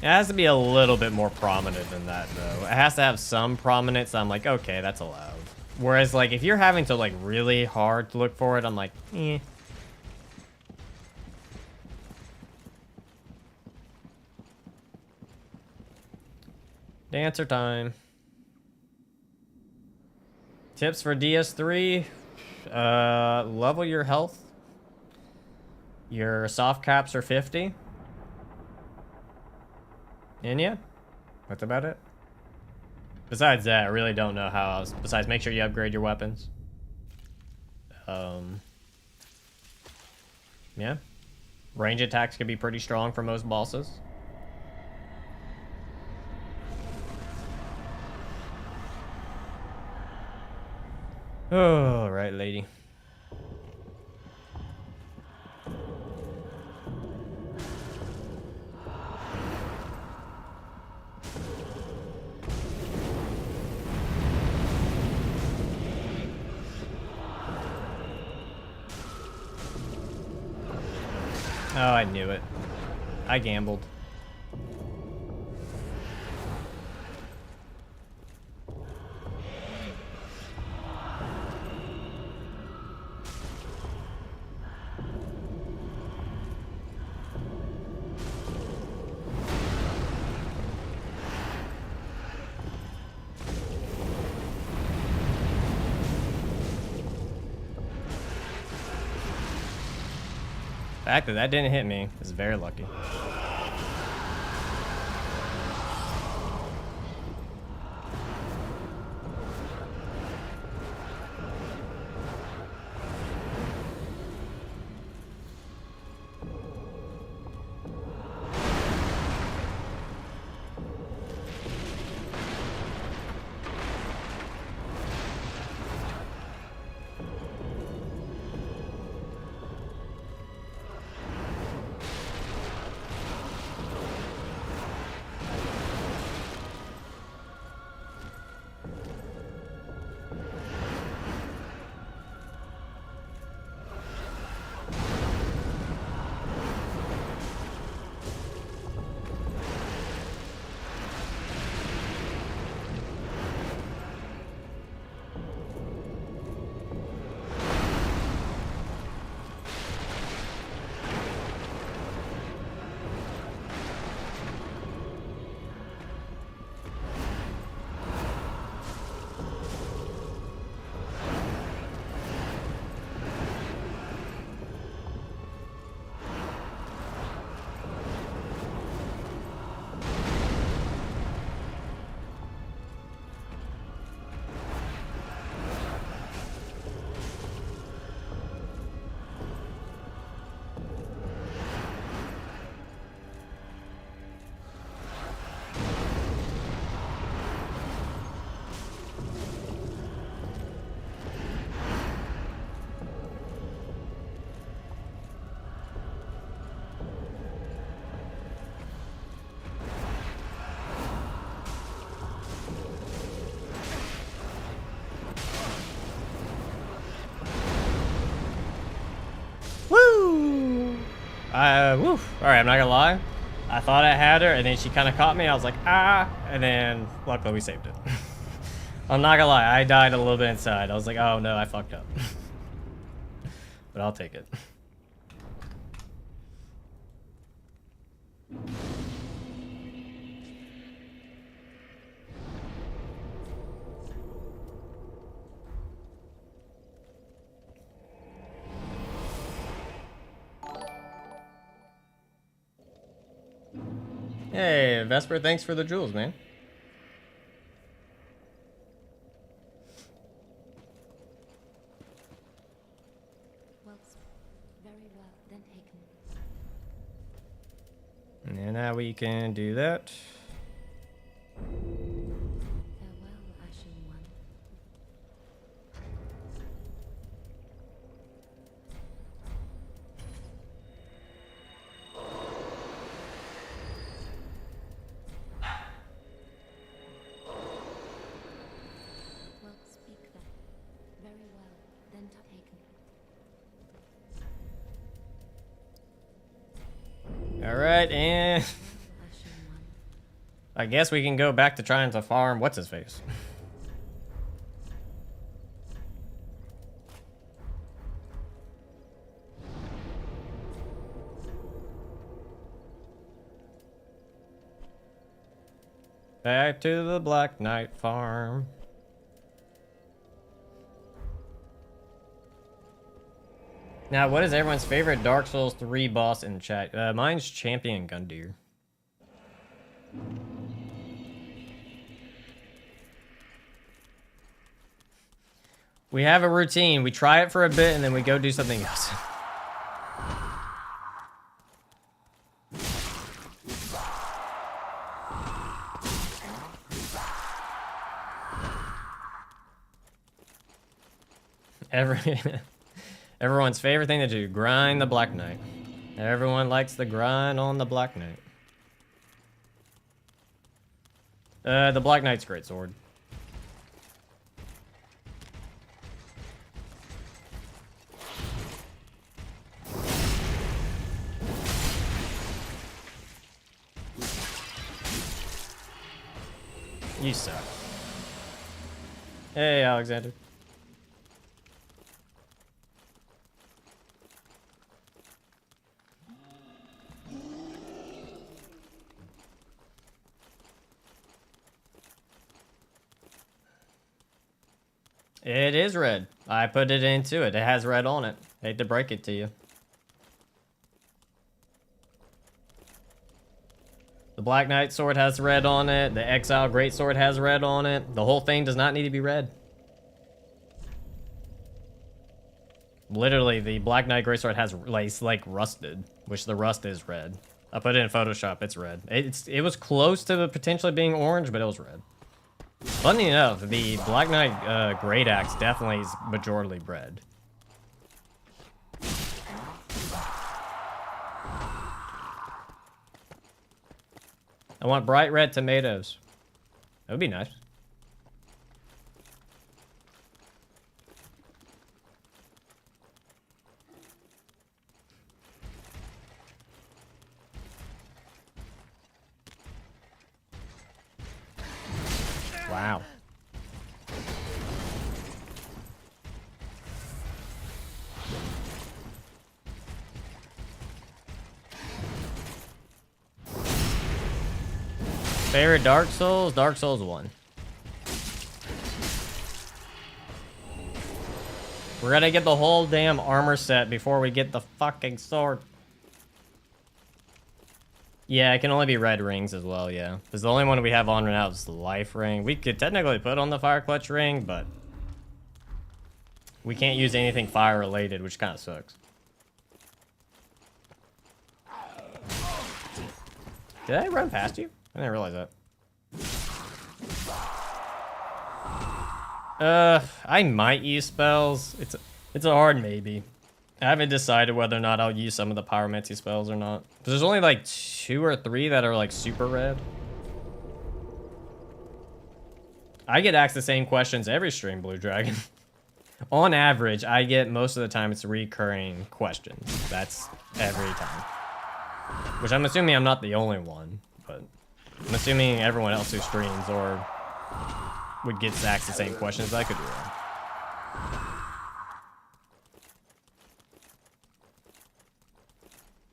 It has to be a little bit more prominent than that, though. It has to have some prominence. I'm like, okay, that's allowed. Whereas, like, if you're having to, like, really hard to look for it, I'm like, eh. Dancer time. Tips for DS3. Level your health. Your soft caps are 50. And yeah, that's about it. Besides that, I really don't know how else. Besides, make sure you upgrade your weapons. Yeah. Range attacks can be pretty strong for most bosses. Oh, right, lady. Oh, I knew it. I gambled. The fact that didn't hit me is very lucky. Woo! Alright, I'm not gonna lie. I thought I had her, and then she kind of caught me. I was like, ah! And then, luckily, we saved it. I'm not gonna lie, I died a little bit inside. I was like, oh no, I fucked up. But I'll take it. Hey, Vesper, thanks for the jewels, man. Well, very well, then taken. And now we can do that. Alright, and Ashen one. I guess we can go back to trying to farm what's his face. Back to the Black Knight farm. Now, what is everyone's favorite Dark Souls 3 boss in chat? Mine's Champion Gundyr. We have a routine. We try it for a bit and then we go do something else. Everyone's favorite thing to do, grind the Black Knight. Everyone likes the grind on the Black Knight. The Black Knight's great sword. You suck. Hey, Alexander. It is red. I put it into it. It has red on it. Hate to break it to you. The Black Knight sword has red on it. The Exile Greatsword has red on it. The whole thing does not need to be red. Literally, the Black Knight Greatsword has like rusted, which the rust is red. I put it in Photoshop. It's red. It was close to potentially being orange, but it was red. Funny enough, the Black Knight Great Axe definitely is majorly red. I want bright red tomatoes. That would be nice. Wow. Favorite Dark Souls? Dark Souls 1. We're gonna get the whole damn armor set before we get the fucking sword. Yeah, it can only be red rings as well, yeah. Because the only one we have on right now is the life ring. We could technically put on the fire clutch ring, but we can't use anything fire related, which kind of sucks. Did I run past you? I didn't realize that. I might use spells. It's a hard maybe. I haven't decided whether or not I'll use some of the pyromancy spells or not. There's only like 2 or 3 that are like super red. I get asked the same questions every stream, Blue Dragon. On average, I get most of the time it's recurring questions. That's every time. Which I'm assuming I'm not the only one, but I'm assuming everyone else who streams or would get asked the same questions. I could be wrong.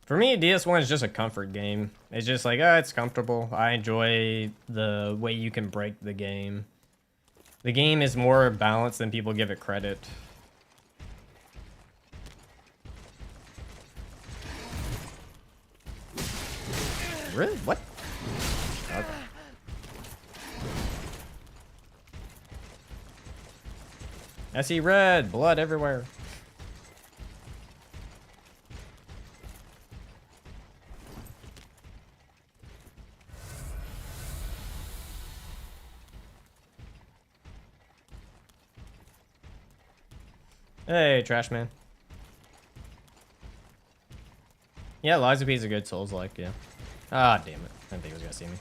For me, DS1 is just a comfort game. It's just like, oh, it's comfortable. I enjoy the way you can break the game. The game is more balanced than people give it credit. Really? What? Okay. I see red, blood everywhere. Hey, trash man. Yeah, Liza P is a good Souls-like, yeah. Ah, damn it. I didn't think he was gonna see me.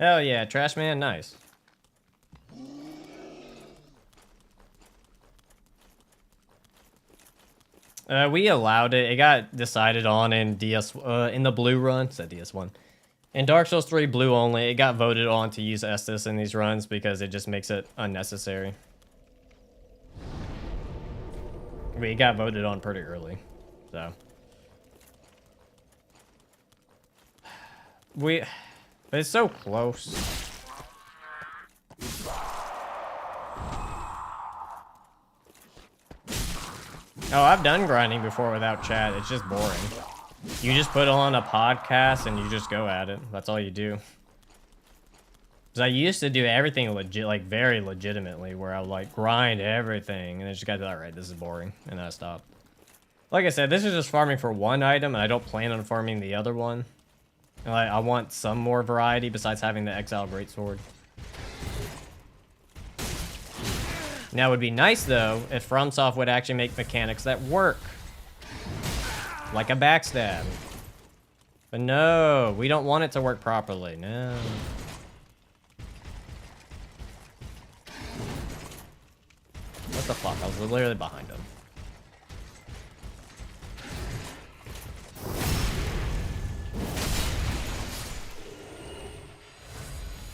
Hell yeah, trash man, nice. We allowed it. It got decided on in DS in the blue run. It's that DS1. In Dark Souls 3 blue only, it got voted on to use Estus in these runs because it just makes it unnecessary. We got voted on pretty early, so. But it's so close. Oh, I've done grinding before without chat. It's just boring. You just put on a podcast and you just go at it. That's all you do. Because I used to do everything legit, like very legitimately, where I would like grind everything, and I just got to, all right, this is boring, and then I stopped. Like I said, this is just farming for one item, and I don't plan on farming the other one. And, like, I want some more variety besides having the Exile Greatsword. Now, it would be nice, though, if FromSoft would actually make mechanics that work. Like a backstab. But no, we don't want it to work properly. No. What the fuck? I was literally behind him.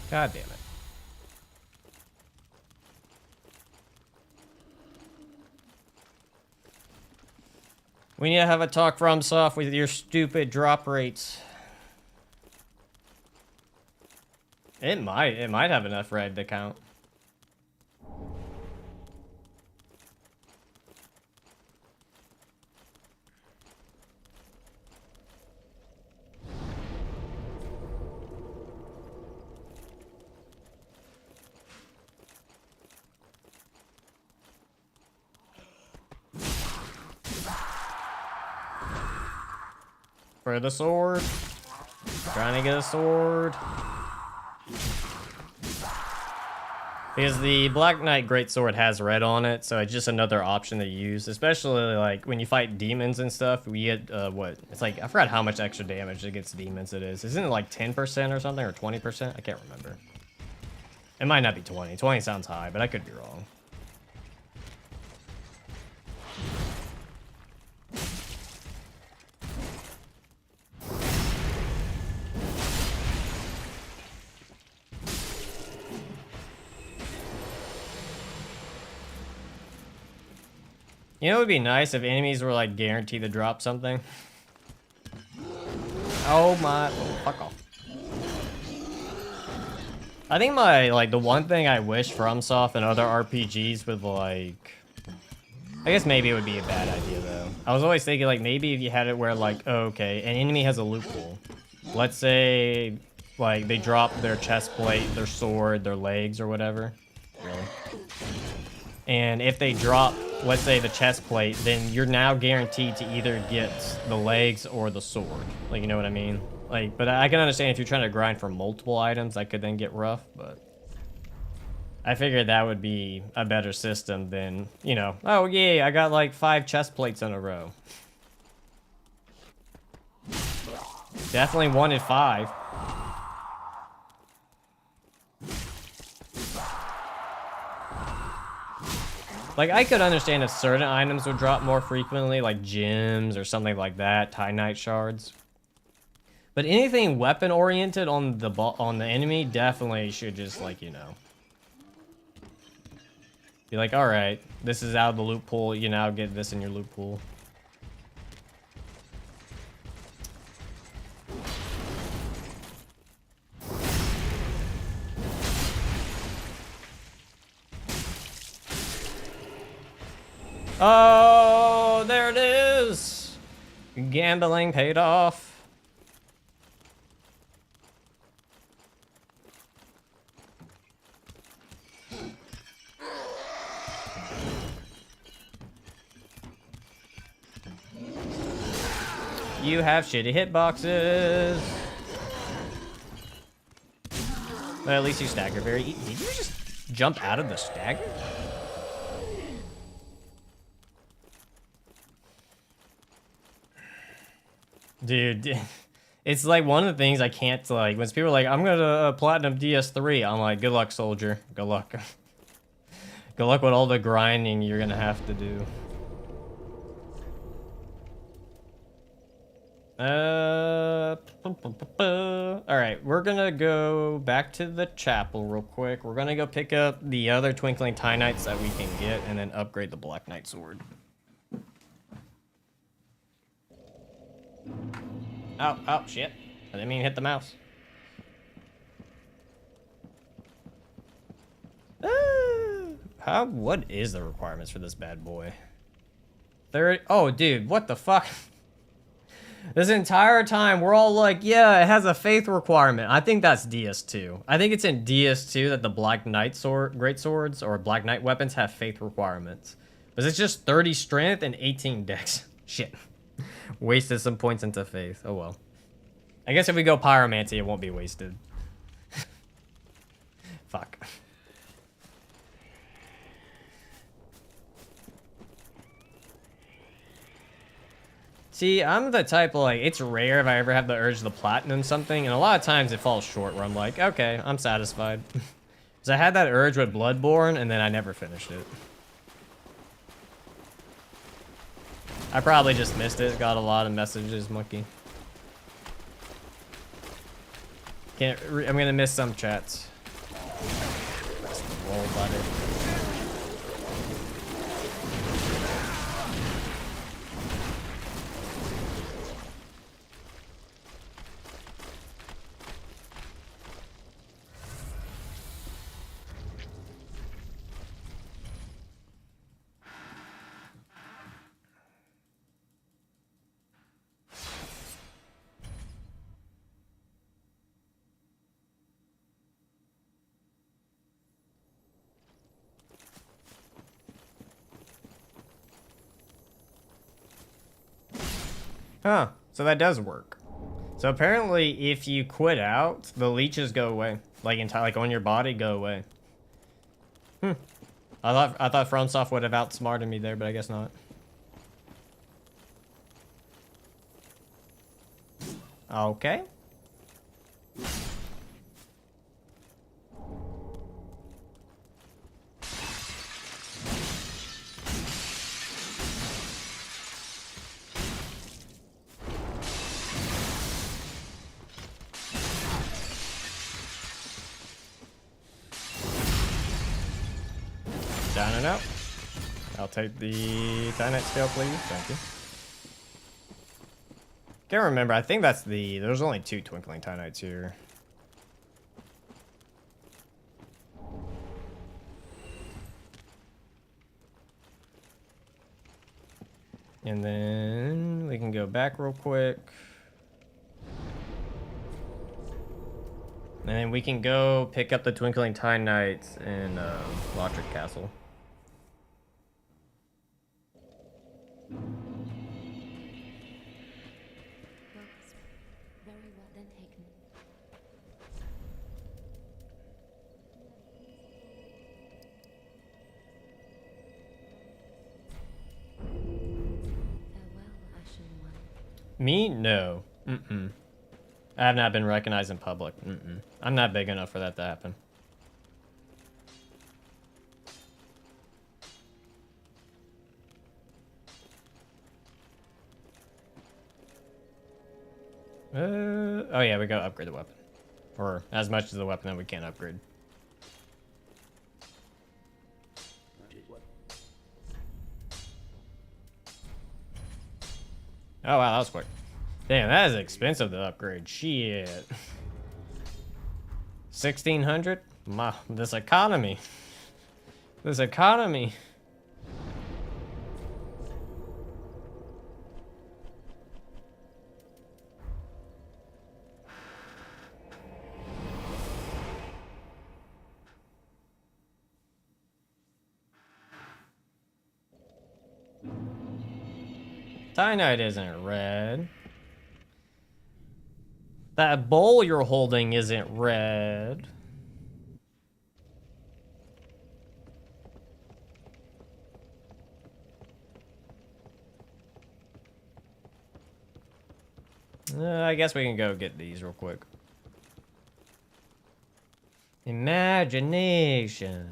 God damn it. We need to have a talk FromSoft with your stupid drop rates. It might have enough red to count. For the sword. Trying to get a sword. Because the Black Knight Greatsword has red on it, so it's just another option to use. Especially like when you fight demons and stuff, we get what? It's like, I forgot how much extra damage against demons it is. Isn't it like 10% or something, or 20%? I can't remember. It might not be 20. 20 sounds high, but I could be wrong. You know, it would be nice if enemies were like guaranteed to drop something. Oh my, oh, fuck off. I think the one thing I wish FromSoft and other RPGs would like, I guess maybe it would be a bad idea though. I was always thinking like maybe if you had it where like, oh, okay, an enemy has a loophole. Let's say like they drop their chest plate, their sword, their legs or whatever. Really? And if they drop, let's say, the chest plate, then you're now guaranteed to either get the legs or the sword. Like, you know what I mean? Like, but I can understand if you're trying to grind for multiple items, that could then get rough, but I figured that would be a better system than, you know, oh yeah, I got like 5 chest plates in a row. Definitely wanted 5. Like, I could understand if certain items would drop more frequently, like gems or something like that, Titanite shards. But anything weapon-oriented on the enemy definitely should just, like, you know, be like, all right, this is out of the loot pool. You now get this in your loot pool. Oh, there it is. Gambling paid off. You have shitty hitboxes. But at least you stagger very easy. Did you just jump out of the stagger? Dude, It's like one of the things I can't like when people are like, I'm gonna platinum DS3. I'm like, good luck, soldier. Good luck. Good luck with all the grinding you're gonna have to do. All right, we're gonna go back to the chapel real quick. We're gonna go pick up the other twinkling Tianites that we can get, and then upgrade the Black Knight sword. Oh, shit. I didn't mean to hit the mouse. What is the requirements for this bad boy? 30, oh, dude, what the fuck? This entire time, we're all like, yeah, it has a faith requirement. I think that's DS2. I think it's in DS2 that the Black Knight great swords or Black Knight weapons have faith requirements. But it's just 30 strength and 18 dex. Shit. Wasted some points into faith. Oh well. I guess if we go pyromancy, it won't be wasted. Fuck. See, I'm the type of, like, it's rare if I ever have the urge to platinum something, and a lot of times it falls short where I'm like, okay, I'm satisfied. Because I had that urge with Bloodborne, and then I never finished it. I probably just missed it. Got a lot of messages, monkey. I'm gonna miss some chats. Press the roll button. Huh, so that does work. So apparently if you quit out, the leeches go away. Like on your body, go away. I thought FromSoft would have outsmarted me there, but I guess not. Okay. Down and out. I'll take the Titanite scale, please. Thank you. Can't remember. I think that's there's only 2 Twinkling Titanites here. And then we can go back real quick. And then we can go pick up the Twinkling Titanites in Lotric Castle. Very well then taken. Farewell, ashen one. Me? No. I have not been recognized in public. I'm not big enough for that to happen. Oh yeah, we gotta upgrade the weapon. Or as much as the weapon that we can't upgrade. Oh wow, that was quick. Damn, that is expensive to upgrade. Shit. 1600? This economy. This economy. Titanite isn't red. That bowl you're holding isn't red. I guess we can go get these real quick. Imagination.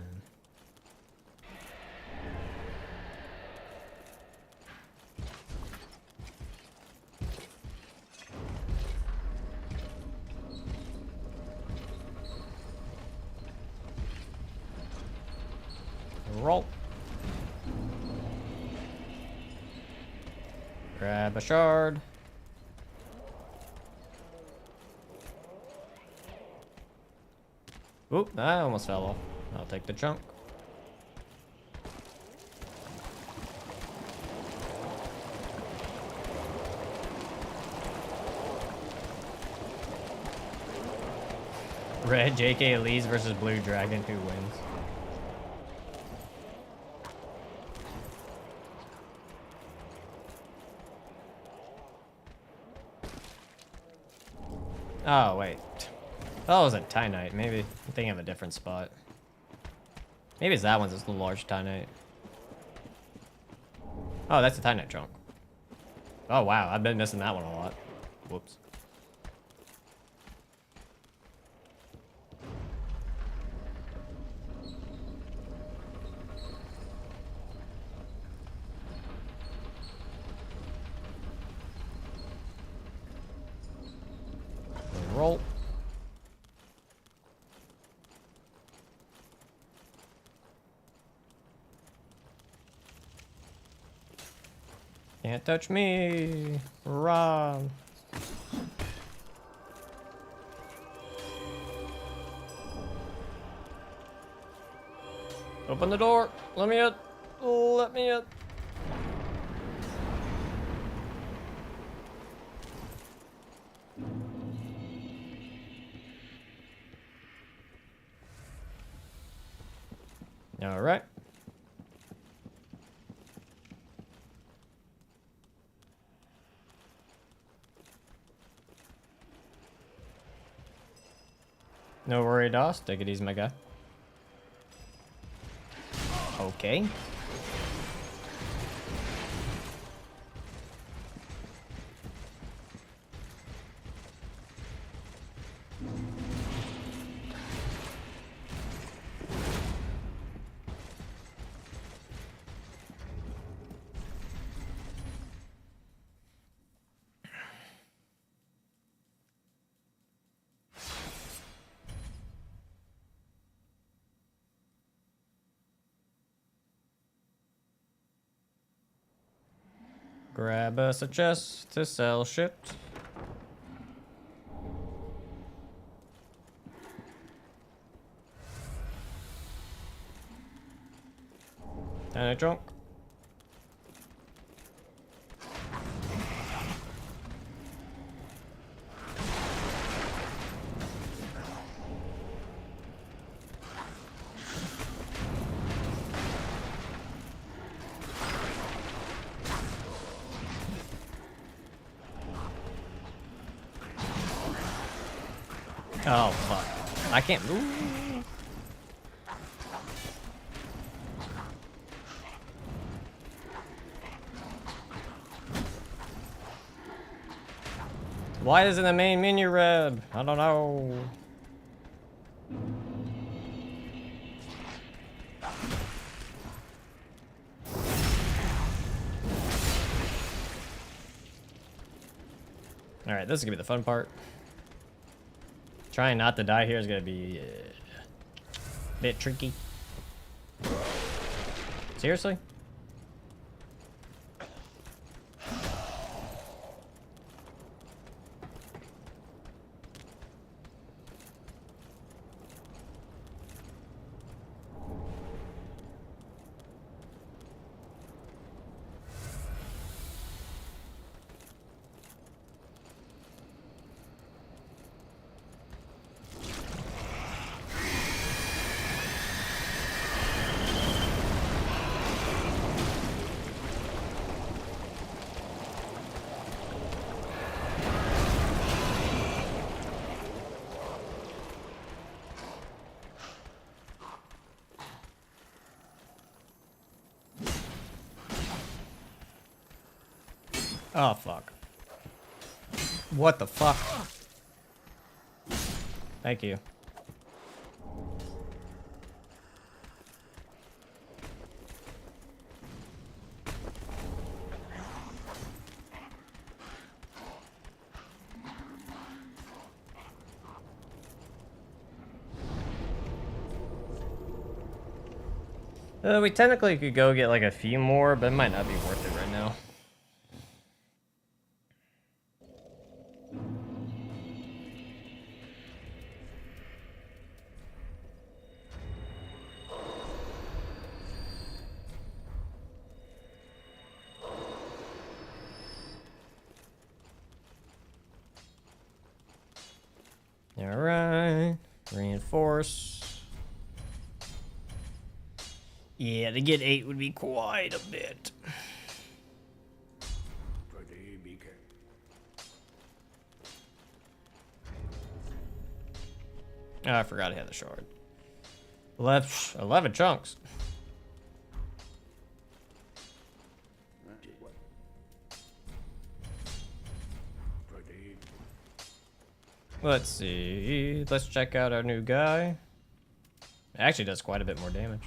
Roll. Grab a shard. Oop, I almost fell off. I'll take the chunk. Red JK Elise versus Blue Dragon, who wins? Oh, wait. Oh, it was a Tynite. Maybe I'm thinking of a different spot. Maybe it's that one's just the large Tynite. Oh, that's a Tynite trunk. Oh, wow. I've been missing that one a lot. Whoops. Roll. Can't touch me. Run. Open the door. Let me in. Let me in. All right. No worry, Doss. Take it easy, my guy. Okay. Grab us a chest to sell shit. And a trunk. Oh, fuck. I can't move. Why isn't the main menu red? I don't know. Alright, this is gonna be the fun part. Trying not to die here is gonna be a bit tricky. Seriously? Oh, fuck. What the fuck? Thank you. We technically could go get like a few more, but it might not be worth it right now. Alright. Reinforce. Yeah, to get 8 would be quite a bit. Oh, I forgot I had the shard. Left 11 chunks. Let's see. Let's check out our new guy. It actually does quite a bit more damage.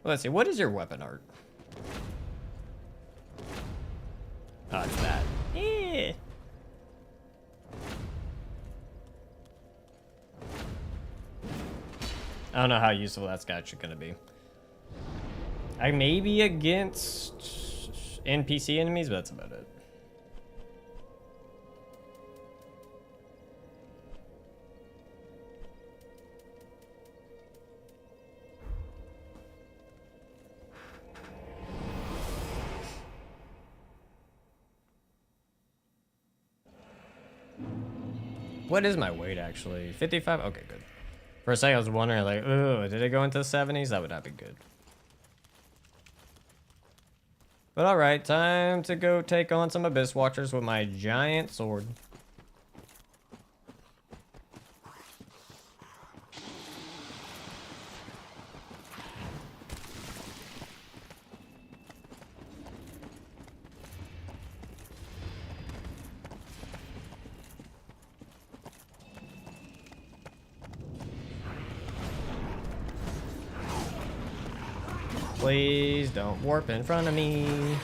Let's see. What is your weapon art? Oh, it's that. Yeah. I don't know how useful that's actually going to be. I may be against NPC enemies, but that's about it. What is my weight actually? 55? Okay, good. For a second I was wondering like, oh, did it go into the 70s? That would not be good. But alright, time to go take on some Abyss Watchers with my giant sword. Please don't warp in front of me.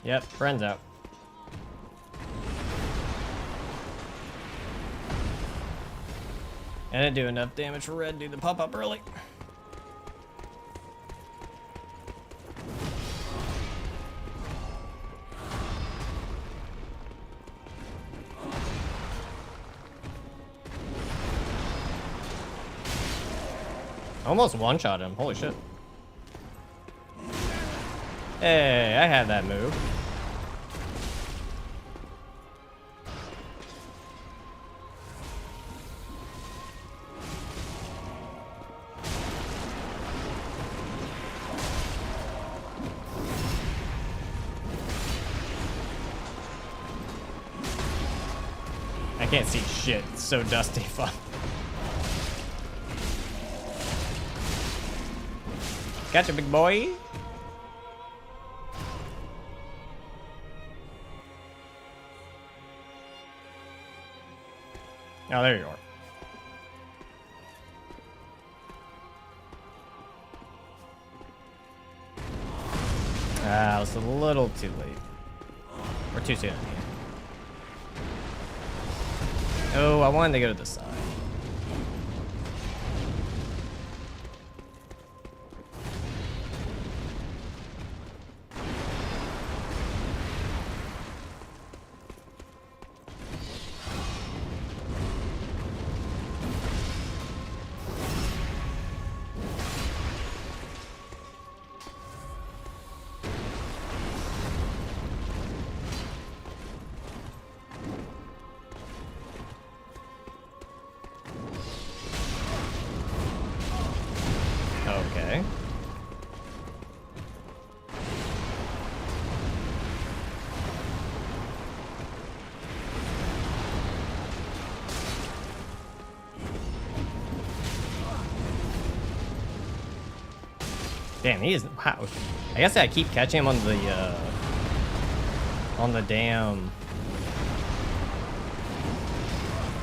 Yep, friends out. And it do enough damage for red dude to pop up early. Almost one-shot him. Holy shit. Hey, I had that move. I can't see shit. It's so dusty. Fuck. Gotcha, big boy. Oh, there you are. Ah, it was a little too late. Or too soon. Oh, I wanted to go to the side. Damn, he is. Wow. I guess I keep catching him on the damn.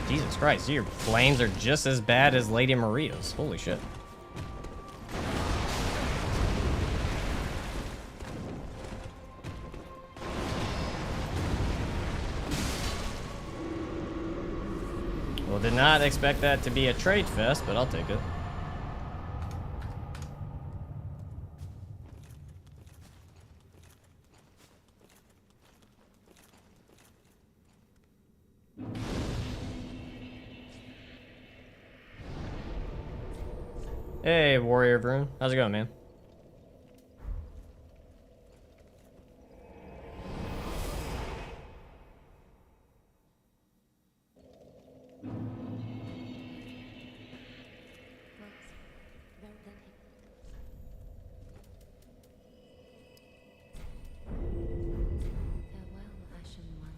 Jesus Christ, your flames are just as bad as Lady Maria's. Holy shit. Well, did not expect that to be a trade fest, but I'll take it. Hey, Warrior Brune. How's it going, man? Farewell, Ashen One.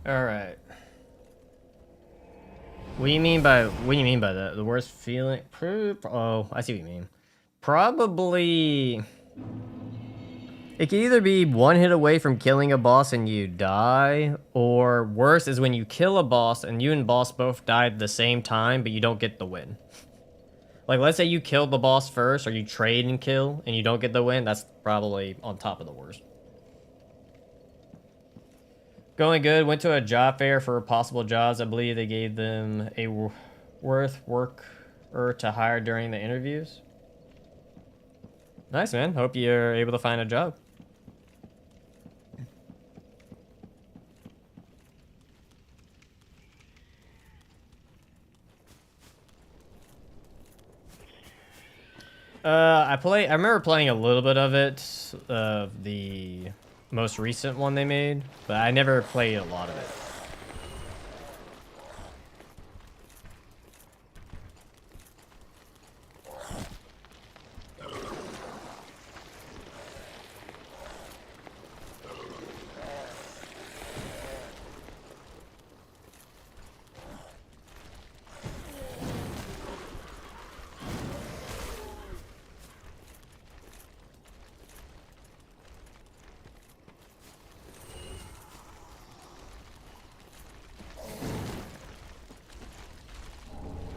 All right. What do you mean by that? The worst feeling? Oh, I see what you mean. Probably. It can either be one hit away from killing a boss and you die, or worse is when you kill a boss and you and boss both die at the same time, but you don't get the win. Like, let's say you killed the boss first, or you trade and kill, and you don't get the win. That's probably on top of the worst. Going good. Went to a job fair for possible jobs. I believe they gave them a worth worker to hire during the interviews. Nice, man. Hope you're able to find a job. I remember playing a little bit of it, the most recent one they made, but I never played a lot of it.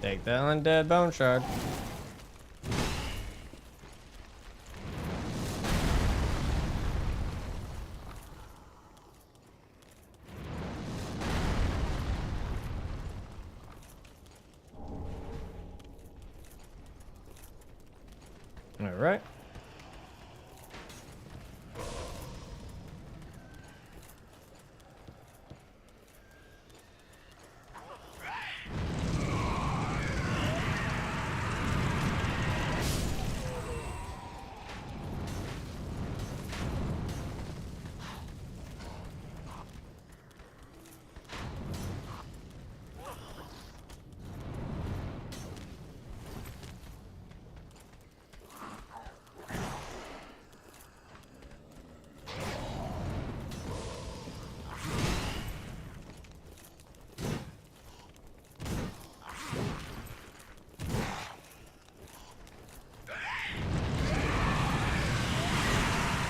Take that undead bone shard. All right.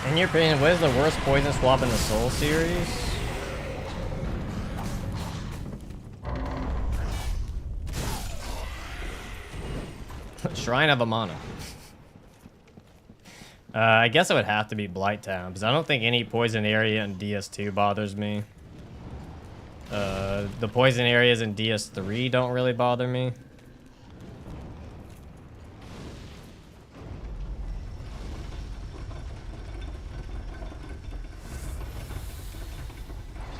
In your opinion, what is the worst poison swap in the Soul series? Shrine of Amana. I guess it would have to be Blighttown, because I don't think any poison area in DS2 bothers me. The poison areas in DS3 don't really bother me.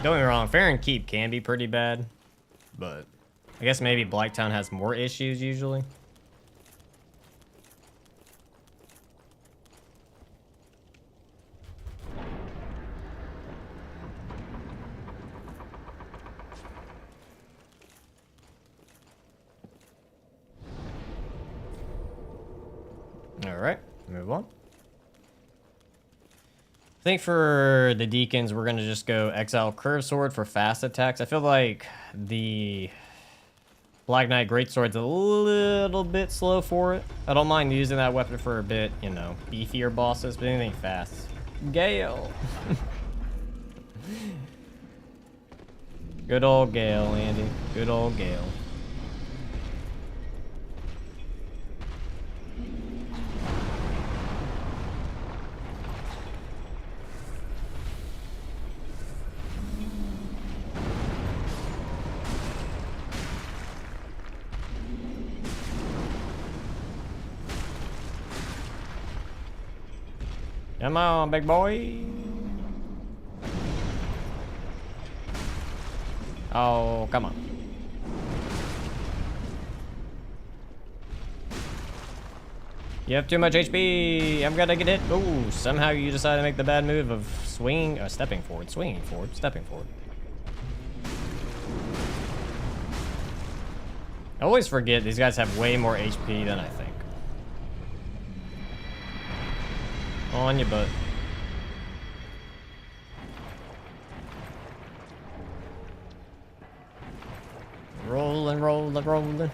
Don't get me wrong, Fair and Keep can be pretty bad, but I guess maybe Blighttown has more issues usually. All right, move on. I think for the deacons, we're gonna just go exile curve sword for fast attacks. I feel like the Black Knight Greatsword's a little bit slow for it. I don't mind using that weapon for a bit, you know, beefier bosses, but anything fast. Gale. Good old Gale, Andy. Good old Gale. Come on, big boy. Oh, come on. You have too much HP. I'm gonna get hit. Oh, somehow you decide to make the bad move of stepping forward, swinging forward, stepping forward. I always forget these guys have way more HP than I think. On your butt. Rolling, rolling, rolling.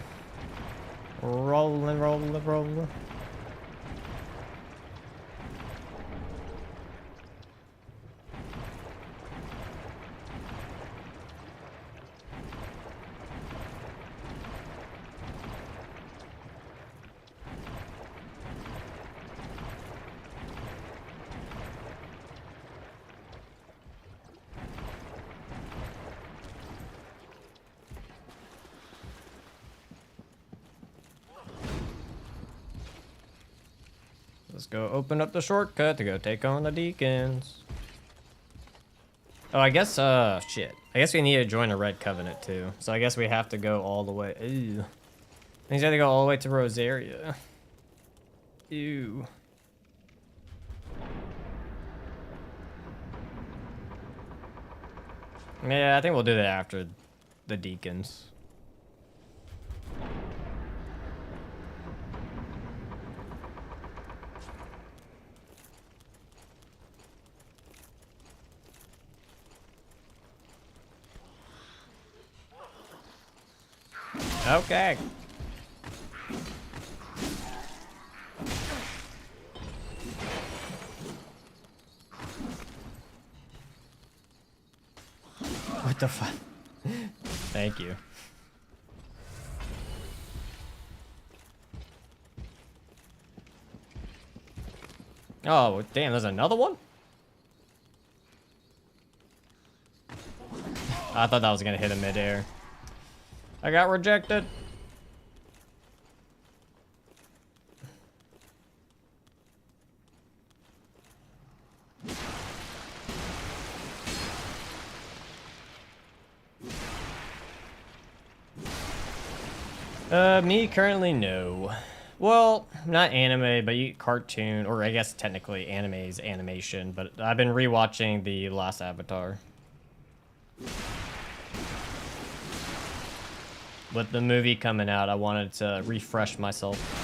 Rolling, rolling, rolling. Let's go open up the shortcut to go take on the deacons. Oh, I guess, shit. I guess we need to join a Red Covenant, too. So I guess we have to go all the way. Ew. Means we have to go all the way to Rosaria. Ew. Yeah, I think we'll do that after the deacons. Okay. What the fuck? Thank you. Oh, damn, there's another one? I thought that was gonna hit him midair. I got rejected. Me currently no. Well, not anime, but cartoon, or I guess technically anime's animation, but I've been rewatching The Last Avatar. With the movie coming out, I wanted to refresh myself.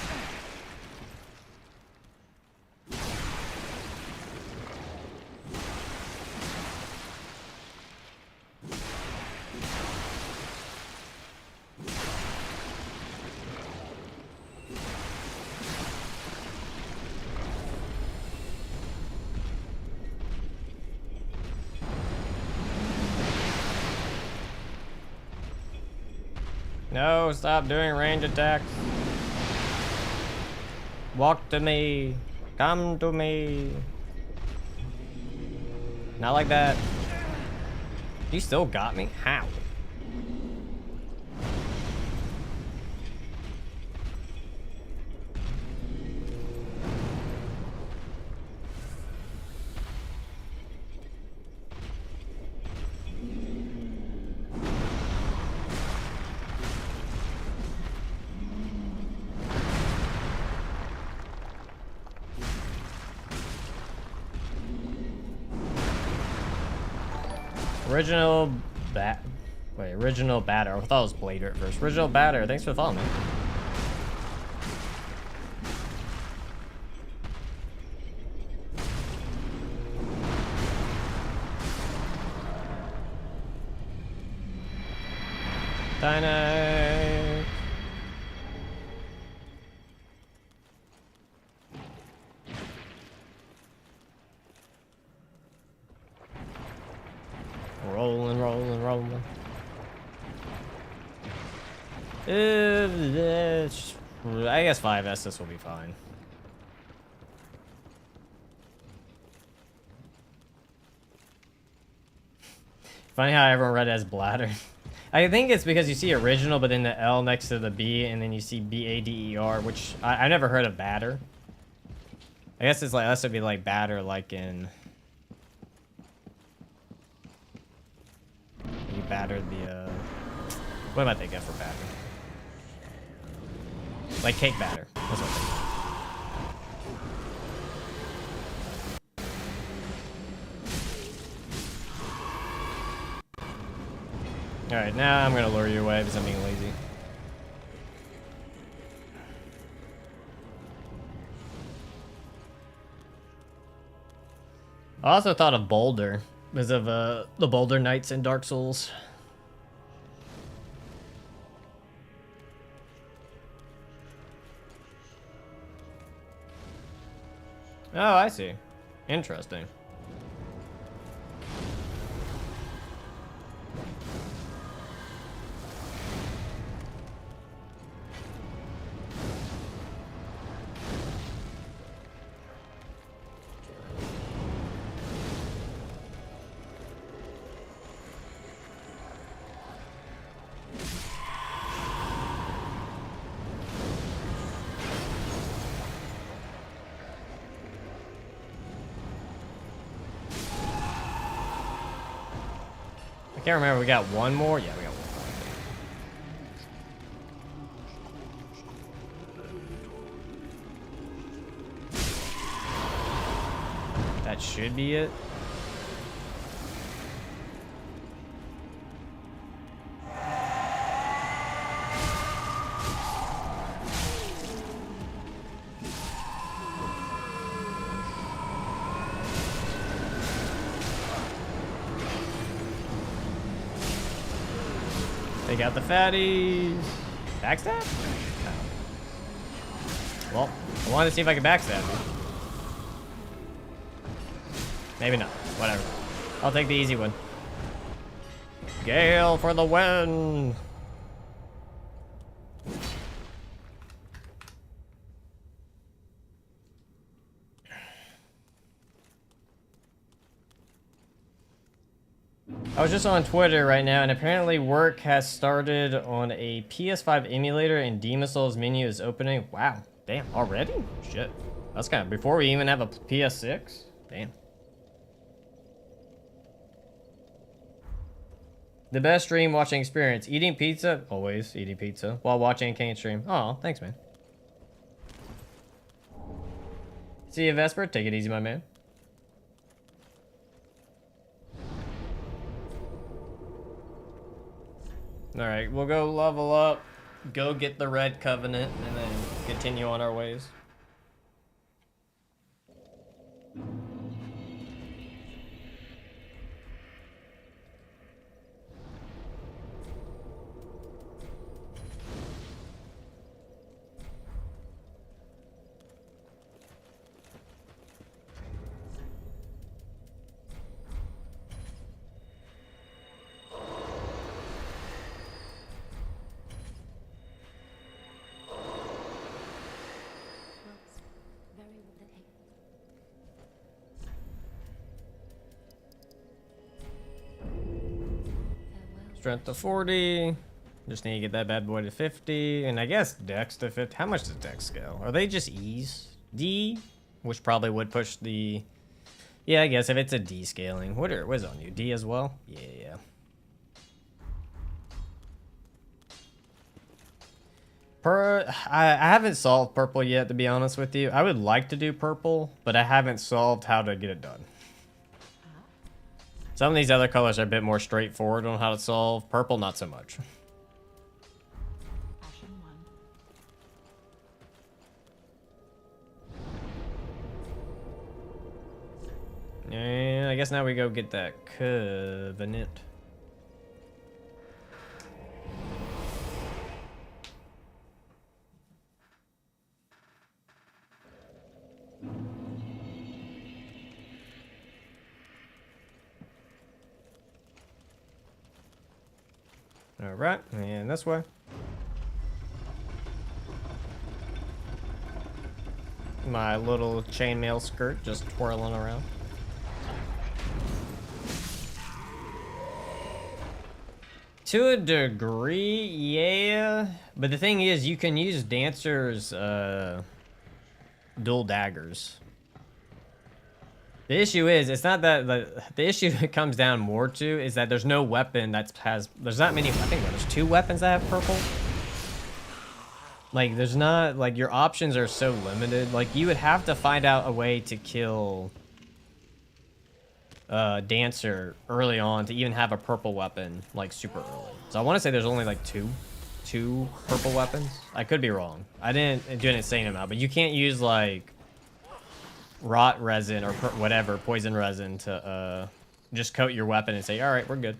No, stop doing range attacks. Walk to me. Come to me. Not like that. You still got me? How? Original batter. I thought it was Blader at first. Original batter. Thanks for following me. Dynamite. Rolling, rolling, rolling. I guess 5 Estus will be fine. Funny how everyone read it as bladder. I think it's because you see original, but then the L next to the B, and then you see BADER, which I never heard of batter. I guess it's like, this would be like batter, like in... You battered the, what am I thinking for batter? Like cake batter. That's what I'm thinking. Alright, now I'm gonna lure you away because I'm being lazy. I also thought of Boulder because of the Boulder Knights in Dark Souls. Oh, I see. Interesting. I can't remember. We got one more? Yeah, we got one more. That should be it. Take out the fatties. Backstab? No. Well, I wanted to see if I could backstab him. Maybe not. Whatever. I'll take the easy one. Gale for the win! I was just on Twitter right now, and apparently work has started on a PS5 emulator, and Demon Souls menu is opening. Wow, damn, already? Shit. That's kind of before we even have a PS6? Damn. The best stream watching experience. Eating pizza? Always eating pizza. While watching Kane stream. Oh, thanks, man. See you, Vesper. Take it easy, my man. Alright, we'll go level up, go get the Red Covenant, and then continue on our ways. Strength to 40. Just need to get that bad boy to 50. And I guess Dex to 50. How much does Dex scale? Are they just E's? D? Which probably would push the... Yeah, I guess if it's a D scaling. What is on you? D as well? Yeah. I haven't solved purple yet, to be honest with you. I would like to do purple, but I haven't solved how to get it done. Some of these other colors are a bit more straightforward on how to solve. Purple, not so much. Ashen 1. And I guess now we go get that Covenant. Alright, and this way. My little chainmail skirt just twirling around. To a degree, yeah. But the thing is, you can use Dancer's dual daggers. The issue is, it's not that the issue it comes down more to is that there's no weapon there's not many. I think there's 2 weapons that have purple. Like, there's not, like, your options are so limited. Like, you would have to find out a way to kill Dancer early on to even have a purple weapon, like, super early. So I want to say there's only, like, two purple weapons. I could be wrong. I didn't do an insane amount, but you can't use, like, rot resin or whatever, poison resin to just coat your weapon and say, all right, we're good.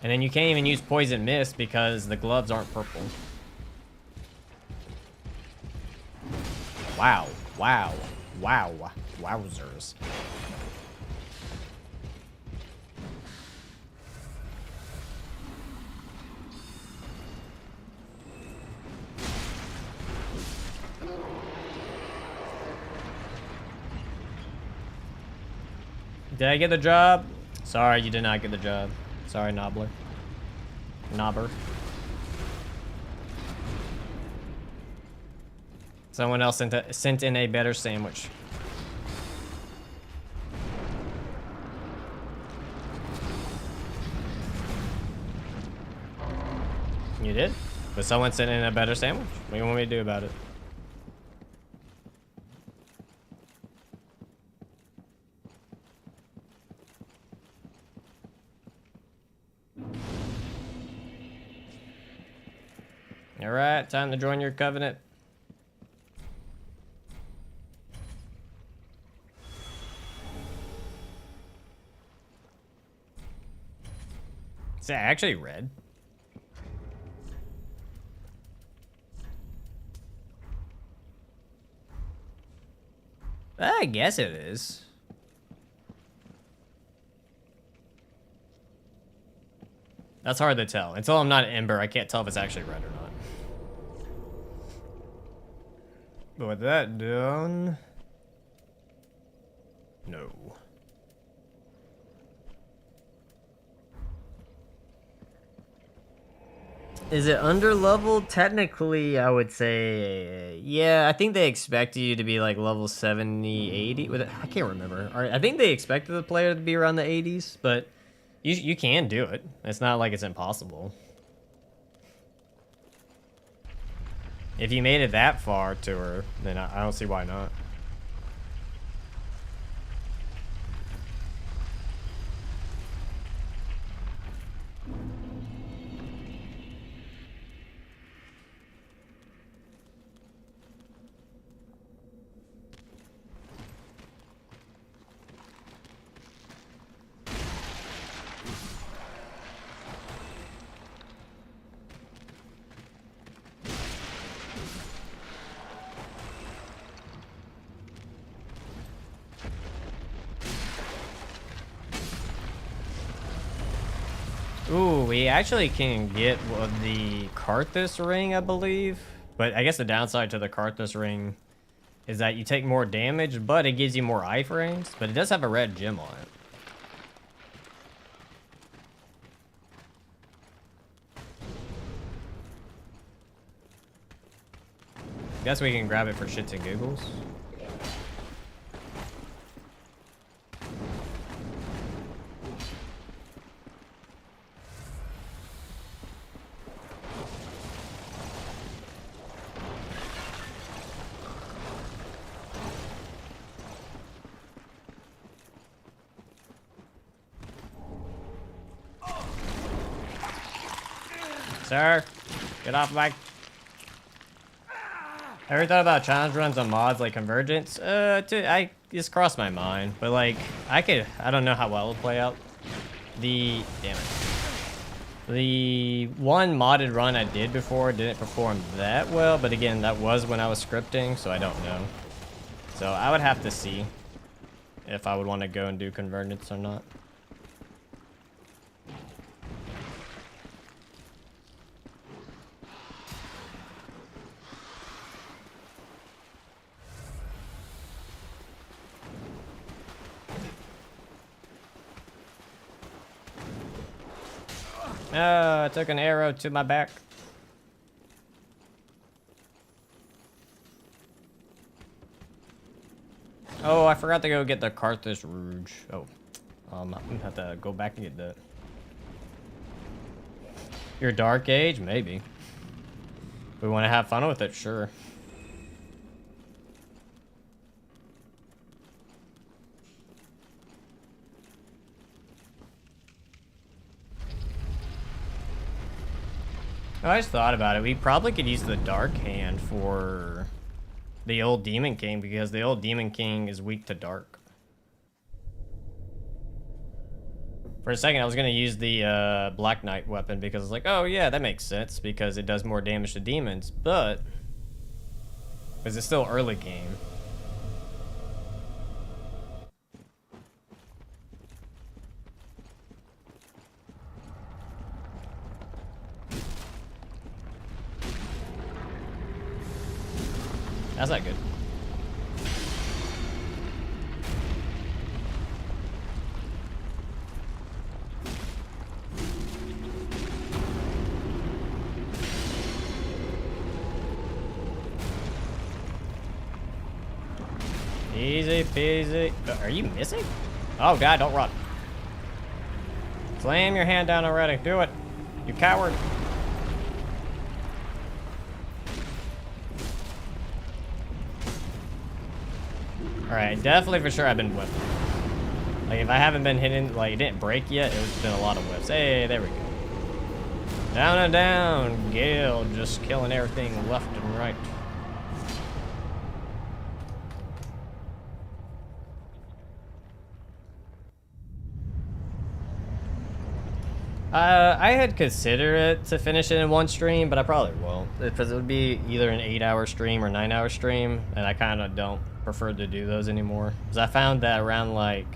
And then you can't even use poison mist because the gloves aren't purple. Wow, wow, wow, wowzers. Did I get the job? Sorry, you did not get the job. Sorry, Knobbler. Knobber. Someone else sent in a better sandwich. You did? But someone sent in a better sandwich. What do you want me to do about it? Alright, time to join your covenant. Is that actually red? I guess it is. That's hard to tell. Until I'm not Ember, I can't tell if it's actually red or not. But with that done... No. Is it under level? Technically, I would say, yeah, I think they expect you to be like level 70, 80. I can't remember. I think they expected the player to be around the 80s, but you can do it. It's not like it's impossible. If you made it that far to her, then I don't see why not. Ooh, we actually can get the Karthus ring, I believe. But I guess the downside to the Karthus ring is that you take more damage, but it gives you more iframes. But it does have a red gem on it. Guess we can grab it for shits and giggles. Sir, get off my... Ever thought about challenge runs on mods like Convergence? I just crossed my mind, but like, I don't know how well it'll play out. Damn it. The one modded run I did before didn't perform that well, but again, that was when I was scripting, so I don't know. So I would have to see if I would want to go and do Convergence or not. Oh, I took an arrow to my back. Oh, I forgot to go get the Carthus Rouge. Oh, I'm gonna have to go back and get that. Your Dark Age? Maybe. We want to have fun with it, sure. I just thought about it. We probably could use the Dark Hand for the old Demon King because the old Demon King is weak to Dark. For a second, I was going to use the Black Knight weapon because it's like, oh yeah, that makes sense because it does more damage to demons, but because it's still early game. That's not good. Easy peasy. Are you missing? Oh god, don't run. Slam your hand down already. Do it. You coward. Alright, definitely for sure I've been whipping. Like, if I haven't been hitting, like, it didn't break yet, it's been a lot of whips. Hey, there we go. Down and down. Gale just killing everything left and right. I had considered it to finish it in one stream, but I probably won't. Because it would be either an 8-hour stream or 9-hour stream, and I kind of don't prefer to do those anymore. Because I found that around, like,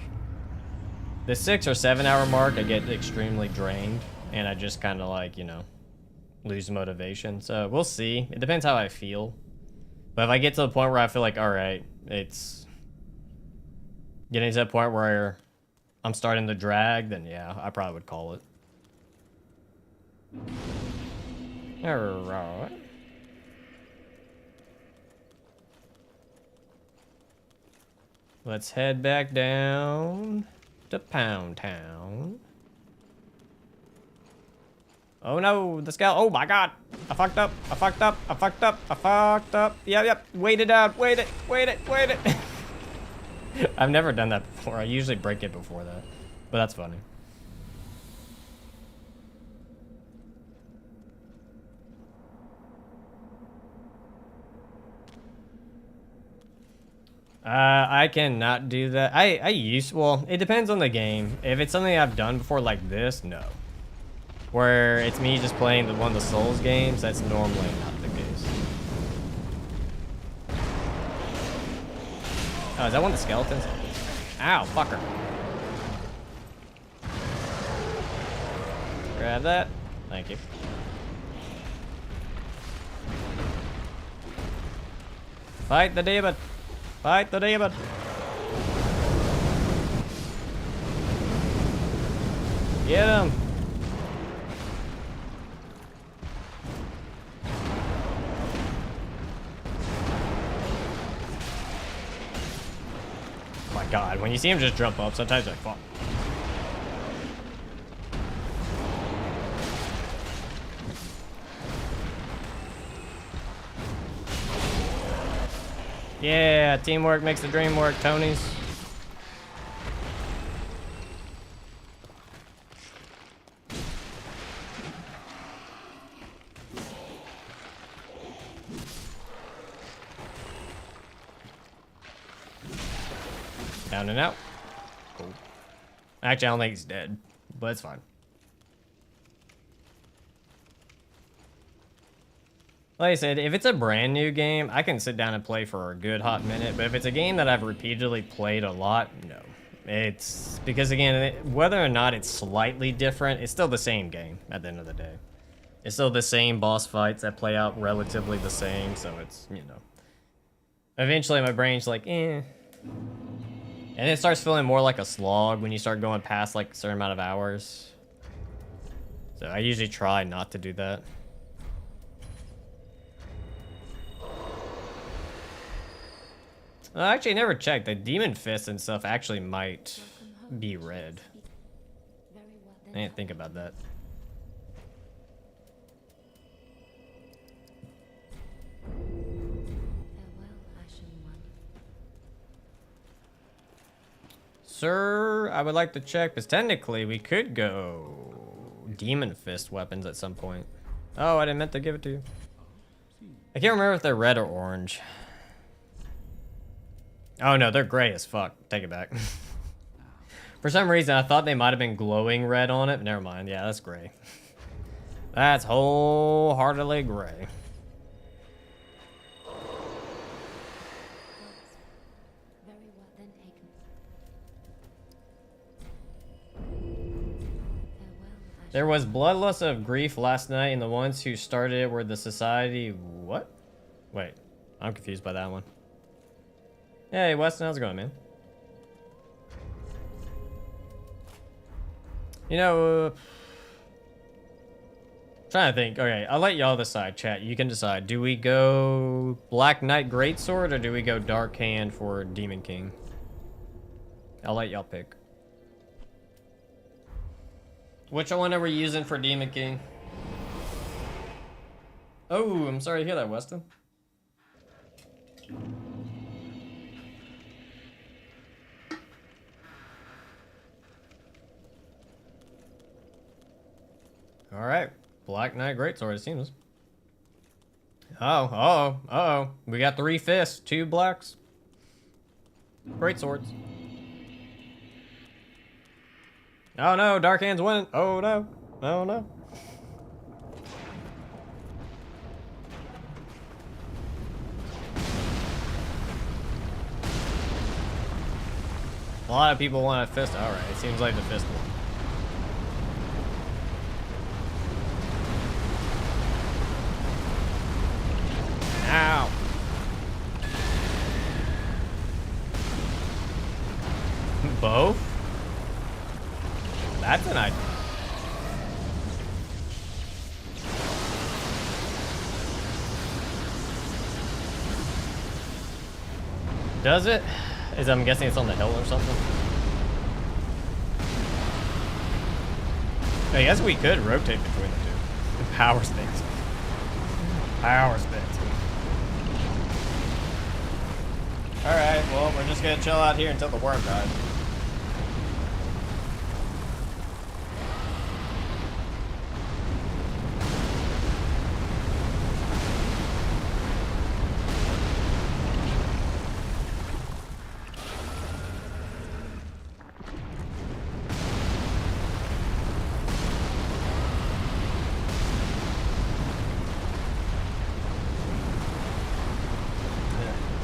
the 6 or 7 hour mark, I get extremely drained, and I just kind of, like, you know, lose motivation. So, we'll see. It depends how I feel. But if I get to the point where I feel like, alright, it's getting to the point where I'm starting to drag, then yeah, I probably would call it. Alright. Let's head back down to Pound Town. Oh no, the scout. Oh my god. I fucked up. I fucked up. I fucked up. I fucked up. Yep. Wait it out. Wait it. I've never done that before. I usually break it before that. But that's funny. I cannot do that. Well, it depends on the game. If it's something I've done before like this, no. Where it's me just playing one of the Souls games, that's normally not the case. Oh, is that one of the skeletons? Ow, fucker. Grab that. Thank you. Fight the demon. Fight the demon. Get him. Oh my god, when you see him just jump up, sometimes I fall. Yeah, teamwork makes the dream work, Tonys. Down and out. Cool. Actually, I don't think he's dead, but it's fine. Like I said, if it's a brand new game, I can sit down and play for a good hot minute. But if it's a game that I've repeatedly played a lot, no. It's because, again, whether or not it's slightly different, it's still the same game at the end of the day. It's still the same boss fights that play out relatively the same. So it's, you know, eventually my brain's like, eh. And it starts feeling more like a slog when you start going past like a certain amount of hours. So I usually try not to do that. I actually never checked. The demon fists and stuff actually might be red. Very well. I didn't think about that. Farewell, Ashen One. Sir, I would like to check, because technically we could go demon fist weapons at some point. Oh, I didn't meant to give it to you. I can't remember if they're red or orange. Oh no, they're gray as fuck. Take it back. For some reason, I thought they might have been glowing red on it, but never mind. Yeah, that's gray. That's wholeheartedly gray. Very well then taken. Farewell, Ashen. There was bloodlust of grief last night, and the ones who started it were the society. What? Wait, I'm confused by that one. Hey, Weston, how's it going, man? You know, trying to think. Okay, I'll let y'all decide, chat. You can decide. Do we go Black Knight Greatsword, or do we go Dark Hand for Demon King? I'll let y'all pick. Which one are we using for Demon King? Oh, I'm sorry to hear that, Weston. All right, Black Knight Greatsword, it seems. Oh. We got 3 fists, 2 blacks. Great swords. Oh no, Dark Hand's winning. Oh no. Oh no. A lot of people want a fist. All right, it seems like the fist one. Ow. Both? That's an idea. Does it? I'm guessing it's on the hill or something. I guess we could rotate between the two. Power spins. Power spins. Alright, well, we're just gonna chill out here until the worm dies.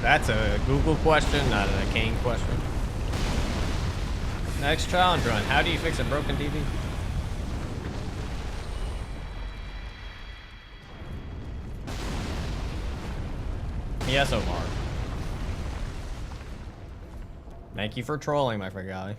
That's a Google question, not a Kane question. Next challenge run. How do you fix a broken TV? Yes, Omar. Thank you for trolling, my friend guy.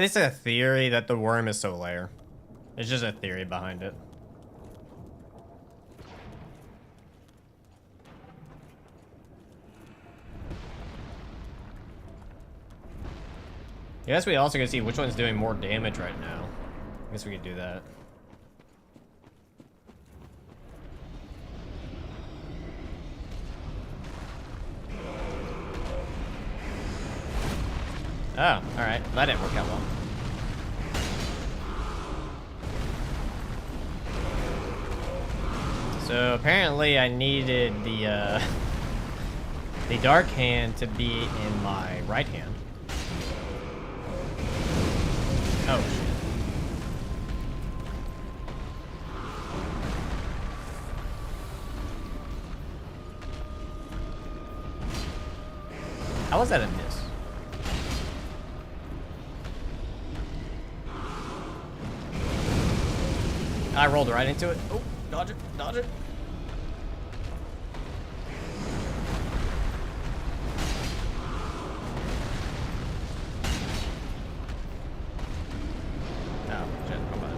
It's a theory that the worm is Solaire. It's just a theory behind it. I guess we also can see which one's doing more damage right now. I guess we could do that. Oh, alright. That didn't work out well. So apparently I needed the dark hand to be in my right hand. Oh shit. How was that a miss? I rolled right into it. Oh, dodge it, dodge it. Oh, shit, I'm bad.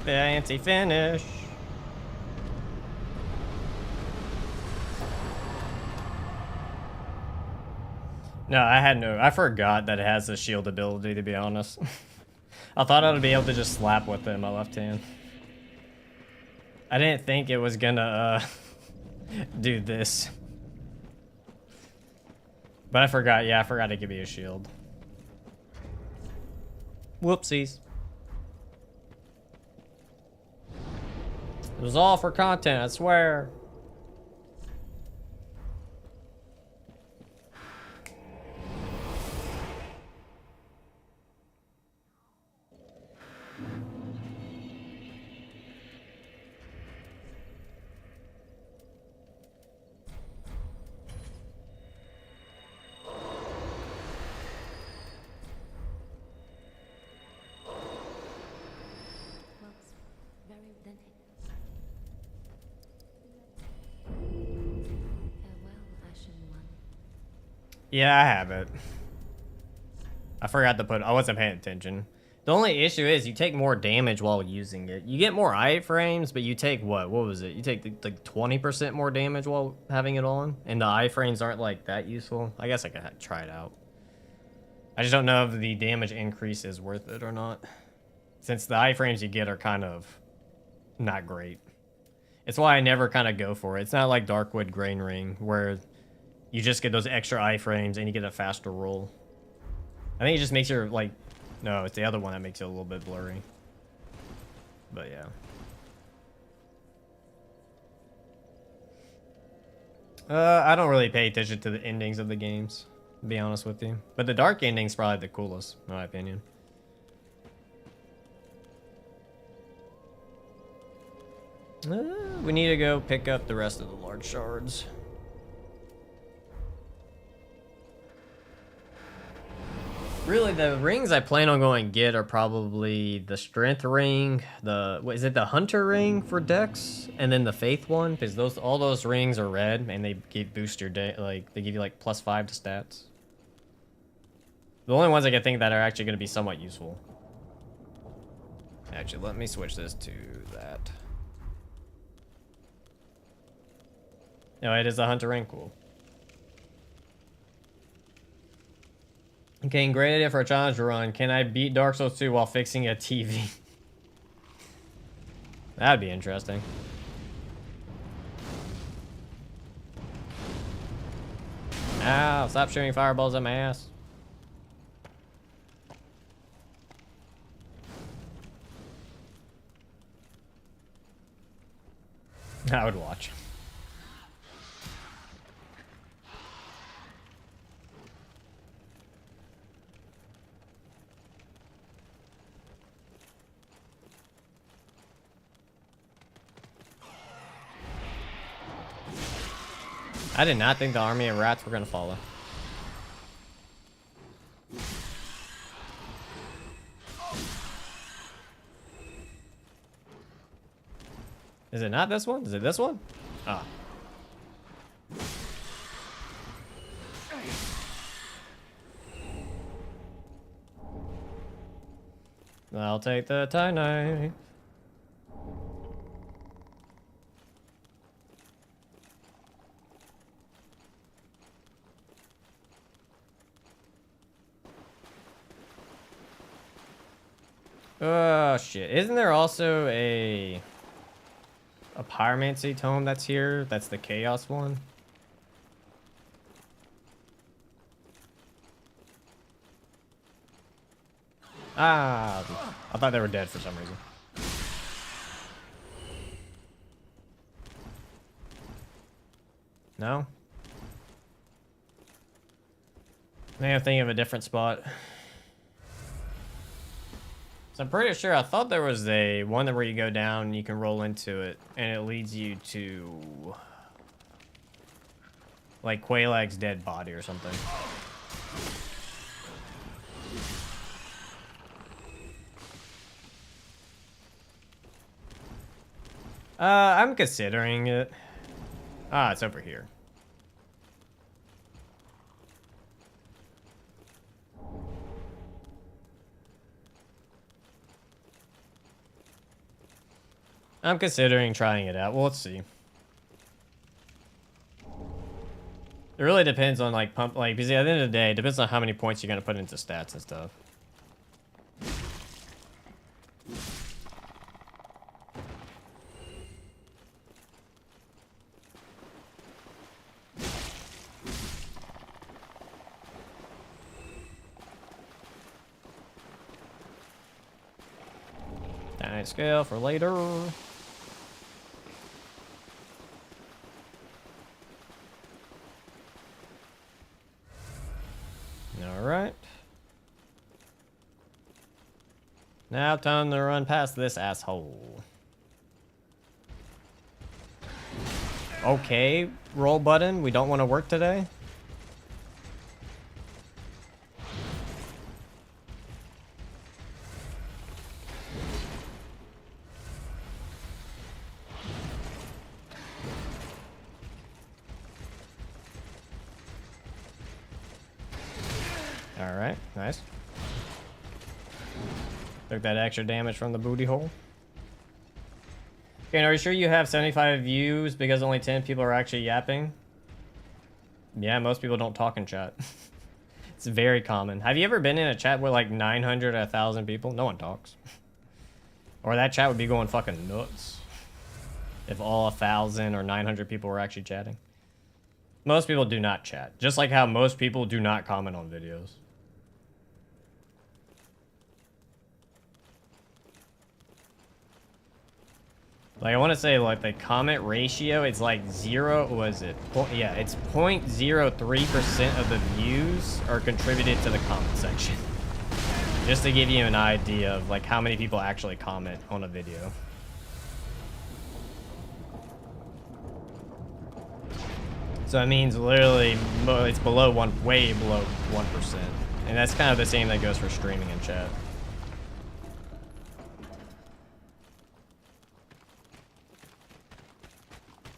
Fancy finish. No, I forgot that it has the shield ability, to be honest. I thought I would be able to just slap with it in my left hand. I didn't think it was gonna, do this. But I forgot, yeah, I forgot to give you a shield. Whoopsies. It was all for content, I swear. Works very authentic. Farewell, Ashen One. Yeah, I have it. I forgot to put, I wasn't paying attention. The only issue is you take more damage while using it. You get more iframes, but you take what was it? You take like 20% more damage while having it on, and the iframes aren't like that useful. I guess I could try it out. I just don't know if the damage increase is worth it or not, since the iframes you get are kind of not great. It's why I never kind of go for it. It's not like Darkwood Grain Ring, where you just get those extra iframes and you get a faster roll. I think it just makes your, like, no, it's the other one that makes it a little bit blurry. But yeah. I don't really pay attention to the endings of the games, to be honest with you. But the dark ending's probably the coolest, in my opinion. We need to go pick up the rest of the large shards. Really, the rings I plan on going get are probably the strength ring, what is it, the hunter ring for Dex, and then the faith one, because all those rings are red and they boost your day, like they give you like +5 to stats. The only ones I can think that are actually going to be somewhat useful. Actually, let me switch this to that. No, it is a hunter ring, cool. Okay, great idea for a challenge run. Can I beat Dark Souls 2 while fixing a TV? That'd be interesting. Ow, stop shooting fireballs at my ass. I would watch. I did not think the army of rats were gonna follow. Is it not this one? Is it this one? Ah. I'll take the tie knife. Oh shit. Isn't there also a pyromancy tome that's here? That's the chaos one. Ah, I thought they were dead for some reason. No? Maybe I'm thinking of a different spot. So I'm pretty sure I thought there was a one where you go down and you can roll into it and it leads you to like Quaylag's dead body or something. I'm considering it. Ah, it's over here. I'm considering trying it out. Well, let's see. It really depends on like because at the end of the day, it depends on how many points you're gonna put into stats and stuff. Dynamite scale for later. Alright. Now time to run past this asshole. Okay, roll button. We don't want to work today. Alright, nice. Took that extra damage from the booty hole. Okay, are you sure you have 75 views because only 10 people are actually yapping? Yeah, most people don't talk in chat. It's very common. Have you ever been in a chat with like 900 or 1,000 people? No one talks. Or that chat would be going fucking nuts. If all 1,000 or 900 people were actually chatting. Most people do not chat. Just like how most people do not comment on videos. Like, I want to say, like, the comment ratio, it's like zero, what is it? Yeah, it's 0.03% of the views are contributed to the comment section. Just to give you an idea of, like, how many people actually comment on a video. So that means literally, it's below way below 1%. And that's kind of the same that goes for streaming and chat.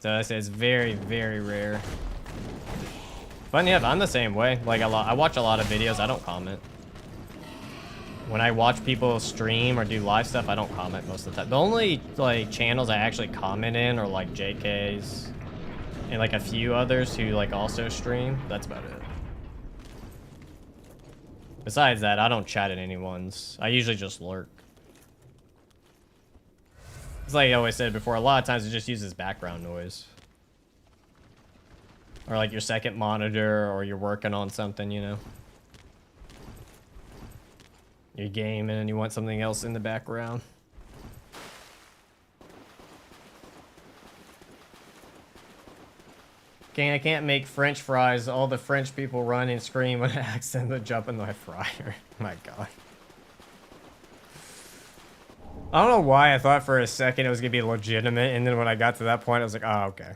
So I say it's very, very rare. Funny enough, I'm the same way. Like I watch a lot of videos. I don't comment. When I watch people stream or do live stuff, I don't comment most of the time. The only like channels I actually comment in are like JK's and like a few others who like also stream. That's about it. Besides that, I don't chat at anyone's. I usually just lurk. It's like I always said before, a lot of times it just uses background noise. Or like your second monitor, or you're working on something, you know. You're gaming and you want something else in the background. Okay, I can't make French fries. All the French people run and scream when I accidentally jump in the fryer. My God. I don't know why I thought for a second it was gonna be legitimate, and then when I got to that point, I was like, oh, okay.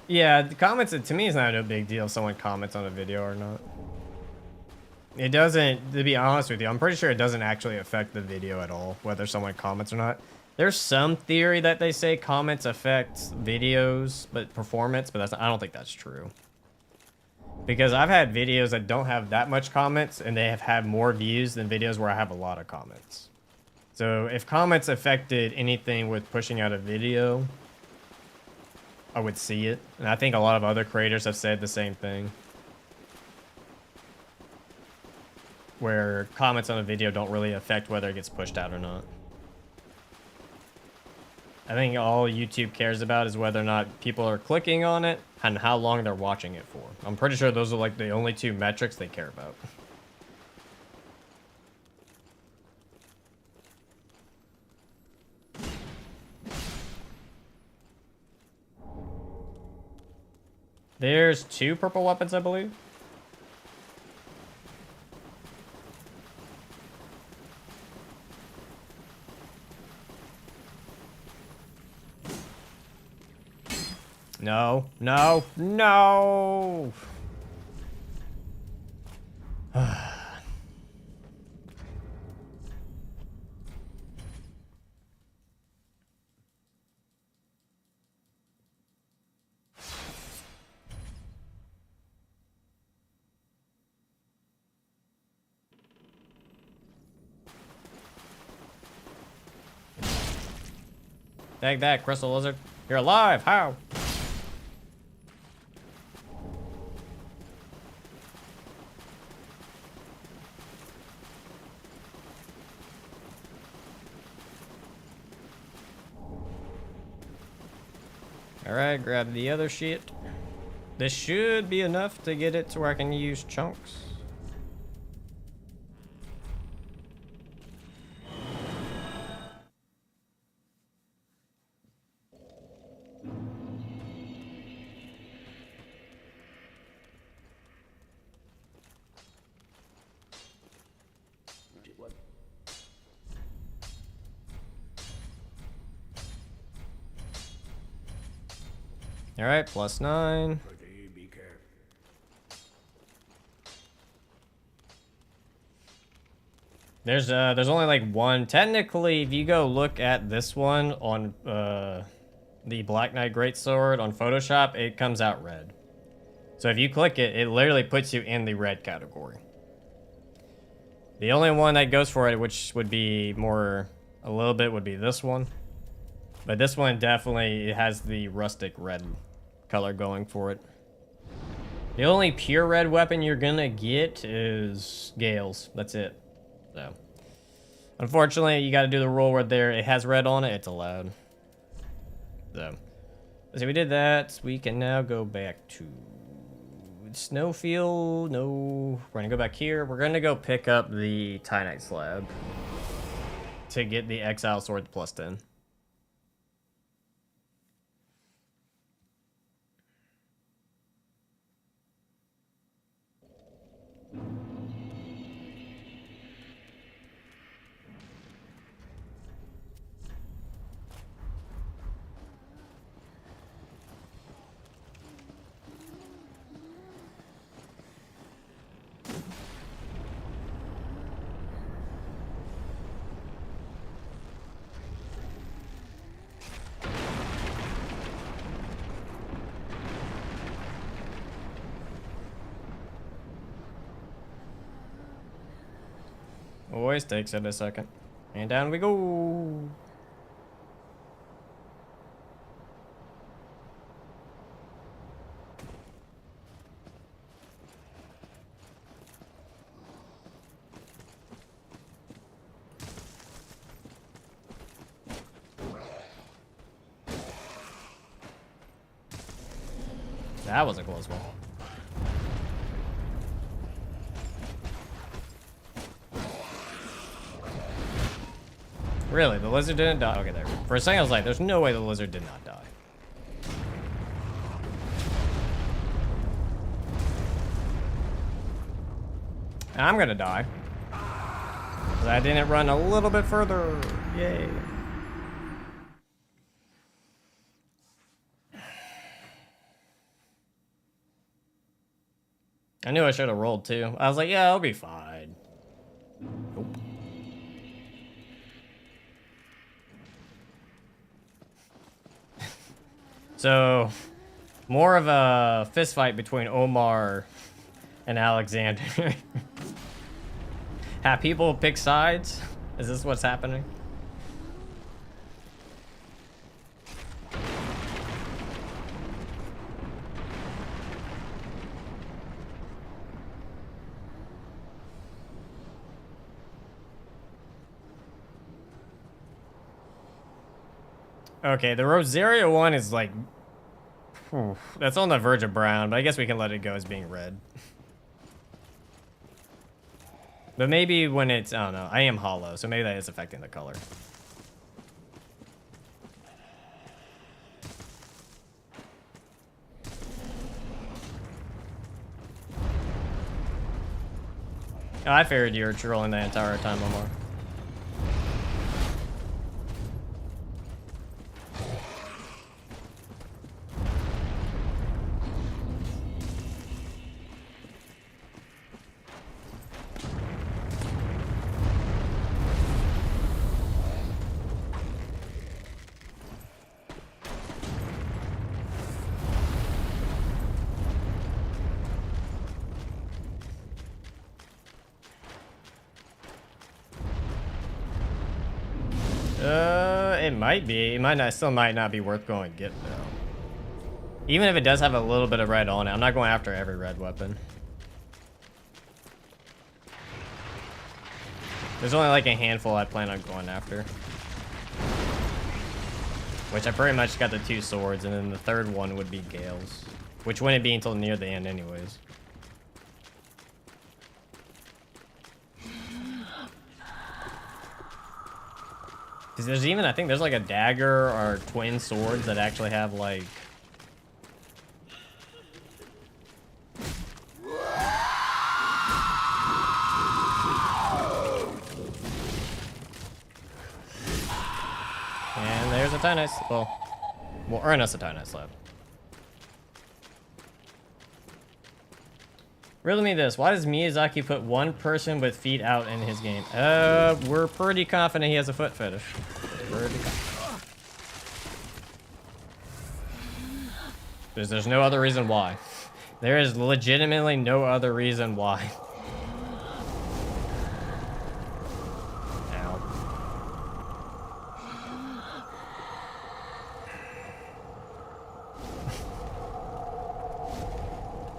Yeah, the comments, to me, is not a big deal if someone comments on a video or not. It doesn't, to be honest with you, I'm pretty sure it doesn't actually affect the video at all, whether someone comments or not. There's some theory that they say comments affect videos, but performance, but I don't think that's true. Because I've had videos that don't have that much comments, and they have had more views than videos where I have a lot of comments. So if comments affected anything with pushing out a video, I would see it. And I think a lot of other creators have said the same thing. Where comments on a video don't really affect whether it gets pushed out or not. I think all YouTube cares about is whether or not people are clicking on it and how long they're watching it for. I'm pretty sure those are like the only two metrics they care about. There's 2 purple weapons, I believe. No, no, no. Take that, Crystal Lizard. You're alive. How? Alright, grab the other shit. This should be enough to get it to where I can use chunks. Alright, +9. Be careful. There's only like one. Technically, if you go look at this one on the Black Knight Greatsword on Photoshop, it comes out red. So if you click it, it literally puts you in the red category. The only one that goes for it, which would be more a little bit, would be this one. But this one definitely it has the rustic red color going for it. The only pure red weapon you're gonna get is Gale's. That's it. So, unfortunately, you got to do the rule where it has red on it. It's allowed. So, we did that. We can now go back to Snowfield. No, we're gonna go back here. We're gonna go pick up the Titanite slab to get the Exile Sword +10. Always takes it a second. And down we go. That was a close one. Really? The lizard didn't die? Okay, there. For a second, I was like, there's no way the lizard did not die. I'm gonna die. Because I didn't run a little bit further. Yay. I knew I should have rolled too. I was like, yeah, I'll be fine. Nope. So, more of a fist fight between Omar and Alexander. Have people pick sides? Is this what's happening? Okay, the Rosaria one is like... Whew, that's on the verge of brown, but I guess we can let it go as being red. But maybe when it's... I don't know. I am hollow, so maybe that is affecting the color. Oh, I figured you were trolling the entire time, Omar. It might be. It might not. Still might not be worth going to get though. Even if it does have a little bit of red on it, I'm not going after every red weapon. There's only like a handful I plan on going after. Which I pretty much got the 2 swords, and then the third one would be Gale's. Which wouldn't be until near the end anyways. Because there's even, I think there's like a dagger or twin swords that actually have like... And there's a Titanite, well, we'll earn us a Titanite slab. Riddle me this, why does Miyazaki put one person with feet out in his game? We're pretty confident he has a foot fetish. Pretty confident. There's no other reason why. There is legitimately no other reason why. Ow.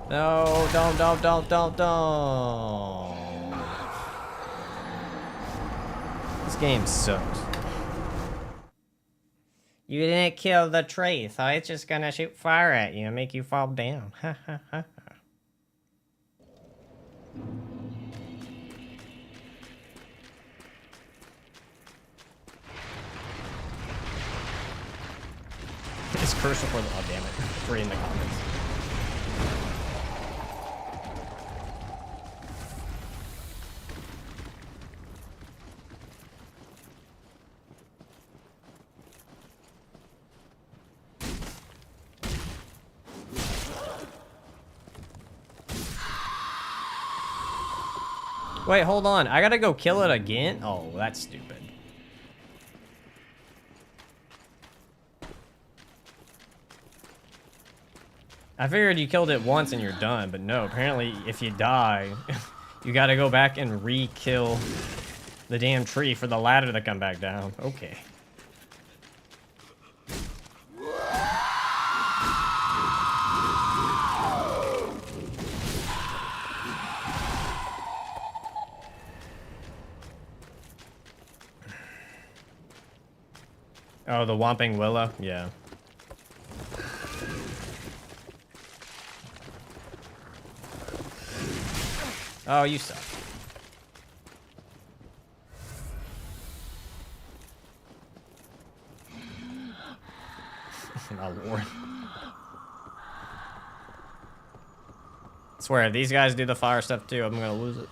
No, don't. This game sucks. You didn't kill the tree, so it's just gonna shoot fire at you and make you fall down. Ha ha ha. It's cursor for the, oh damn it, 3 in the comments. Wait, hold on. I gotta go kill it again? Oh, that's stupid. I figured you killed it once and you're done, but no, apparently if you die, you gotta go back and re-kill the damn tree for the ladder to come back down. Okay. Oh, the Whomping Willow? Yeah. Oh, you suck. My lord. I swear, if these guys do the fire stuff too, I'm gonna lose it.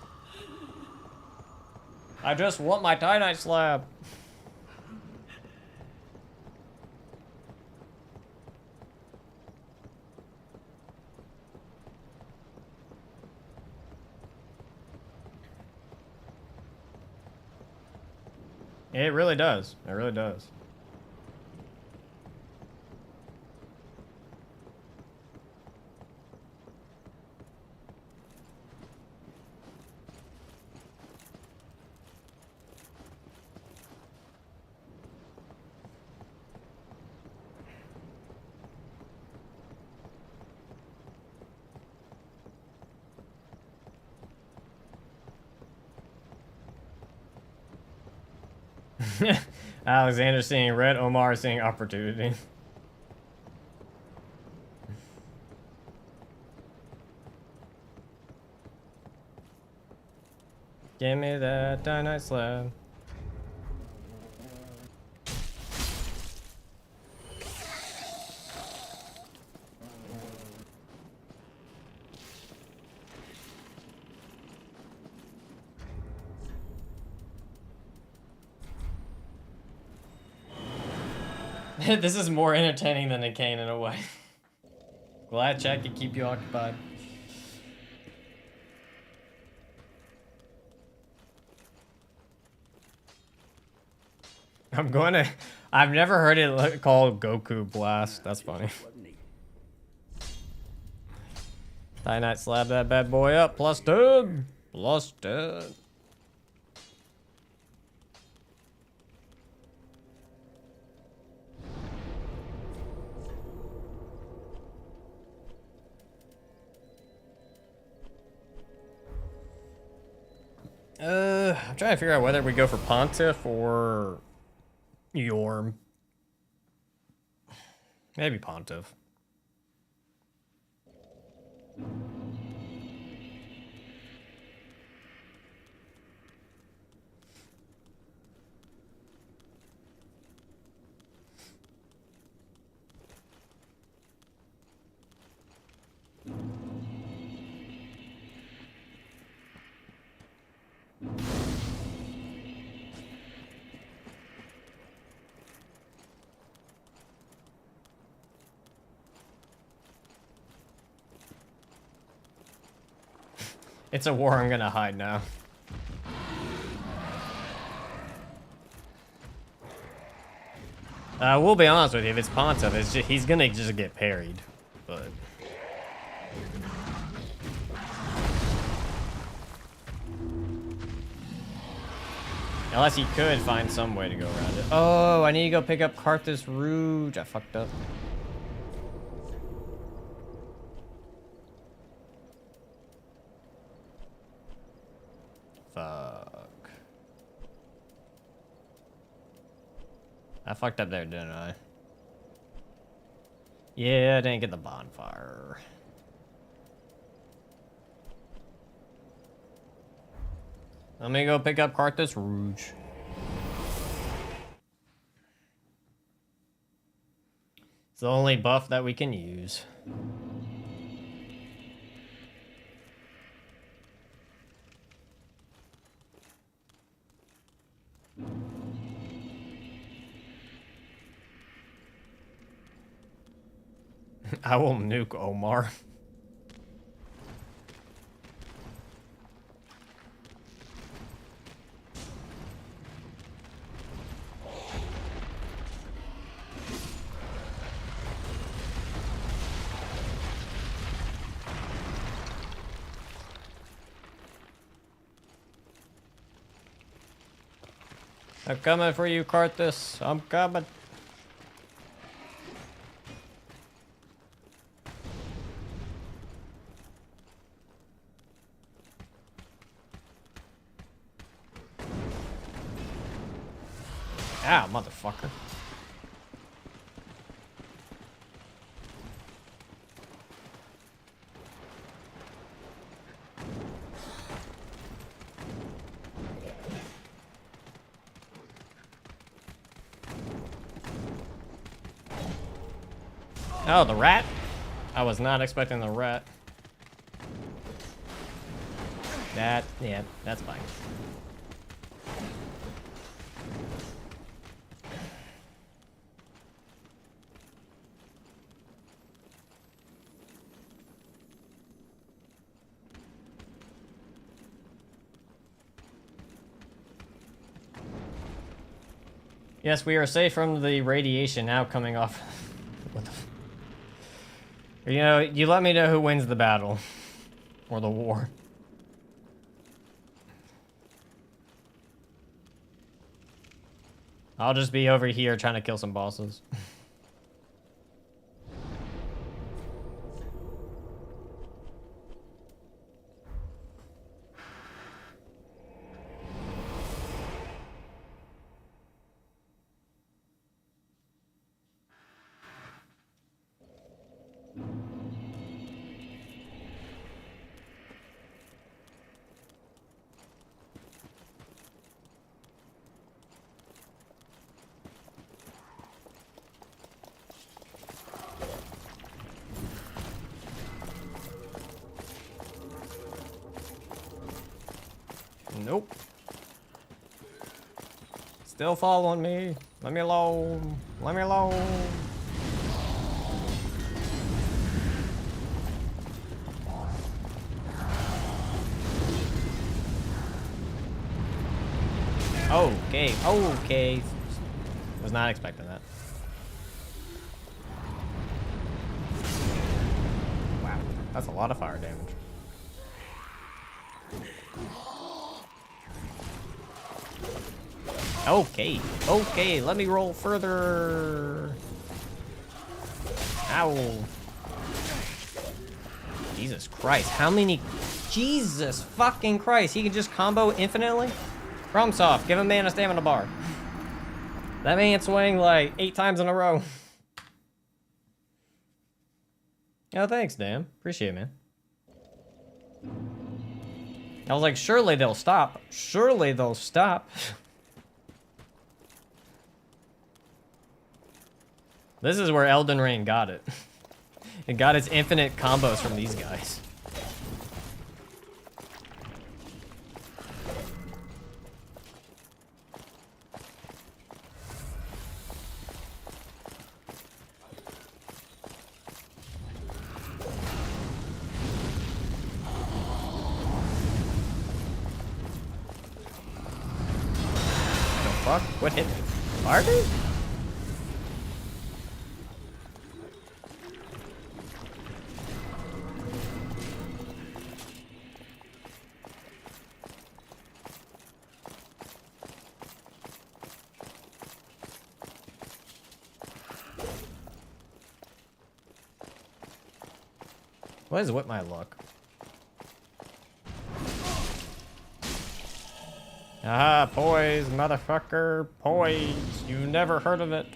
I just want my Titanite slab. It really does. It really does. Alexander seeing red, Omar seeing opportunity. Give me that Titanite slab. This is more entertaining than a cane in a way. Glad check can keep you occupied. I'm going to... I've never heard it called Goku Blast. That's funny. Die Knight slab that bad boy up. Plus 10. Plus 10. I'm trying to figure out whether we go for Pontiff or Yorm. Maybe Pontiff. It's a war I'm gonna hide now. We'll be honest with you, if it's Pontiff, it's just, he's gonna just get parried. But... Unless he could find some way to go around it. Oh, I need to go pick up Carthus Rouge. I fucked up. Fuck. I fucked up there, didn't I? Yeah, I didn't get the bonfire. Let me go pick up Carthus Rouge. It's the only buff that we can use. I will nuke Omar. I'm coming for you, Carthus. I'm coming. Ow, motherfucker. Oh, the rat? I was not expecting the rat. Yeah, that's fine. Yes, we are safe from the radiation now coming off. What the you know, you let me know who wins the battle. Or the war. I'll just be over here trying to kill some bosses. Nope. Still following me. Let me alone. Let me alone. Okay, okay. Was not expecting that. Wow, that's a lot of fire damage. Okay, okay, let me roll further. Ow. Jesus Christ, how many? Jesus fucking Christ, he can just combo infinitely? FromSoft, give a man a stamina bar. That man swing like 8 times in a row. Oh, thanks, Dan. Appreciate it, man. I was like, surely they'll stop. Surely they'll stop. This is where Elden Ring got it. It got its infinite combos from these guys. Fuck? What hit me? Fire dude? What is with my luck? Ah, poise, motherfucker, poise. You've never heard of it.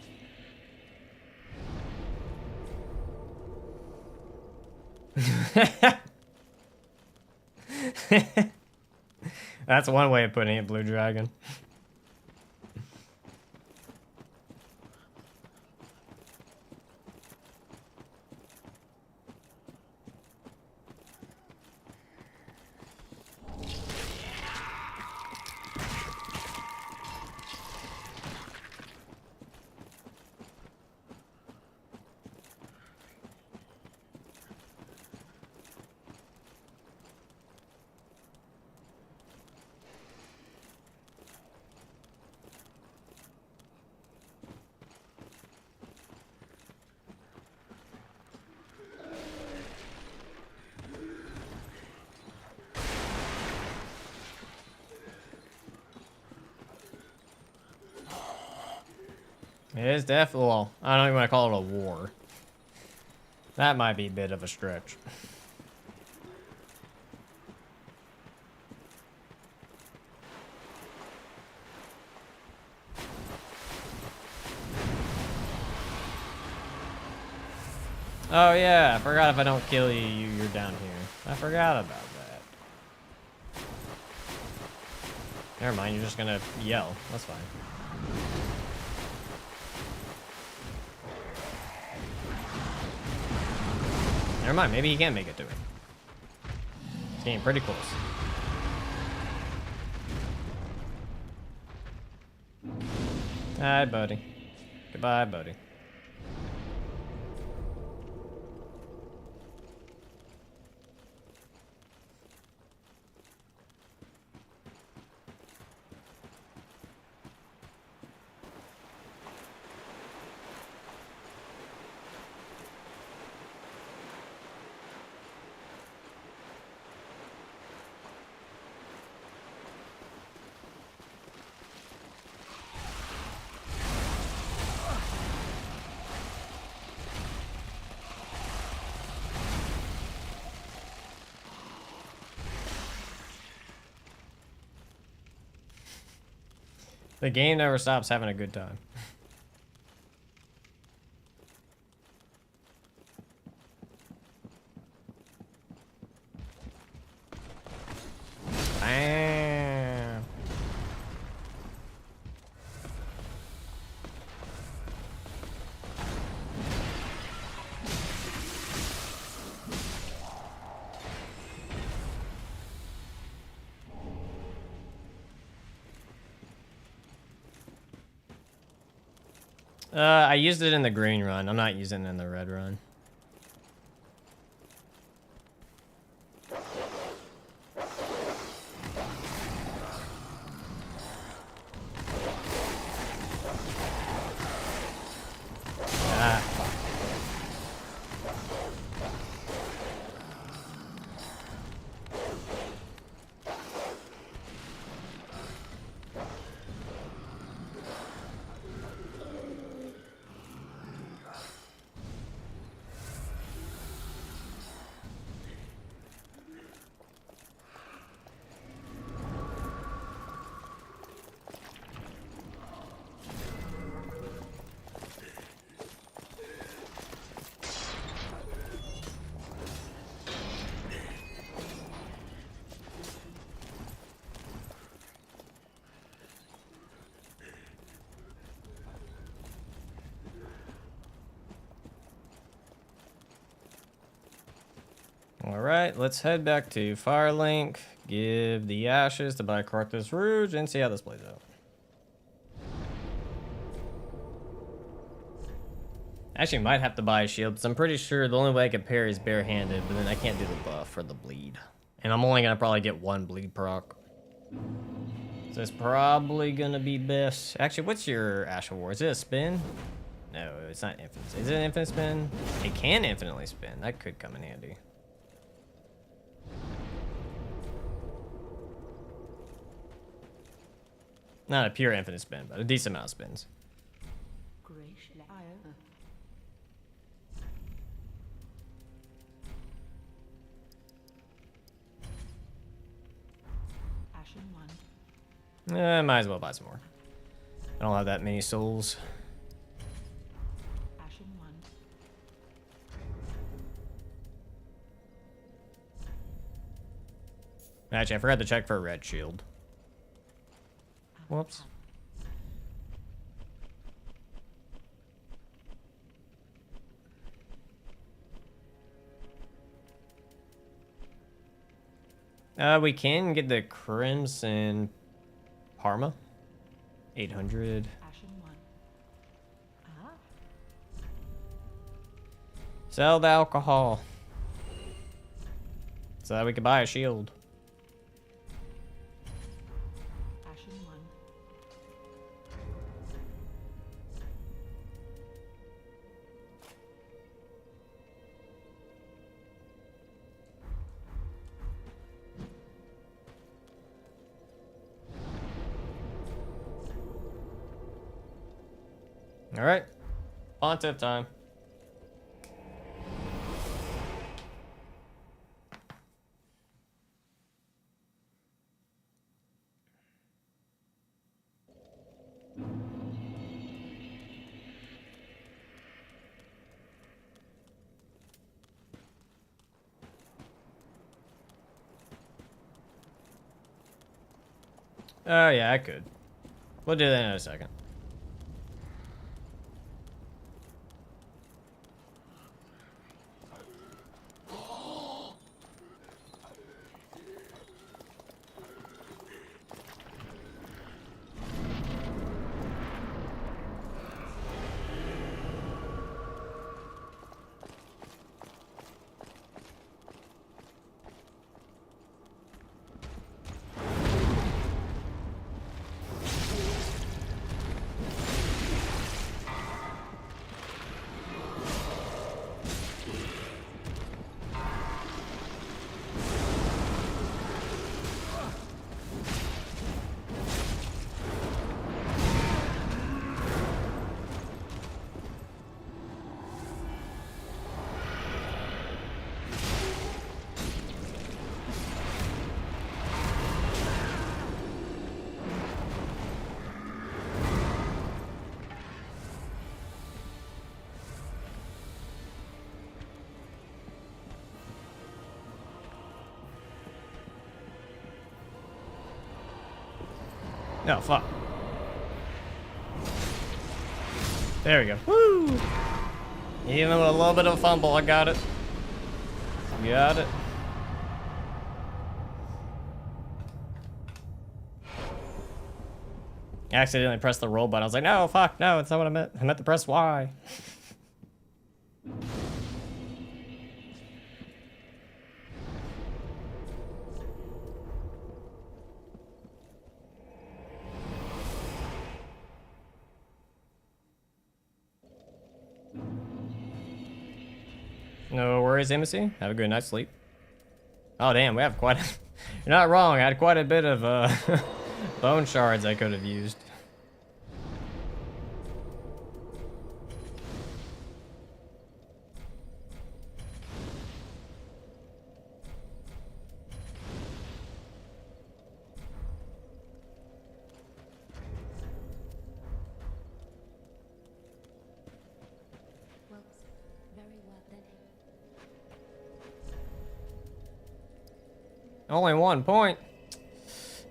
That's one way of putting it, Blue Dragon. It is definitely, well, I don't even want to call it a war. That might be a bit of a stretch. Oh yeah, I forgot if I don't kill you, you're down here. I forgot about that. Never mind, you're just gonna yell. That's fine. Never mind, maybe he can make it to it. It's getting pretty close. Hi, buddy. Goodbye, buddy. The game never stops having a good time. Bam. I used it in the green run. I'm not using it in the red run. Ah. Alright, let's head back to Firelink, give the ashes to buy Carthus Rouge, and see how this plays out. Actually, might have to buy a shield, because I'm pretty sure the only way I can parry is barehanded, but then I can't do the buff for the bleed. And I'm only gonna probably get one bleed proc. So it's probably gonna be best. Actually, what's your Ashen War? Is it a spin? No, it's not infinite. Is it an infinite spin? It can infinitely spin. That could come in handy. Not a pure infinite spin, but a decent amount of spins. Ashen 1. Might as well buy some more. I don't have that many souls. Ashen 1. Actually, I forgot to check for a red shield. Whoops. We can get the Crimson Parma. 800. Ashen 1. Ah. Sell the alcohol. So that we can buy a shield. Ashen 1. All right. Pontiff time. Oh, yeah, I could. We'll do that in a second. No, fuck. There we go. Woo! Even with a little bit of a fumble, I got it. Got it. I accidentally pressed the roll button. I was like, no, fuck, no, that's not what I meant. I meant to press Y. No worries, Embassy. Have a good night's sleep. Oh, damn, we have quite a... You're not wrong. I had quite a bit of bone shards I could have used. Works very well then. Only 1 point.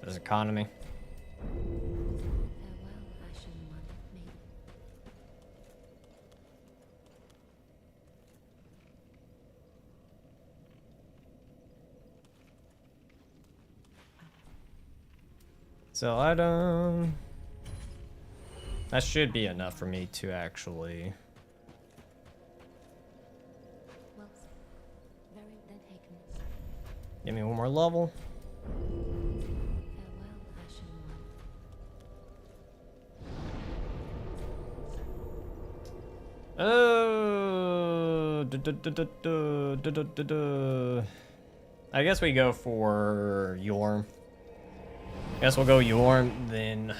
There's economy. Farewell, ashen one, maybe. Sell item. That should be enough for me to actually... Works very then taken. Give me 1 more level. Farewell, ashen one. Oh, I guess we go for Yorm. Guess we'll go Yorm, then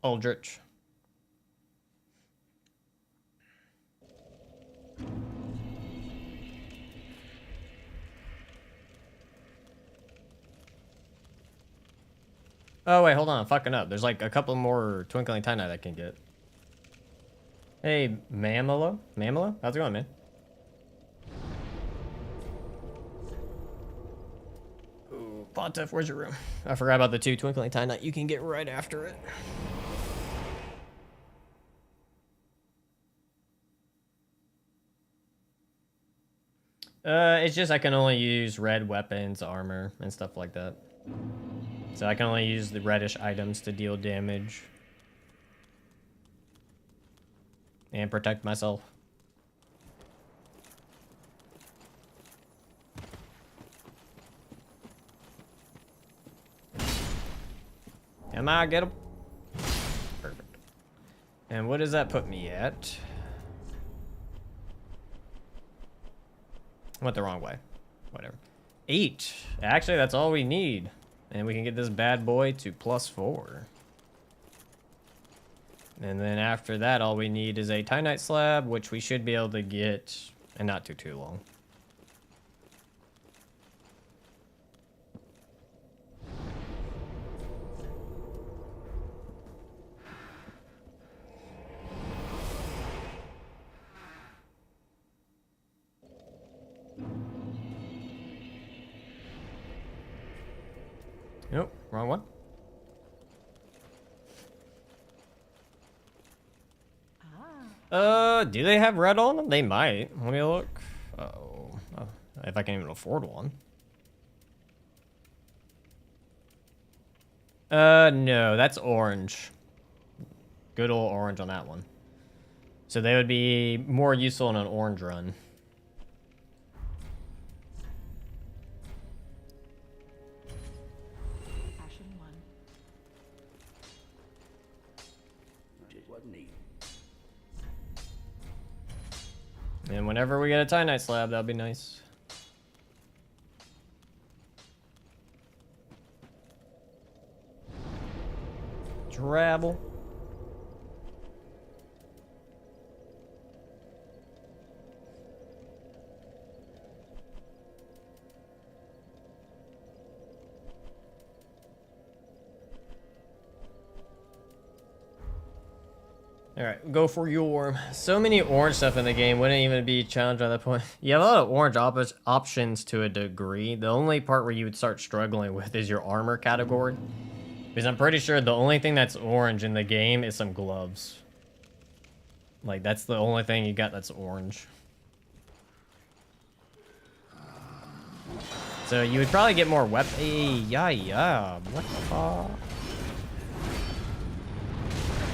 Aldrich. Oh wait, hold on, I'm fucking up. There's like a couple more Twinkling Titanite I can get. Hey, Mamalo? Mamalo? How's it going, man? Ooh, Pontiff, where's your room? I forgot about the 2 Twinkling Titanite you can get right after it. It's just I can only use red weapons, armor, and stuff like that. So I can only use the reddish items to deal damage. And protect myself. Am I get him? Perfect. And what does that put me at? Went the wrong way. Whatever. 8. Actually, that's all we need. And we can get this bad boy to +4. And then after that, all we need is a Titanite slab, which we should be able to get in not too long. Nope, wrong one. Do they have red on them? They might. Let me look. Uh-oh. Oh, if I can even afford one. No, that's orange. Good old orange on that one. So they would be more useful in an orange run. Ashen one. It wasn't neat. And whenever we get a Titanite slab, that'll be nice. Drabble. Alright, go for your... So many orange stuff in the game wouldn't even be challenged at that point. You have a lot of orange options to a degree. The only part where you would start struggling with is your armor category. Because I'm pretty sure the only thing that's orange in the game is some gloves. Like, that's the only thing you got that's orange. So you would probably get more weapons. Hey, yeah. What the fuck?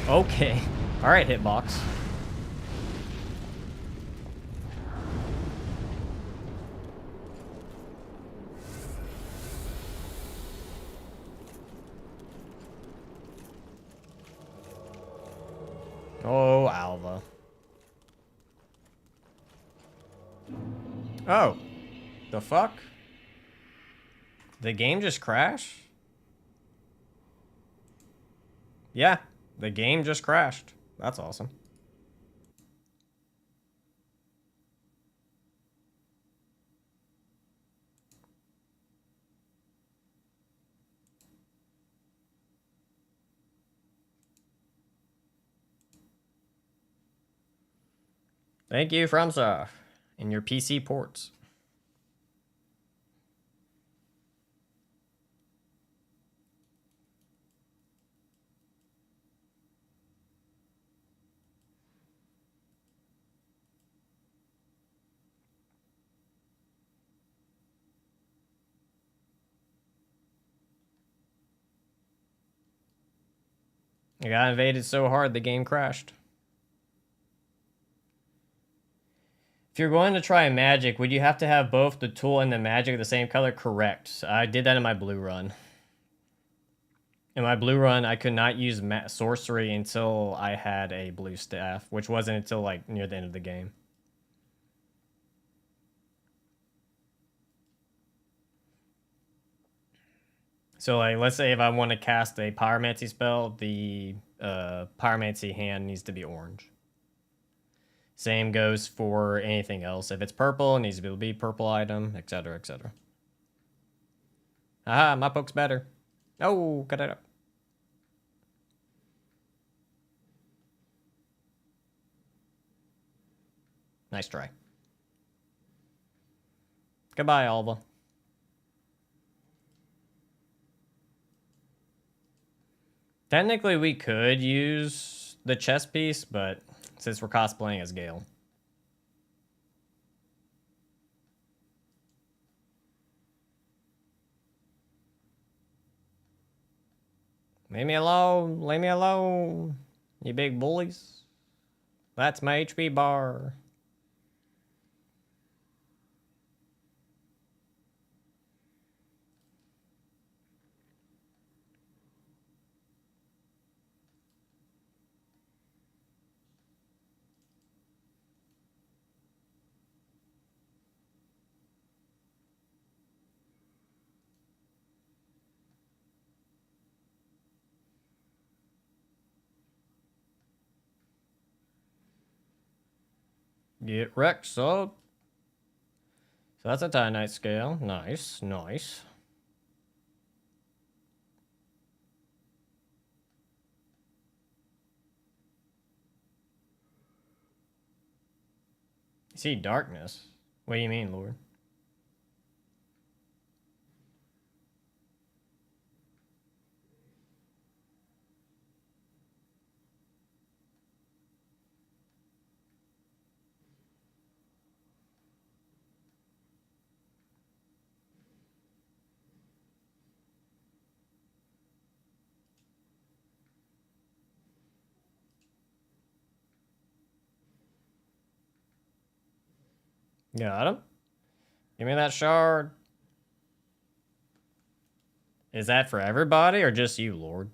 Okay. All right, hitbox. Oh, Alva. Oh. The fuck? The game just crashed? Yeah, the game just crashed. That's awesome. Thank you, FromSoft, and your PC ports. I got invaded so hard the game crashed. If you're going to try magic, would you have to have both the tool and the magic the same color? Correct. I did that in my blue run. In my blue run, I could not use sorcery until I had a blue staff, which wasn't until like near the end of the game. So like, let's say if I want to cast a pyromancy spell, the pyromancy hand needs to be orange. Same goes for anything else. If it's purple, it needs to be a purple item, etc., etc. Aha, my poke's better. Oh, cut it up. Nice try. Goodbye, Alba. Technically, we could use the chest piece, but since we're cosplaying as Gale. Leave me alone. Leave me alone. You big bullies. That's my HP bar. Get wrecked, so. So that's a Titanite scale. Nice, nice. You see darkness. What do you mean, Lord? Got him. Give me that shard. Is that for everybody or just you, Lord?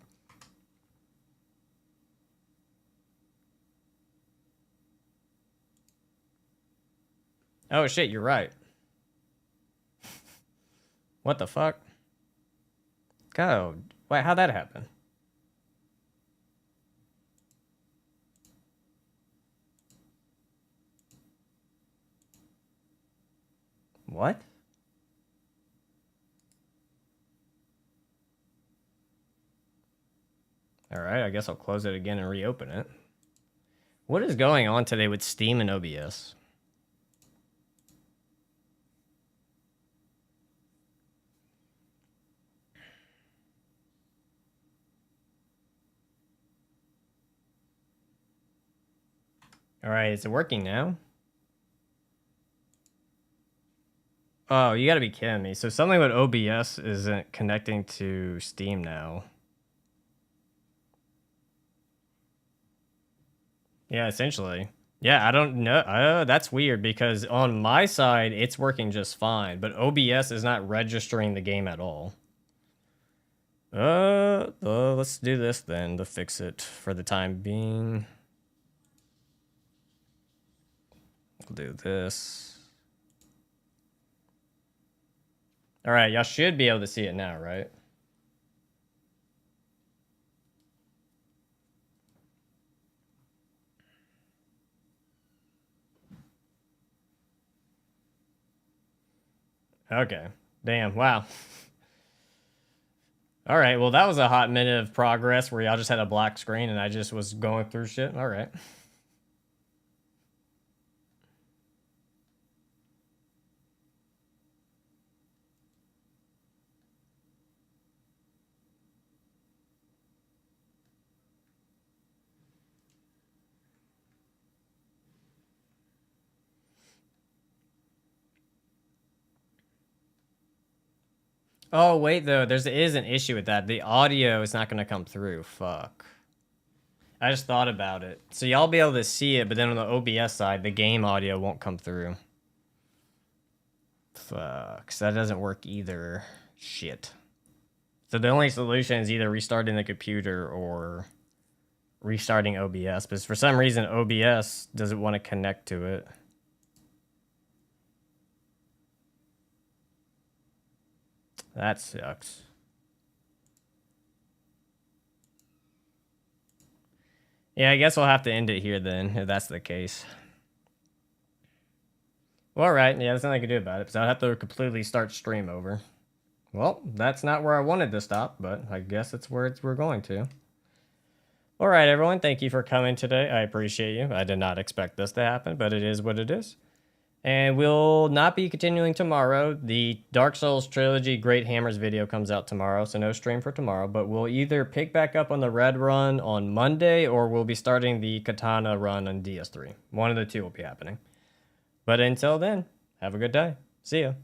Oh shit, you're right. What the fuck? Go. Wait, how'd that happen? What? Alright, I guess I'll close it again and reopen it. What is going on today with Steam and OBS? Alright, is it working now? Oh, you gotta be kidding me. So something with OBS isn't connecting to Steam now. Yeah, essentially. Yeah, I don't know. That's weird because on my side, it's working just fine, but OBS is not registering the game at all. Let's do this then to fix it for the time being. We'll do this. All right, y'all should be able to see it now, right? Okay. Damn. Wow. All right. Well, that was a hot minute of progress where y'all just had a black screen and I just was going through shit. All right. Oh, wait, though. There is an issue with that. The audio is not going to come through. Fuck. I just thought about it. So y'all be able to see it, but then on the OBS side, the game audio won't come through. Fuck. So that doesn't work either. Shit. So the only solution is either restarting the computer or restarting OBS. But for some reason, OBS doesn't want to connect to it. That sucks. Yeah, I guess we'll have to end it here then, if that's the case. Well, alright, yeah, there's nothing I can do about it, because I'd have to completely start stream over. Well, that's not where I wanted to stop, but I guess it's where we're going to. Alright, everyone, thank you for coming today. I appreciate you. I did not expect this to happen, but it is what it is. And we'll not be continuing tomorrow. The Dark Souls Trilogy Great Hammers video comes out tomorrow, so no stream for tomorrow. But we'll either pick back up on the Red run on Monday, or we'll be starting the Katana run on DS3. One of the two will be happening. But until then, have a good day. See ya.